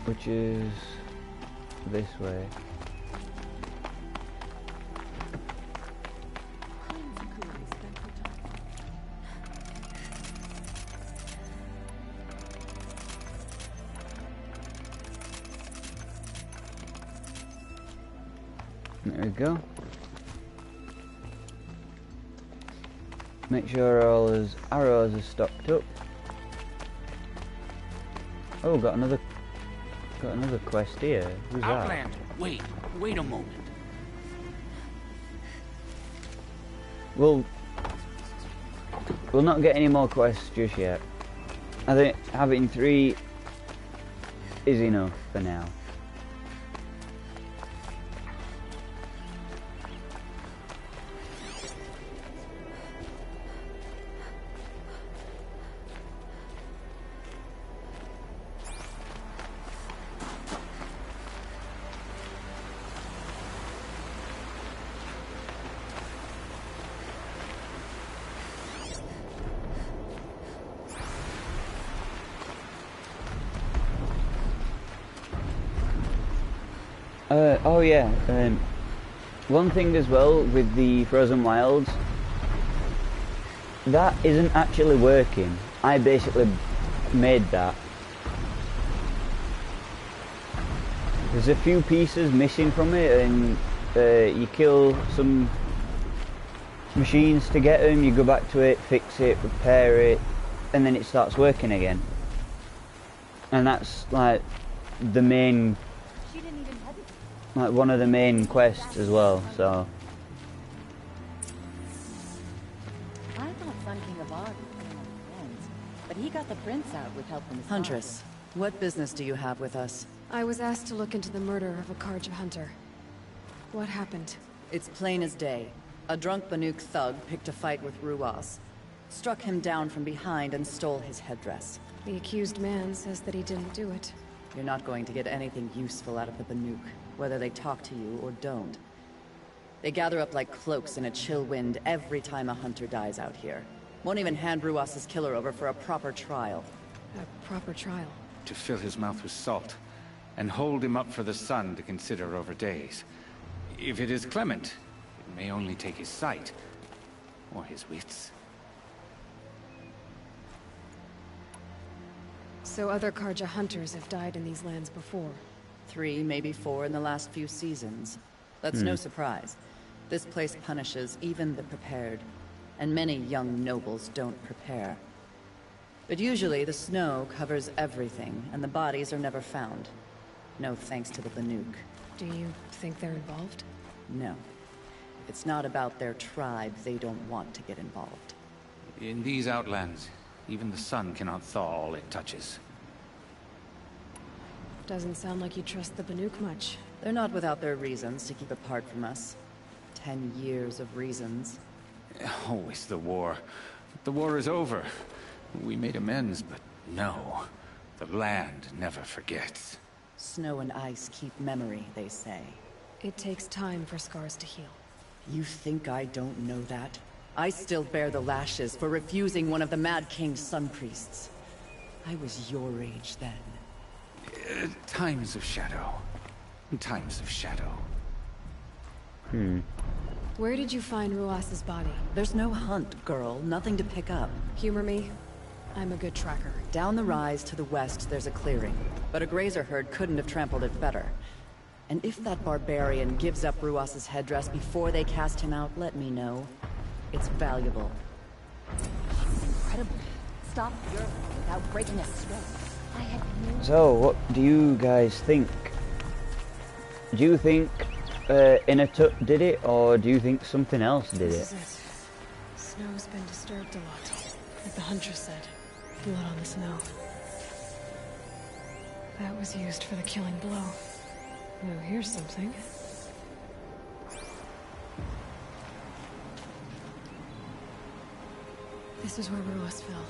Which is this way. There we go. Make sure all his arrows are stocked up. Oh, got another quest here. Who's Outlander, that? wait a moment. We'll not get any more quests just yet. I think having 3 is enough for now. Oh yeah, one thing as well with the Frozen Wilds, that isn't actually working. I basically made that. There's a few pieces missing from it, and you kill some machines to get them, you go back to it, fix it, repair it, and then it starts working again. And that's like the main, like one of the main quests as well, so. I thought Sun King of Ard was one of my friends, but he got the prince out with help from his Huntress, what business do you have with us? I was asked to look into the murder of a Karja hunter. What happened? It's plain as day. A drunk Banuk thug picked a fight with Ruas, struck him down from behind and stole his headdress. The accused man says that he didn't do it. You're not going to get anything useful out of the Banuk, whether they talk to you or don't. They gather up like cloaks in a chill wind every time a hunter dies out here. Won't even hand Ruas's killer over for a proper trial. A proper trial? To fill his mouth with salt, and hold him up for the sun to consider over days. If it is clement, it may only take his sight. or his wits. So other Karja hunters have died in these lands before. 3, maybe 4 in the last few seasons. That's no surprise. This place punishes even the prepared, and many young nobles don't prepare. But usually the snow covers everything, and the bodies are never found. No thanks to the Banuk. Do you think they're involved? No. If it's not about their tribe, they don't want to get involved. In these outlands, even the sun cannot thaw all it touches. Doesn't sound like you trust the Banuk much. They're not without their reasons to keep apart from us. 10 years of reasons. Always the war. The war is over. We made amends, but no. The land never forgets. Snow and ice keep memory, they say. It takes time for scars to heal. You think I don't know that? I still bear the lashes for refusing one of the Mad King's sun priests. I was your age then. Times of shadow. Times of shadow. Where did you find Ruas's body? There's no hunt, girl. Nothing to pick up. Humor me. I'm a good tracker. Down the rise to the west, there's a clearing. But a grazer herd couldn't have trampled it better. And if that barbarian gives up Ruas's headdress before they cast him out, let me know. It's valuable. Incredible. Stop your without breaking a sweat. I had no... So, what do you guys think? Do you think Inatut did it, or do you think something else did This it? is it. Snow's been disturbed a lot. Like the huntress said. Blood on the snow. That was used for the killing blow. Oh, here's something. This is where Ruas fell.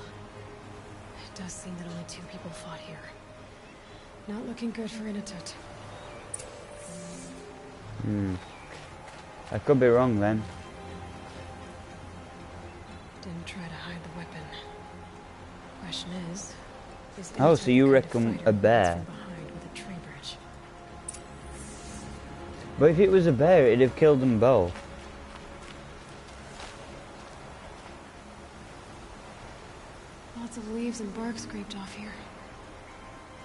It does seem that only 2 people fought here. Not looking good for Inatut. I could be wrong then. Didn't try to hide the weapon. Question is Oh, so you Inatut reckon a bear? from behind with a tree branch? But if it was a bear, it'd have killed them both. Lots of leaves and bark scraped off here.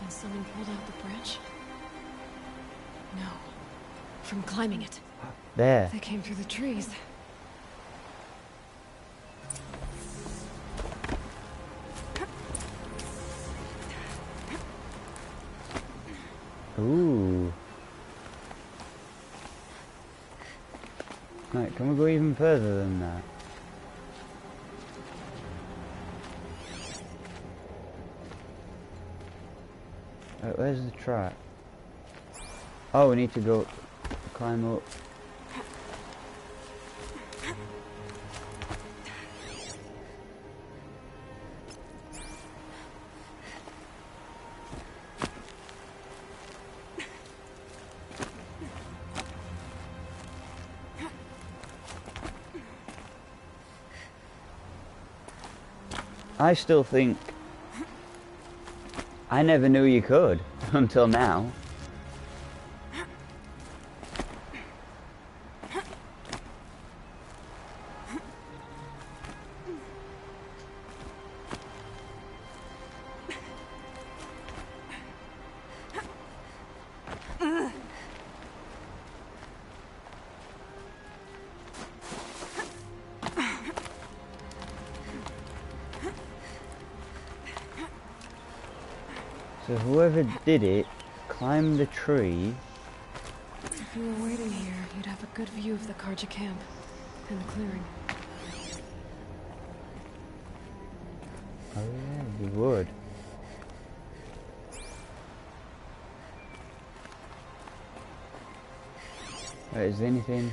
And someone pulled out the branch? No. From climbing it. There. They came through the trees. Ooh. Right, can we go even further than that? Where's the track? Oh, we need to go climb up. I still think I never knew you could until now. So whoever did it climbed the tree. If you were waiting here, you'd have a good view of the Karja camp and the clearing. Oh yeah, you would. Right, is there anything?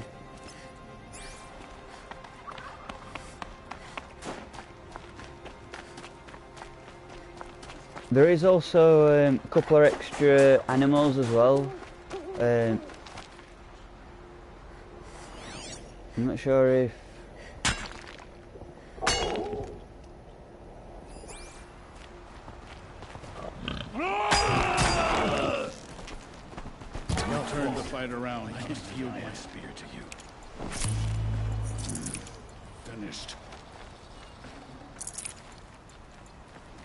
There is also a couple of extra animals as well. I'm not sure if... I'll turn the fight around. I can yield my spear to you. Then finished.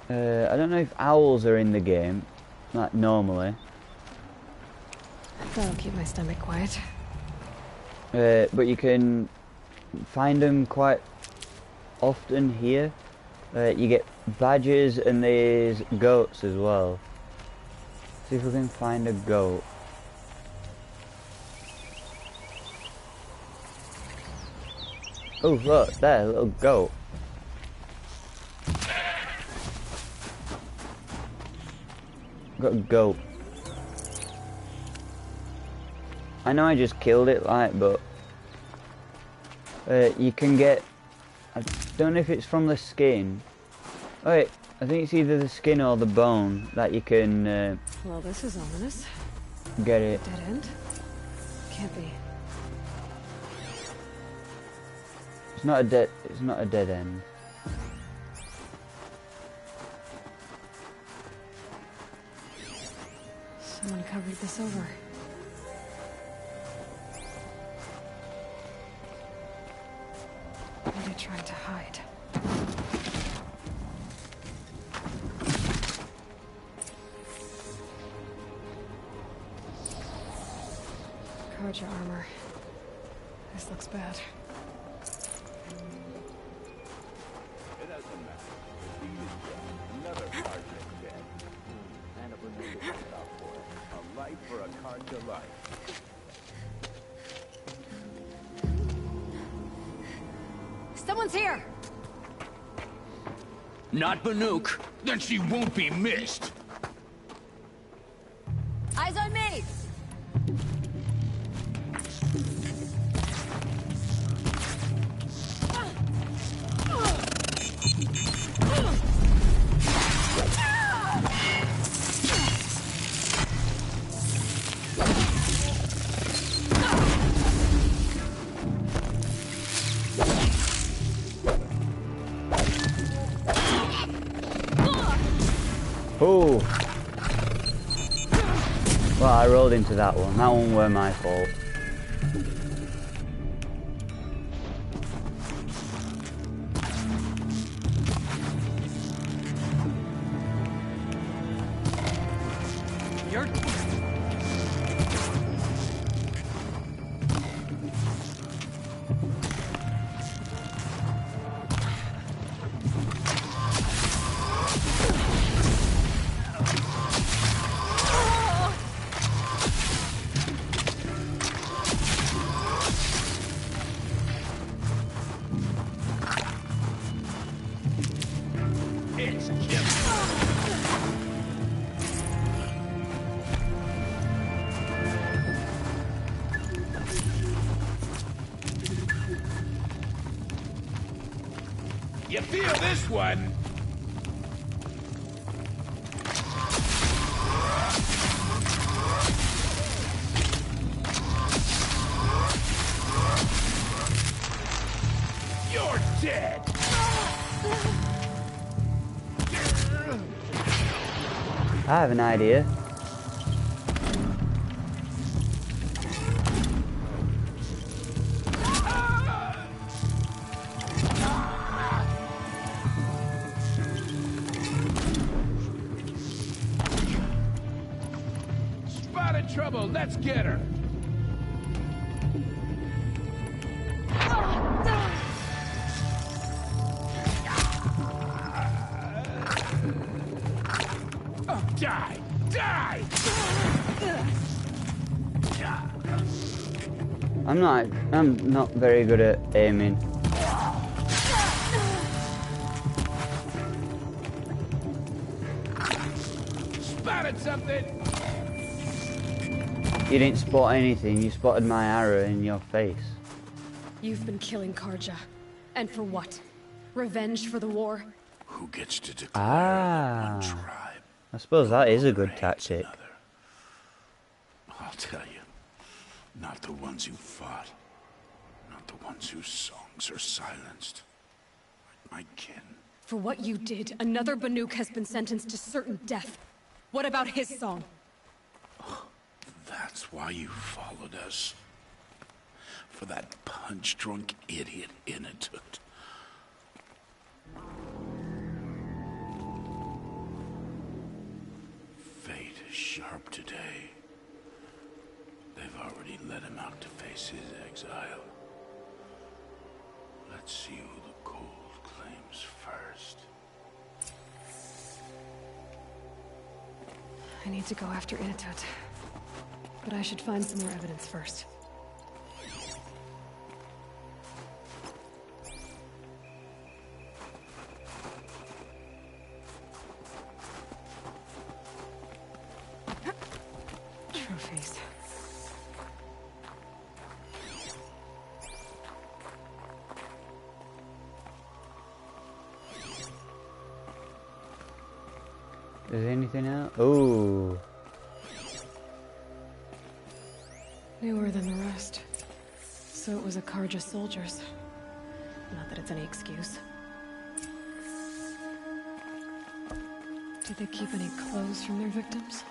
I don't know if owls are in the game, like normally. That'll keep my stomach quiet. But you can find them quite often here. You get badgers and there's goats as well. See if we can find a goat. Oh look, there, a little goat. Got a goat. I know I just killed it, like, but you can get. I don't know if it's from the skin. Oh wait, I think it's either the skin or the bone that you can. Well, this is ominous. Get it. Dead end? Can't be. It's not a dead. It's not a dead end. Someone covered this over. Maybe trying to hide. Carja armor. This looks bad. It doesn't matter. He is dead. Another Carja is dead. And a Banuk to stop for it. A life for a Carja life. Someone's here! Not Banuk. Then she won't be missed. Eyes on me! Oh! Well, I rolled into that one. That one were my fault. You're... You feel this one? You're dead! I have an idea. Spotted trouble, let's get her! Die! Die! I'm not very good at aiming. Spotted something! You didn't spot anything, you spotted my arrow in your face. You've been killing Carja. And for what? Revenge for the war? Who gets to declare one tribe? I suppose that is a good tactic. I'll tell you, not the ones who fought, not the ones whose songs are silenced. My kin. For what you did, another Banuk has been sentenced to certain death. What about his song? That's why you followed us. For that punch-drunk idiot Inatut. sharp today. They've already let him out to face his exile. Let's see who the cold claims first. I need to go after Inatut. But I should find some more evidence first. Trophies. Is there anything else? Oh. Newer than the rest. So it was a Karja soldiers. Not that it's any excuse. Did they keep any clothes from their victims?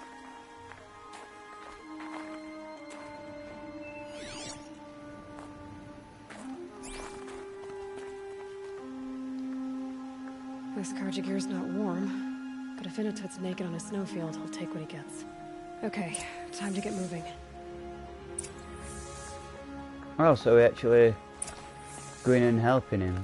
This Karja gear's not warm, but if Inatut's naked on a snowfield, he'll take what he gets. Okay, time to get moving. Oh, so we're actually going and helping him.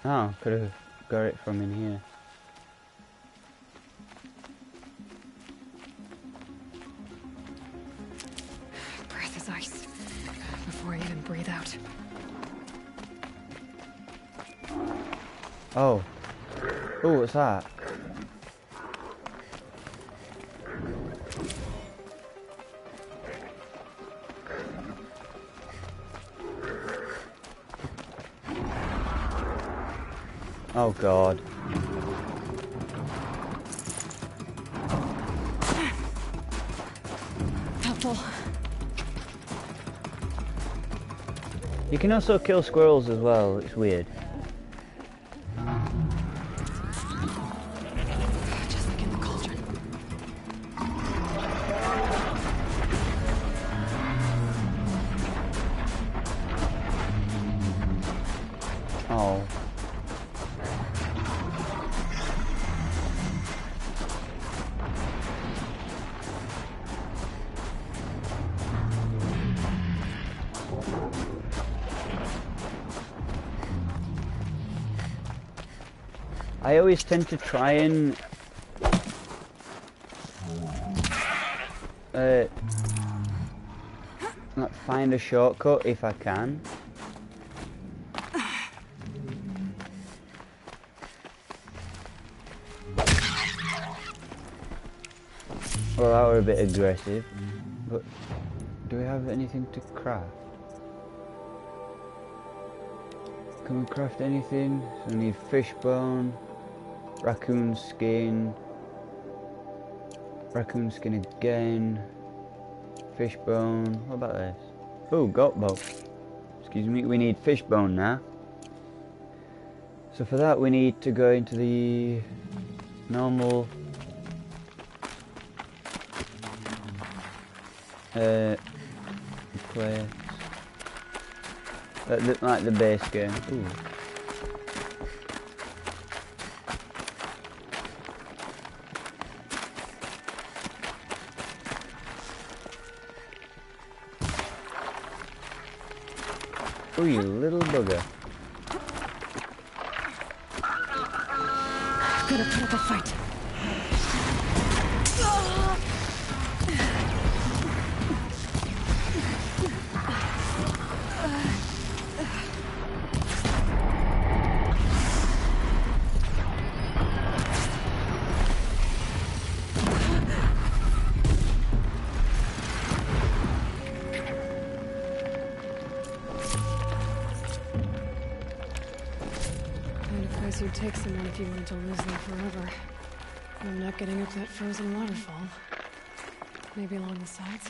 Oh, could have got it from in here. Breath is ice. Before I even breathe out. Oh. Oh, what's that? Oh God. Helpful. You can also kill squirrels as well, it's weird. Just like in the cauldron. Oh. I always tend to try and like find a shortcut if I can. Well, that were a bit aggressive, but do we have anything to craft? Can we craft anything? So we need fish bone, raccoon skin again, fish bone. What about this? Oh, goat bone. Excuse me, we need fish bone now. So for that we need to go into the normal place. Like the base game. Ooh. Oh, you little bugger. Gotta put up a fight. take someone if you wanted to lose them forever. I'm not getting up that frozen waterfall. Maybe along the sides?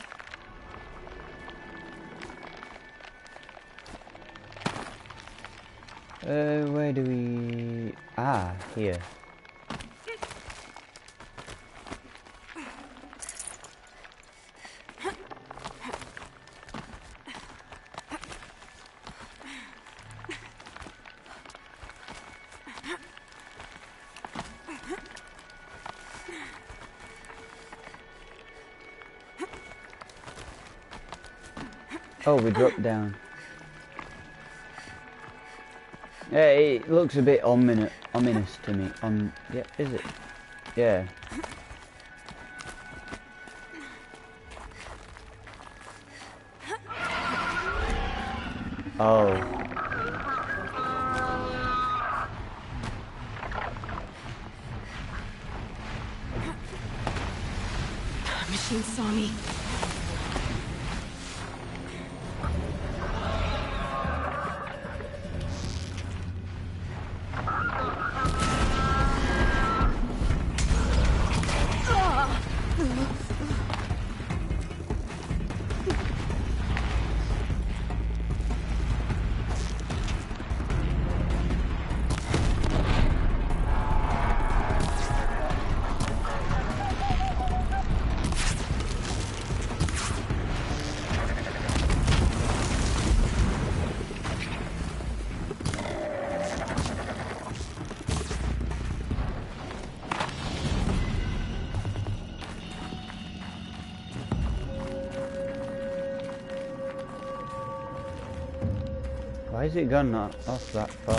Where do we... Ah, here. Oh, we dropped down. Yeah, it looks a bit ominous to me. Yeah, is it? Yeah. Oh. Machine saw me. Why is it gone off that far?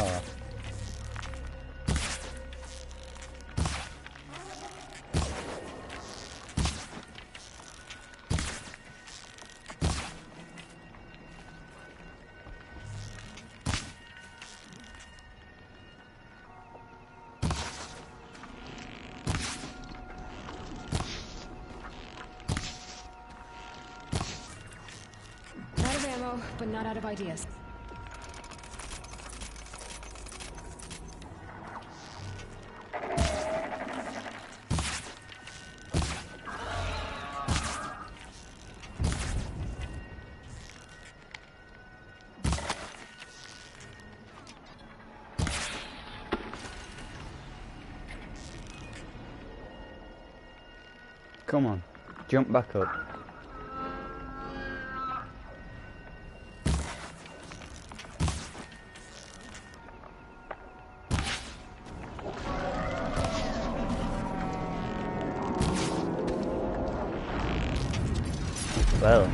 Out of ammo, but not out of ideas. Come on, jump back up. Well.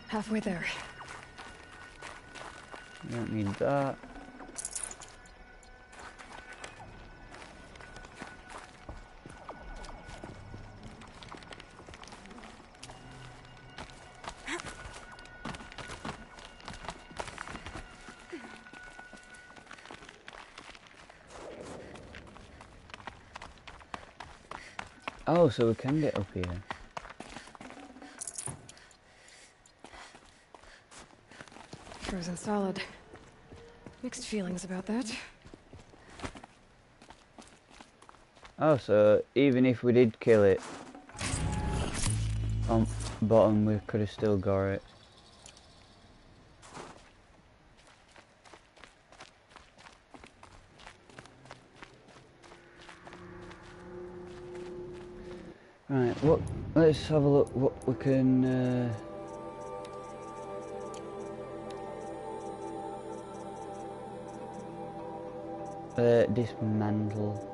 Halfway there. Don't need that. Oh, so we can get up here. Frozen solid. Mixed feelings about that. Oh, so even if we did kill it on bottom, we could have still got it. Right, let's have a look what we can dismantle.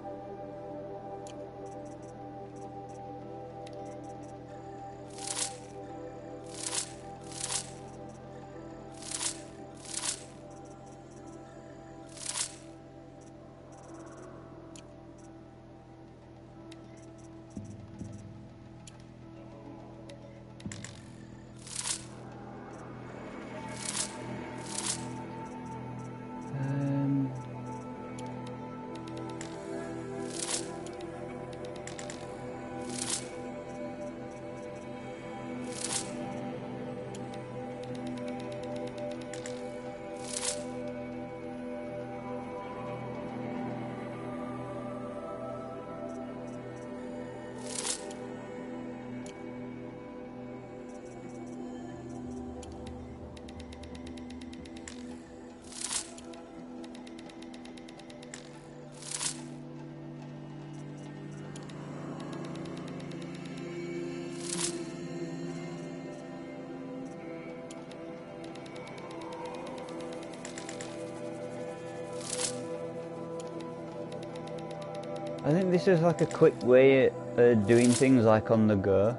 I think this is like a quick way of doing things like on the go.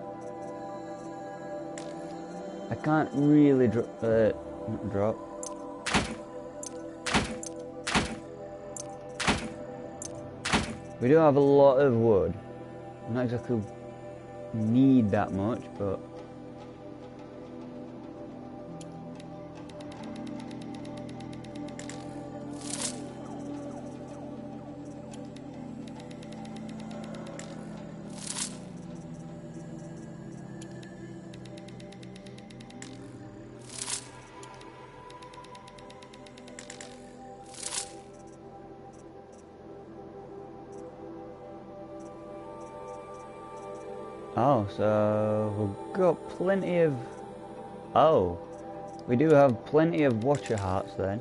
I can't really drop. We do have a lot of wood. Not exactly need that much, but oh, so we've got plenty of... Oh, we do have plenty of Watcher hearts then.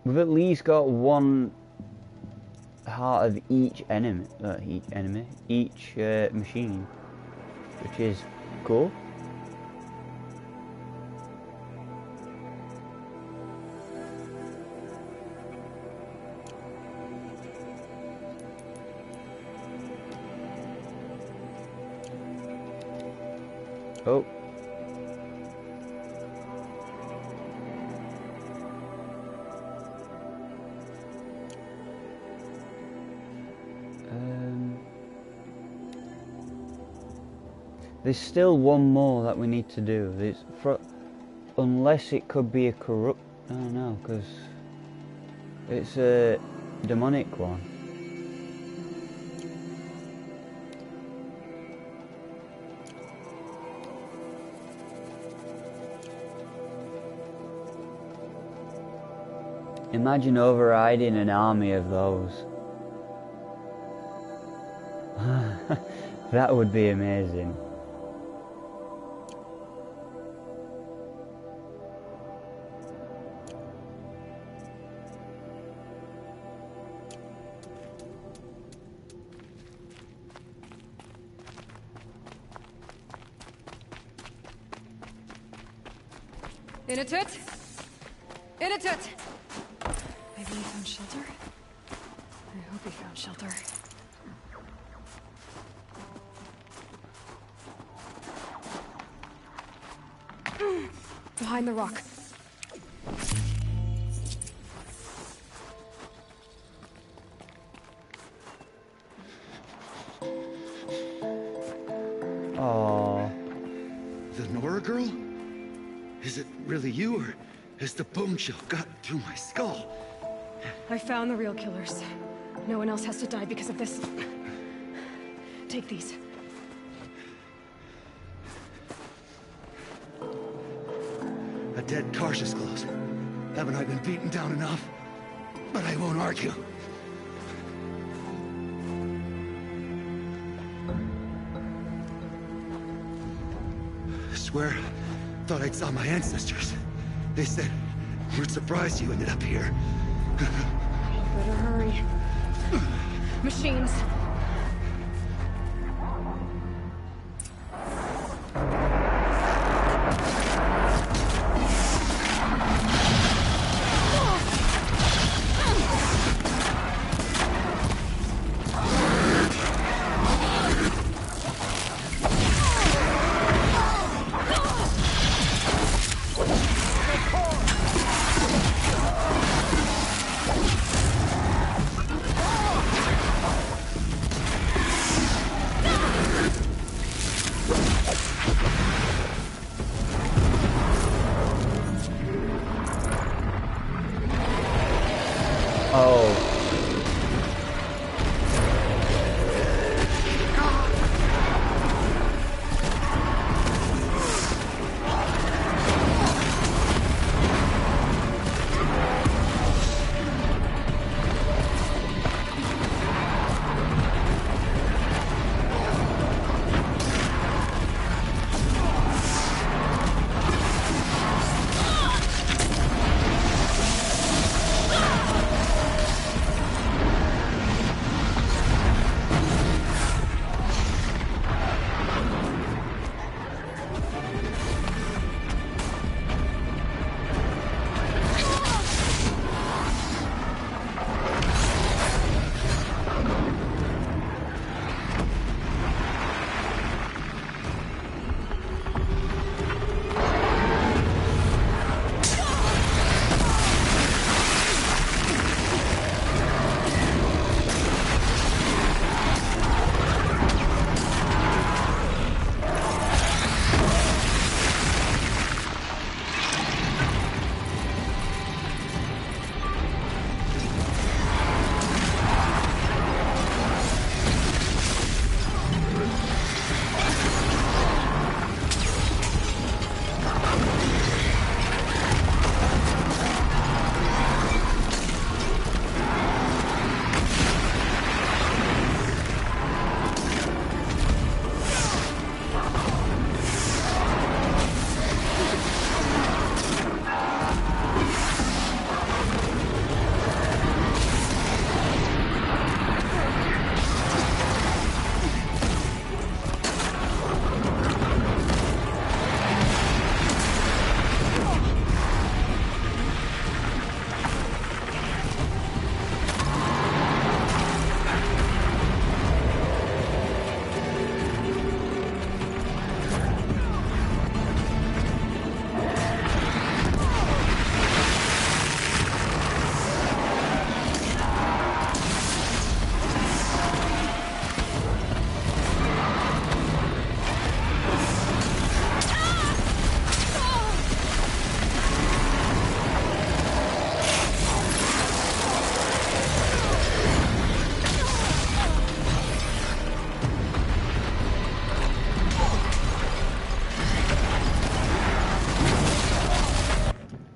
We've at least got one heart of each each machine, which is cool. Oh. There's still one more that we need to do. Unless it could be a corrupt... I don't know, because it's a demonic one. Imagine overriding an army of those. That would be amazing. Inatut! Inatut! Maybe he found shelter? I hope he found shelter. Behind the rock. Oh. The Nora girl? Is it really you, or has the bone chill gotten through my skull? I found the real killers. No one else has to die because of this. Take these. A dead Karsh's close. Haven't I been beaten down enough? But I won't argue. I swear, thought I saw my ancestors. They said, we're surprised you ended up here. Better hurry. Machines.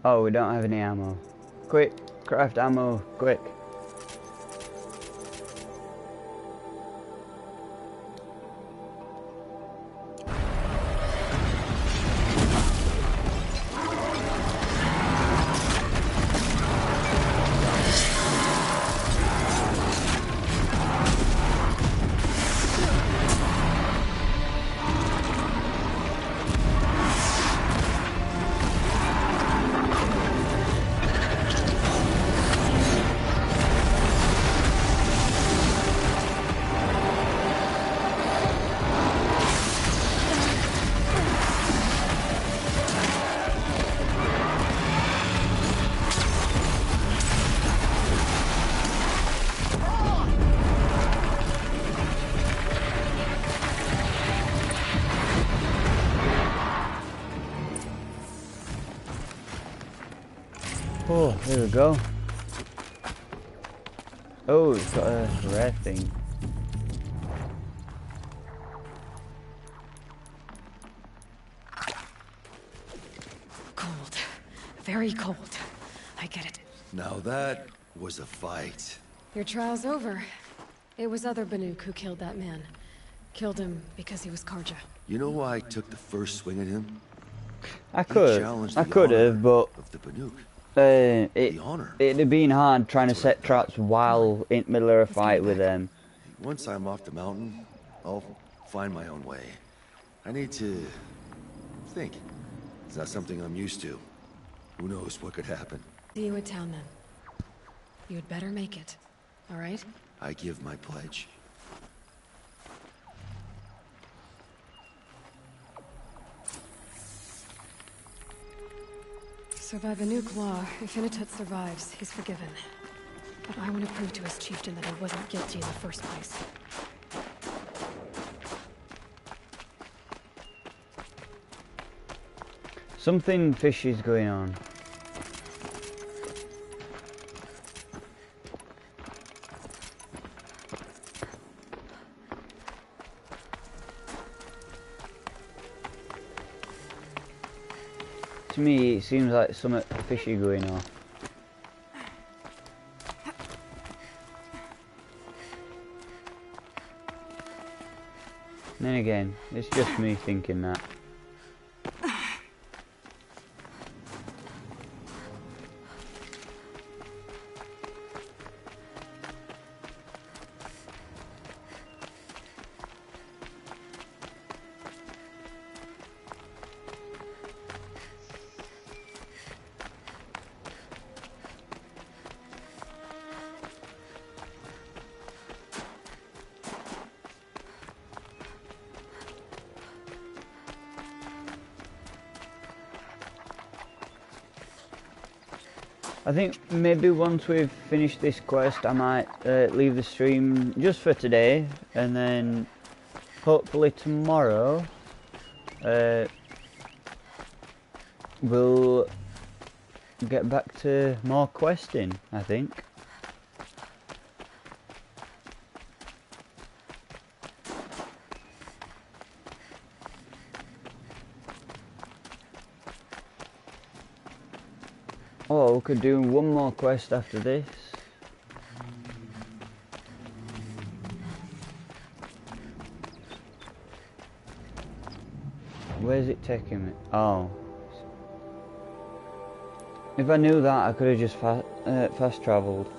Oh, we don't have any ammo. Quick, craft ammo, quick. Oh, there we go. Oh, it's got a rare thing. Cold. Very cold. I get it. Now that was a fight. Your trial's over. It was other Banuk who killed that man. Killed him because he was Karja. You know why I took the first swing at him? I could have, but of the Banuk. It'd have been hard trying to set traps while in the middle of a fight with them. Once I'm off the mountain, I'll find my own way. I need to think. It's not something I'm used to. Who knows what could happen? See you at town then. You'd better make it. All right? I give my pledge. So by Banuk law, if Initut survives, he's forgiven. But I want to prove to his chieftain that he wasn't guilty in the first place. Something fishy is going on. To me, it seems like something fishy going on. And then again, it's just me thinking that. I think maybe once we've finished this quest I might leave the stream just for today, and then hopefully tomorrow we'll get back to more questing, I think. Oh, we could do one more quest after this. Where's it taking me? Oh. If I knew that, I could have just fast travelled.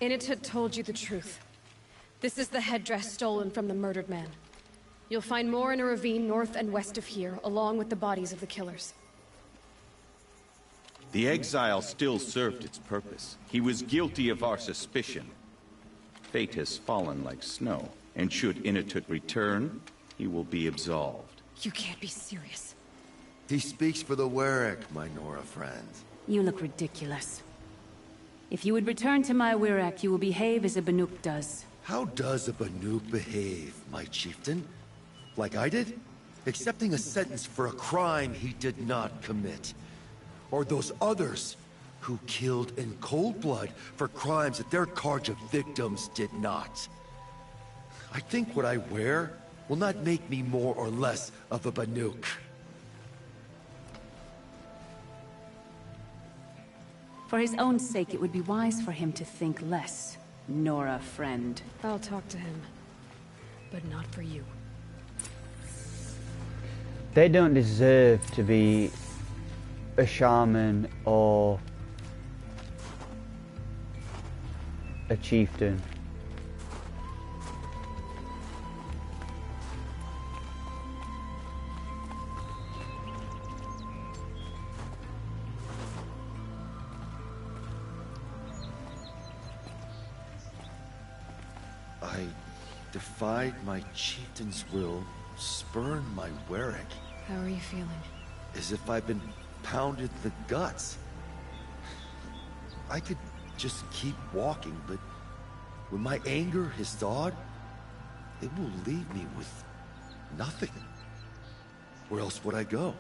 Initut told you the truth. This is the headdress stolen from the murdered man. You'll find more in a ravine north and west of here, along with the bodies of the killers. The exile still served its purpose. He was guilty of our suspicion. Fate has fallen like snow, and should Inatut return, he will be absolved. You can't be serious. He speaks for the Warwick, my Nora friend. You look ridiculous. If you would return to my Wirrak, you will behave as a Banuk does. How does a Banuk behave, my chieftain? Like I did? Accepting a sentence for a crime he did not commit. Or those others who killed in cold blood for crimes that their Carja victims did not. I think what I wear will not make me more or less of a Banuk. For his own sake, it would be wise for him to think less. Nora, friend. I'll talk to him. But not for you. They don't deserve to be a shaman or a chieftain. I defied my chieftain's will, spurned my Warwick. How are you feeling? As if I've been pounded in the guts. I could just keep walking, but when my anger has thawed, it will leave me with nothing. Where else would I go?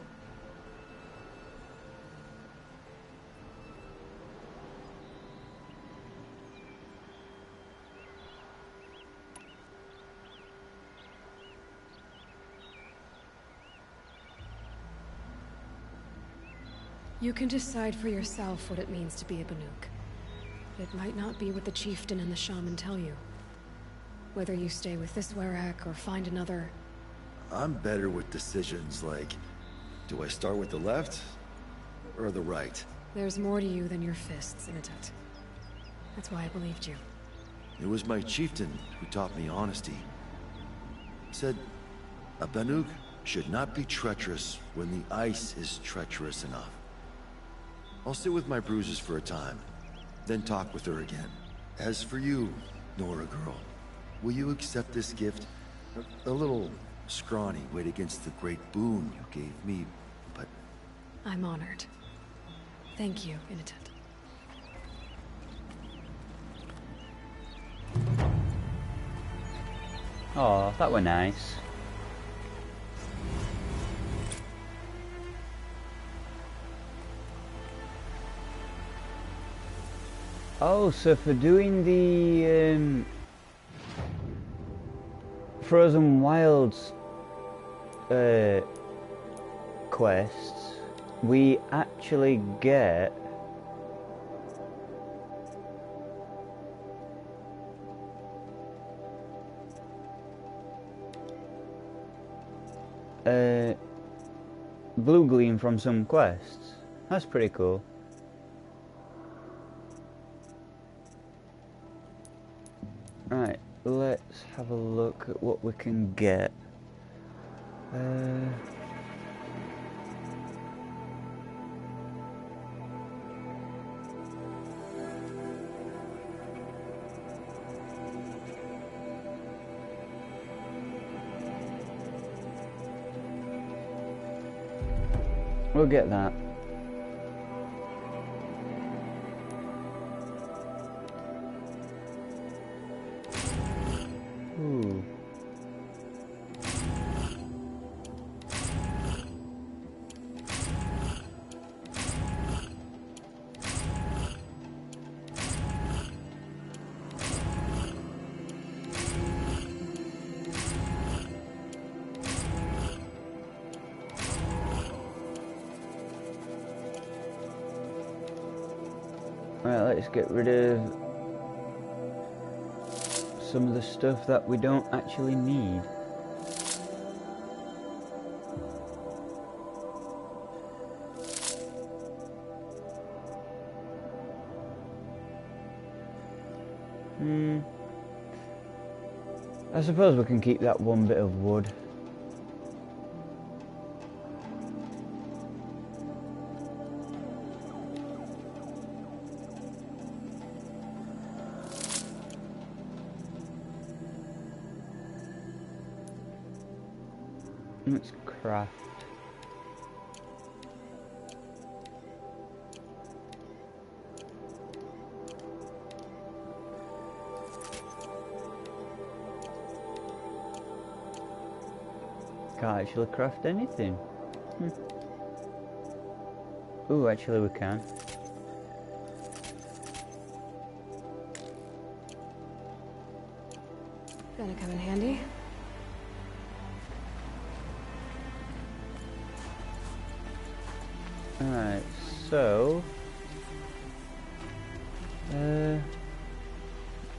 You can decide for yourself what it means to be a Banuk. But it might not be what the chieftain and the shaman tell you. Whether you stay with this Warwick or find another... I'm better with decisions like, do I start with the left or the right? There's more to you than your fists, Inatut. That's why I believed you. It was my chieftain who taught me honesty. Said, a Banuk should not be treacherous when the ice is treacherous enough. I'll sit with my bruises for a time, then talk with her again. As for you, Nora girl, will you accept this gift? A little scrawny weighed against the great boon you gave me, but... I'm honored. Thank you, Inatut. Oh, that were nice. Oh, so for doing the Frozen Wilds quests, we actually get blue gleam from some quests. That's pretty cool. Right, let's have a look at what we can get. We'll get that. Ooh. Right, let's get rid of some of the stuff that we don't actually need. I suppose we can keep that one bit of wood. Let's craft. Can't actually craft anything. Ooh, actually we can. Gonna come in handy. Alright, so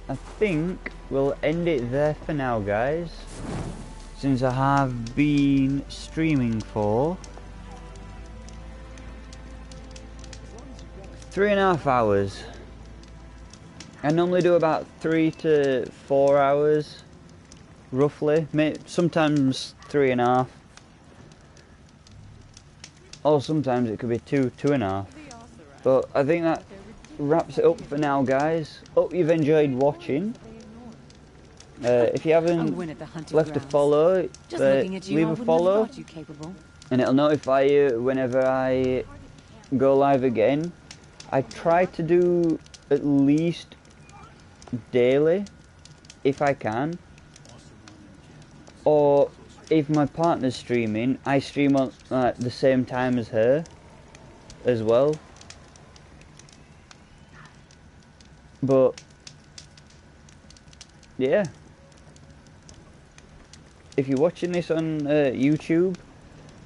I think we'll end it there for now, guys, since I have been streaming for 3.5 hours. I normally do about 3 to 4 hours, roughly, sometimes 3.5. Or sometimes it could be 2.5. But I think that wraps it up for now, guys. Hope you've enjoyed watching. If you haven't left a follow, leave a follow, and it'll notify you whenever I go live again. I try to do at least daily, if I can. Or if my partner's streaming, I stream at the same time as her as well. But yeah, if you're watching this on YouTube,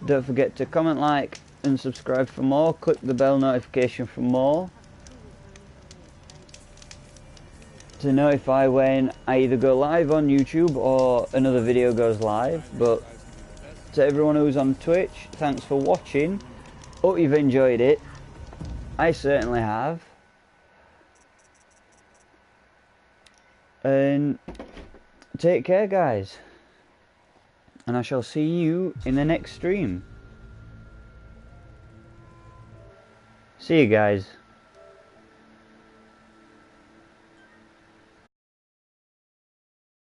don't forget to comment, like and subscribe for more. Click the bell notification for more to notify when I either go live on YouTube or another video goes live. But to everyone who's on Twitch, thanks for watching. Hope you've enjoyed it. I certainly have. And take care, guys. And I shall see you in the next stream. See you guys.